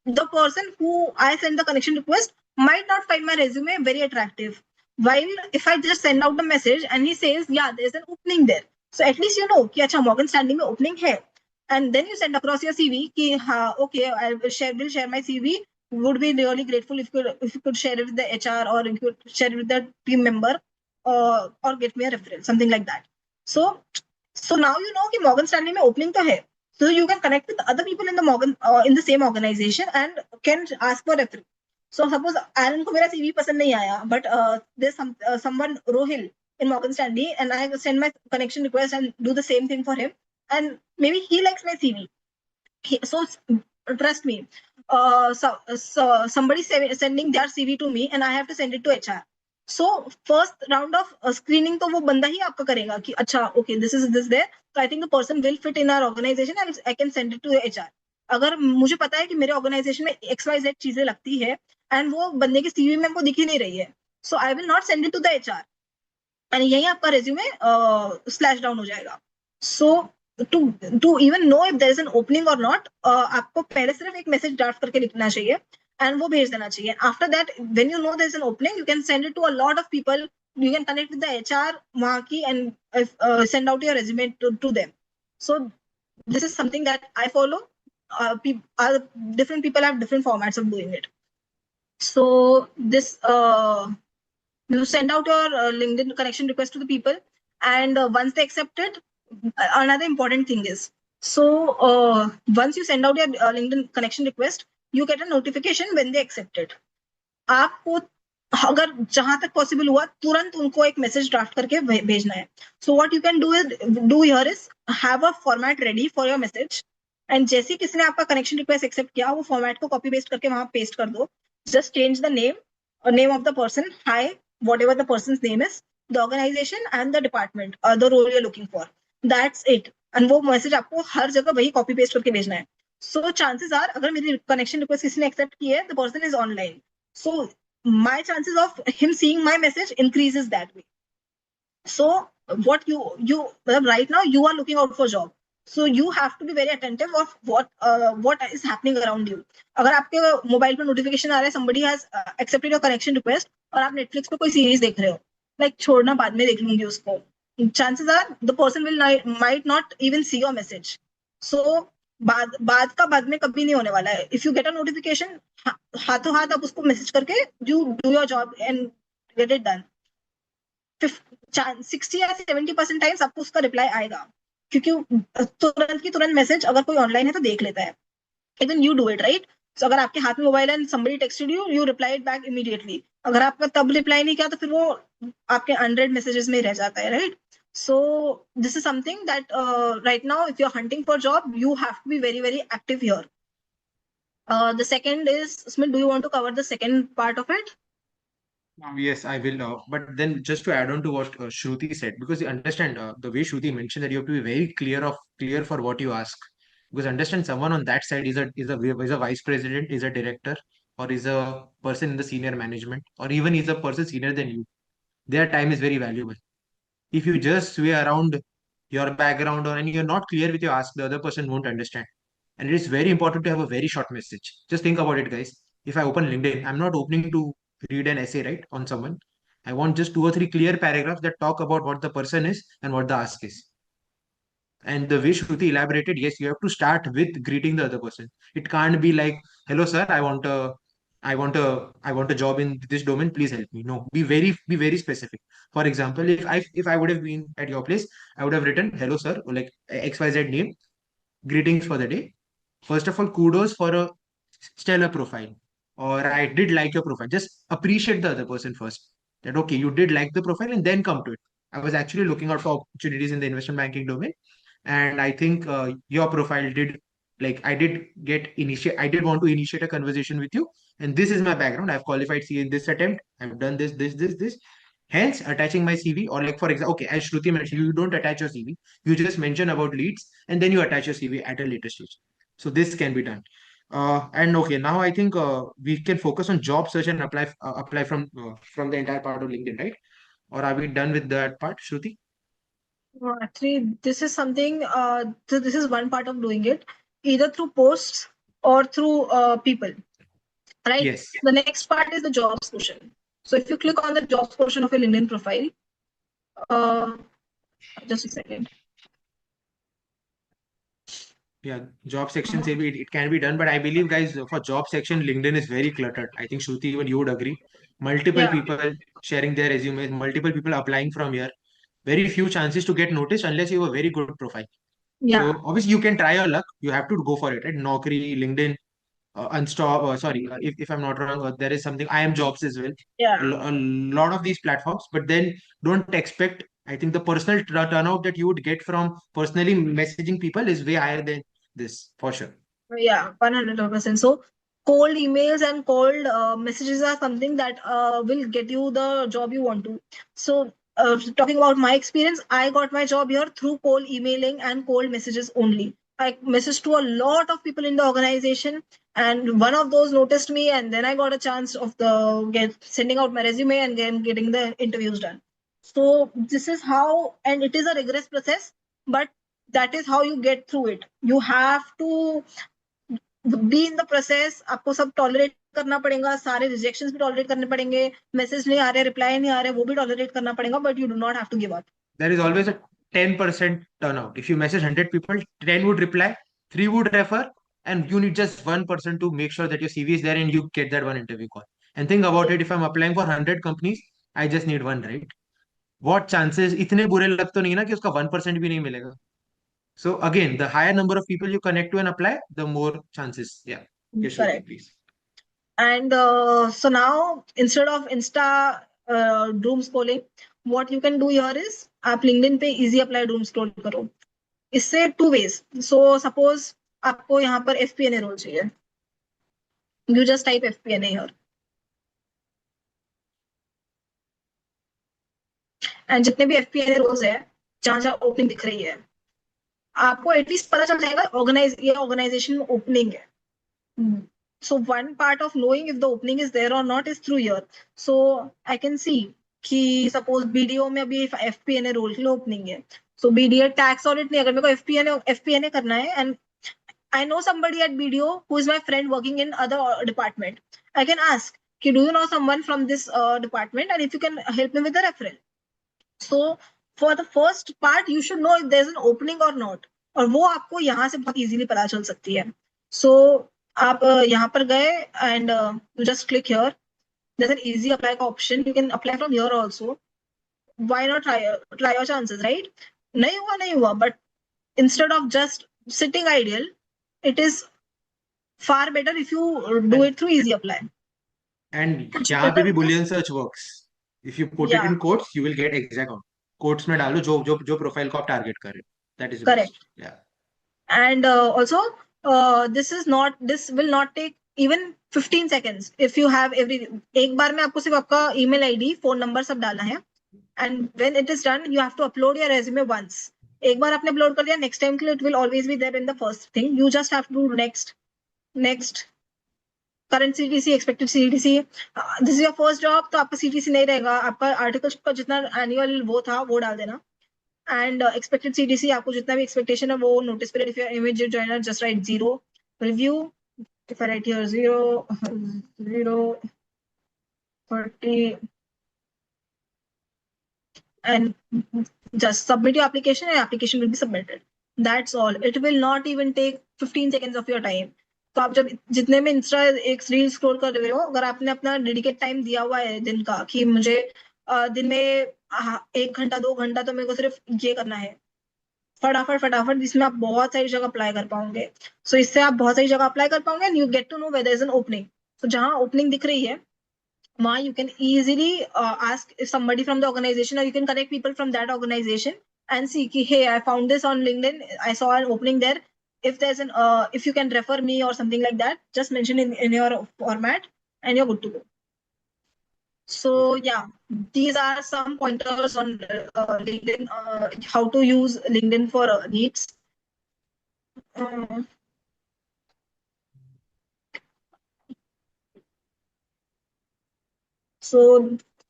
C: the person who I send the connection request might not find my resume very attractive. While if I just send out the message and he says, yeah, there's an opening there, so at least you know कि अच्छा Morgan Stanley में opening है, and then you send across your CV कि हाँ okay I will share my CV. Would be really grateful if you could share it with the HR or if you could share it with the team member, or get me a referral, something like that. So now you know कि Morgan Stanley में opening तो है, so you can connect with other people in the in the same organization and can ask for referral. So suppose Aaron को मेरा CV पसंद नहीं आया, but there's someone Rohil in Morgan Stanley and I send my connection request and do the same thing for him, and maybe he likes my CV. So trust me, somebody sending their CV to me and I have to send it to HR. So first round of screening तो वो बंदा ही आपका करेगा कि अच्छा okay this is this there, so I think the person will fit in our organization and I can send it to HR. अगर मुझे पता है कि मेरे organization में XYZ चीजें लगती है and वो बंदे की CV में हमको दिख ही नहीं रही है, so I will not send it to the HR and यही आपका resume slash down हो जाएगा. So to even know if there is an opening or not, आपको पहले सिर्फ एक मैसेज ड्राफ्ट करके लिखना चाहिए and वो भेज देना चाहिए. After that, when you know there is an opening, you can send it to a lot of people. You can connect with the HR वहाँ की and send out your resume to them. So this is something that I follow. Different people have different formats of doing it. So this you send out your LinkedIn connection request to the people, and once they accept it, another important thing is, so once you send out your LinkedIn connection request, you get a notification when they accept it. आपको अगर जहां तक possible हुआ तुरंत उनको एक message draft करके भेजना है. So what you can do here is have a format ready for your message, and जैसे ही किसी ने आपका कनेक्शन रिक्वेस्ट एक्सेप्ट किया, वो फॉर्मेट को कॉपी पेस्ट करके वहां पेस्ट कर दो. Just change the name of the person, high whatever the person's name is, the organization and the department, the role you're looking for. That's it. And वो message आपको हर जगह वही copy paste करके भेजना है. So chances are अगर मेरी connection request किसी ने एक्सेप्ट की है, the person is online. So my chances of him seeing my message increases that way. So what you right now you are looking out for job, so you have to be very attentive of what is happening around you. अगर आपके mobile पे notification आ रहा है somebody has accepted your connection request और आप Netflix पे कोई series देख रहे हो, like छोड़ना बाद में देख लूंगी उसको, chances are the person might not even see your message. So बाद का बाद में कभी नहीं होने वाला है. If you get a notification, हाथों हाथ आप उसको मैसेज करके you do your job and get it done. 60 या 70% टाइम्स आपको उसका रिप्लाई आएगा, क्योंकि तुरंत की तुरंत मैसेज अगर कोई ऑनलाइन है तो देख लेता है. Even you do it right. सो अगर आपके हाथ में मोबाइल है, somebody texted you, you replied back immediately. अगर आपका तब रिप्लाई नहीं किया तो फिर वो आपके अनरेड मैसेजेस में रह जाता है, right. So this is something that right now if you're hunting for job, you have to be very very active here. The second is, Smith, do you want to cover the second part of it?
B: Yes, I will. But then just to add on to what Shruti said, because you understand the way Shruti mentioned that you have to be very clear for what you ask. Because understand someone on that side is a vice president, is a director, or is a person in the senior management, or even is a person senior than you. Their time is very valuable. If you just sway around your background and you're not clear with your ask, the other person won't understand. And it is very important to have a very short message. Just think about it, guys. If I open LinkedIn, I'm not opening to read an essay, right, on someone. I want just 2 or 3 clear paragraphs that talk about what the person is and what the ask is. And the way Shruti elaborated, yes, you have to start with greeting the other person. It can't be like, "Hello, sir, I want a job in this domain. Please help me." No, be very specific. For example, if I would have been at your place, I would have written, "Hello, sir," or like XYZ name, greetings for the day. First of all, kudos for a stellar profile, or I did like your profile. Just appreciate the other person first. That okay, you did like the profile, and then come to it. I was actually looking out for opportunities in the investment banking domain, and I think your profile did, like, I did want to initiate a conversation with you, and this is my background. I've qualified CA in this attempt. I've done this. Hence, attaching my CV, or like for example, okay, as Shruti mentioned, you don't attach your CV. You just mention about leads, and then you attach your CV at a later stage. So this can be done. And okay, now I think we can focus on job search and apply from the entire part of LinkedIn, right? Or are we done with that part, Shruti?
C: Actually, this is something, so this is one part of doing it, either through posts or through people, right?
B: Yes.
C: The next part is the jobs portion. So if you click on the jobs portion of your LinkedIn profile, uh, just a second.
B: Yeah, job section, say it can be done, but I believe, guys, for job section, LinkedIn is very cluttered. I think Shruti, even you would agree. Multiple
C: Yeah,
B: people sharing their resumes, multiple people applying from here. Very few chances to get noticed unless you have a very good profile.
C: yeah,
B: So obviously you can try your luck. You have to go for it, right? Naukri, LinkedIn, Unstop. Sorry, if I'm not wrong, there is something. I am jobs as well.
C: yeah.
B: A lot of these platforms, but then don't expect. I think the personal turnout that you would get from personally messaging people is way higher than this for sure.
C: Yeah, 100%. So cold emails and cold messages are something that will get you the job you want to. So talking about my experience, I got my job here through cold emailing and cold messages only. I messaged to a lot of people in the organization, and one of those noticed me, and then I got a chance of the get sending out my resume and then getting the interviews done. So this is how, and it is a rigorous process, but that is how you get through it. You have to be in the process. आपको सब tolerate करना पड़ेगा, सारे rejections भी tolerate करने पड़ेंगे, message नहीं आ रहे, रिप्लाई नहीं आ रहे, वो भी टॉलरेट करना पड़ेगा, but you do not have to give up.
B: There is always a 10% turnout. If you message 100 people, 10 would reply, 3 would refer, and you need just 1% to make sure that your CV is there and you get that one interview call. And think about it, if I'm applying for 100 companies, I just need one, right? What chances? इतने बुरे लग तो नहीं ना कि उसका 1% भी नहीं मिलेगा. So again, the higher number of people you connect to and apply, the more chances. Yeah. Yes, Shruti,
C: Correct.
B: please.
C: And so now instead of insta doom scrolling, what you can do here is आप LinkedIn पे easy apply doom scroll करो. इससे two ways. So suppose आपको यहाँ पर FP&A role चाहिए, you just type FP&A here, and जितने भी FP&A रोल्स है, जहाँ जहाँ ओपनिंग दिख रही है, आपको एटलीस्ट पता चल जाएगा ये ऑर्गेनाइजेशन में ओपनिंग है. So one part of knowing if the opening is there or not is through here. So I can see कि suppose BDO में अभी FP&A रोल के लिए ओपनिंग है. So BDA टैक्स ऑडिट नहीं, अगर मेरे को FP&A करना है, and I know somebody at BDO who is my friend working in other department, I can ask, do you know someone from this department, and if you can help me with the referral. So for the first part you should know if there's an opening or not, और वो आपको यहाँ से बहुत easily पता चल सकती है. So आप यहाँ पर गए and you just click here. There's an easy apply option. You can apply from here also. Why not try your chances, right? नहीं हुआ, but instead of just sitting idle, it is far better if you do it through easy apply.
B: And
C: कुछ
B: यहाँ पे
C: filter
B: भी
C: होता है.
B: Boolean search works. If you put it
C: Yeah,
B: in quotes, you will get exact out. Quotes में डालो जो profile को आप target कर रहे हो. That is
C: correct.
B: best. Yeah.
C: And also this will not take even 15 seconds if you have एक बार में आपको सिर्फ आपका email ID, phone number सब डालना है, and when it is done you have to upload your resume once. एक बार आपने upload कर दिया, next time के लिए it will always be there in the first thing. You just have to do next current CTC, expected CTC. This is your first job, तो आपका CTC नहीं रहेगा, आपका Articleship का जितना annual वो था वो डाल देना. And expected CTC, आपको जितना भी expectation है वो notice period, if you're immediate joiner just write 0. Review, if I write here 0 30, and just submit your application, and application will be submitted. That's all. It will not even take 15 seconds of your time. तो आप जब जितने में Insta एक reel scroll कर रहे हो, अगर आपने अपना डेडिकेट टाइम दिया हुआ है दिन का कि मुझे दिन में 1 घंटा 2 घंटा तो मेरे को सिर्फ ये करना है, फटाफट फटाफट, जिसमें आप बहुत सारी जगह अप्लाई कर पाओगे. सो इससे आप बहुत सारी जगह अप्लाई कर पाओगे and you get to know where there is an opening. तो जहां ओपनिंग दिख रही है, why you can easily ask if somebody from the organization, or you can connect people from that organization and see ki, hey, I found this on LinkedIn, I saw an opening there, if there's an if you can refer me or something like that, just mention in your format and you're good to go. So yeah, these are some pointers on LinkedIn, how to use LinkedIn for needs. So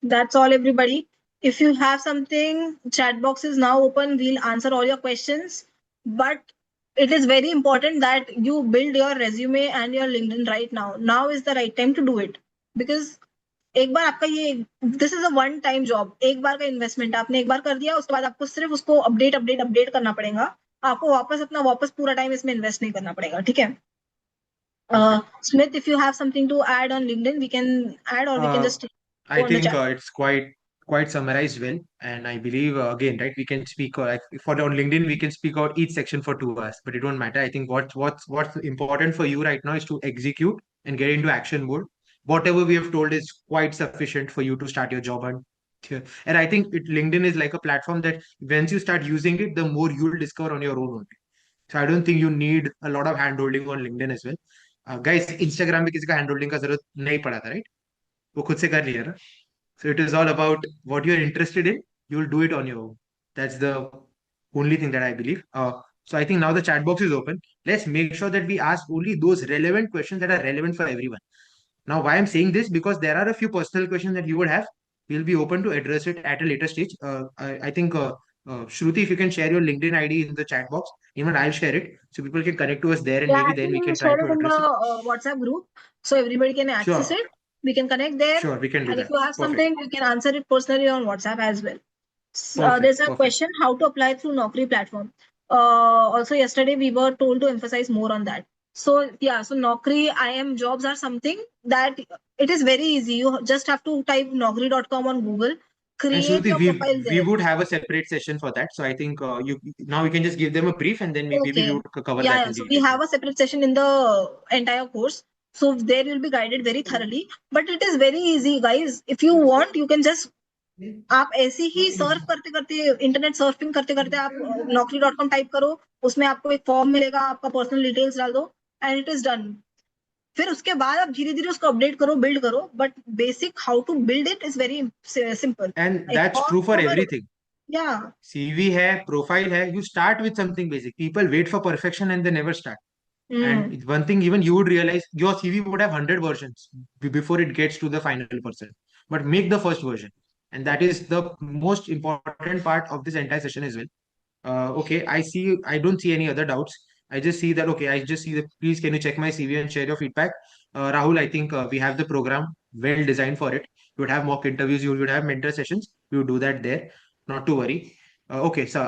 C: that's all, everybody. If you have something, chat box is now open. We'll answer all your questions. But it is very important that you build your resume and your LinkedIn right now. Now is the right time to do it. Because एक बार आपका ये, this is a one time job, एक बार का investment आपने एक बार कर दिया, उसके बाद आपको सिर्फ उसको अपडेट करना पड़ेगा. आपको वापस पूरा टाइम इसमें इन्वेस्ट नहीं करना पड़ेगा. ठीक है. Smith, if you have something to add on LinkedIn, we can add, or we can just
B: I
C: go on the
B: think
C: chat.
B: it's quite summarized well, and I believe again, right, we can speak like for on LinkedIn we can speak out each section for 2 hours, but it won't matter. I think what's important for you right now is to execute and get into action mode. Whatever we have told is quite sufficient for you to start your job hunt. And I think LinkedIn is like a platform that once you start using it, the more you'll discover on your own only. So I don't think you need a lot of hand holding on LinkedIn as well. Guys, Instagram में किसी का hand holding का जरूरत नहीं पड़ा था, right? वो खुद से कर लिया ना. So it is all about what you're interested in. You'll do it on your own. That's the only thing that I believe. So I think now the chat box is open. Let's make sure that we ask only those relevant questions that are relevant for everyone. Now, why I'm saying this, because there are a few personal questions that you would have. We'll be open to address it at a later stage. I think Shruti, if you can share your LinkedIn ID in the chat box, even I'll share it so people can connect to us there, and
C: Yeah,
B: maybe then
C: actually,
B: we
C: we will
B: can try
C: share
B: to
C: it in the
B: address it.
C: WhatsApp group, so everybody can access
B: Sure,
C: it. We can connect there,
B: sure, we can do
C: and if
B: that.
C: you have
B: Perfect,
C: something, you can answer it personally on WhatsApp as well. There's
B: perfect,
C: a
B: perfect.
C: question: how to apply through Naukri platform. Also, yesterday we were told to emphasize more on that. So yeah, so Naukri IM jobs are something that it is very easy. You just have to type naukri.com on Google,
B: And
C: create
B: Shruti,
C: your profile
B: we
C: there.
B: would have a separate session for that. So I think you now we can just give them a brief, and then maybe we
C: Okay.
B: would cover
C: Yeah,
B: that
C: yeah.
B: in
C: So we
B: detail.
C: have a separate session in the entire course. So there you'll be guided very thoroughly. But it is very easy, guys. If you want, you can just, आप ऐसे ही Surf करते करते, internet surfing करते करते आप naukri.com type करो, उसमें आपको एक फॉर्म मिलेगा, आपका पर्सनल डिटेल्स डाल दो एंड इट इज डन. फिर उसके बाद आप धीरे धीरे उसको अपडेट करो, बिल्ड करो. But basic how to build it is very simple.
B: And
C: like
B: that's
C: form
B: true for
C: समझ.
B: everything.
C: या.
B: CV hai, profile hai. You start with something basic. People wait for perfection and they never start. And it's one thing even you would realize your CV would have 100 versions before it gets to the final person. But make the first version. And that is the most important part of this entire session as well. Okay, I don't see any other doubts. I just see that, okay, I just see that, please, can you check my CV and share your feedback? Rahul, I think we have the program well designed for it. You would have mock interviews, you would have mentor sessions. You would do that there. Not to worry. Okay, so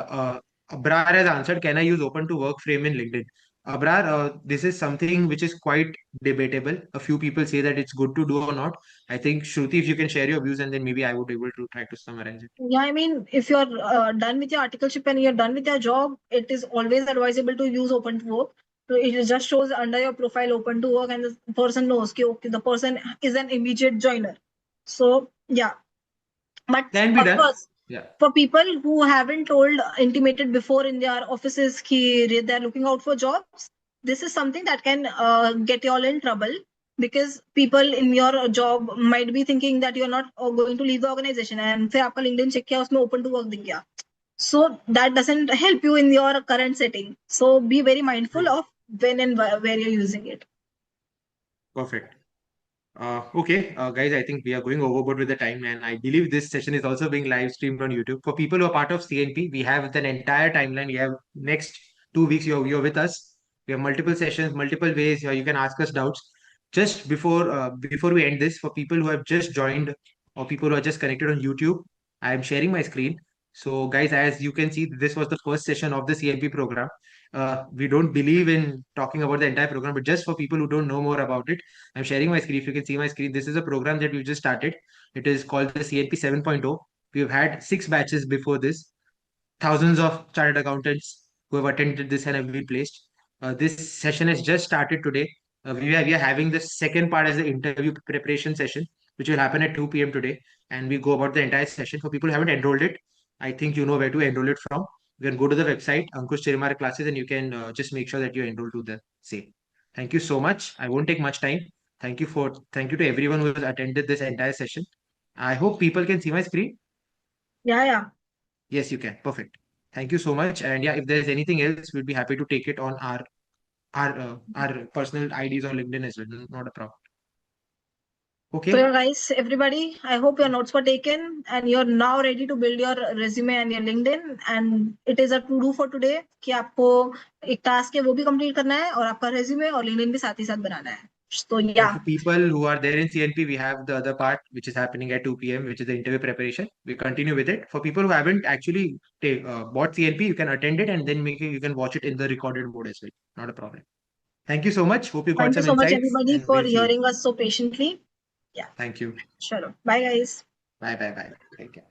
B: Abrar has answered, can I use open to work frame in LinkedIn? Abrar, this is something which is quite debatable. A few people say that it's good to do or not. I think, Shruti, if you can share your views, and then maybe I would be able to try to summarize it.
C: Yeah, I mean, if you're done with your articleship and you're done with your job, it is always advisable to use open to work. So it just shows under your profile open to work, and the person knows that okay, the person is an immediate joiner. So yeah, but
B: Can be
C: of
B: done.
C: course,
B: Yeah.
C: for people who haven't intimated before in their offices that they're looking out for jobs, this is something that can get you all in trouble, because people in your job might be thinking that you're not going to leave the organization, and फिर आपका LinkedIn check किया, उसमें open to work दिख गया. So that doesn't help you in your current setting. So be very mindful
B: True.
C: of when and where you're using it.
B: Perfect. Okay, guys, I think we are going overboard with the time, and I believe this session is also being live streamed on YouTube. For people who are part of CNP, we have an entire timeline. We have next 2 weeks. You're with us. We have multiple sessions, multiple ways. You can ask us doubts. Just before we end this, for people who have just joined or people who are just connected on YouTube, I am sharing my screen. So, guys, as you can see, this was the first session of the CLP program. We don't believe in talking about the entire program, but just for people who don't know more about it, I'm sharing my screen. If you can see my screen, this is a program that we've just started. It is called the CLP 7.0. We've had 6 batches before this. Thousands of chartered accountants who have attended this and have been placed. This session has just started today. We are having the second part as the interview preparation session, which will happen at 2 p.m. today. And we go about the entire session. For people who haven't enrolled it, I think you know where to enroll it from. You can go to the website, Ankush Chirimar classes, and you can just make sure that you enroll to the same. Thank you so much. I won't take much time. Thank you to everyone who has attended this entire session. I hope people can see my screen.
C: Yeah.
B: Yes, you can. Perfect. Thank you so much. And yeah, if there's anything else, we'd be happy to take it on our personal IDs or LinkedIn as well. Not a problem.
C: So
B: Okay.
C: yeah, guys, everybody, I hope your notes were taken and you're now ready to build your resume and your LinkedIn. And it is a to do for today कि आपको एक task है वो भी complete करना है और आपका resume और LinkedIn भी साथ ही साथ बनाना है. So
B: And
C: yeah,
B: for people who are there in CNP, we have the other part which is happening at 2 p.m., which is the interview preparation. We continue with it. For people who haven't actually bought CNP, you can attend it and then you can watch it in the recorded mode as well. Not a problem. Thank you so much. Hope you got
C: thank you
B: some
C: so much
B: insights,
C: everybody
B: and
C: for
B: we'll see you.
C: hearing us so patiently. Yeah,
B: Thank you.
C: sure. Bye guys.
B: Bye. Take care.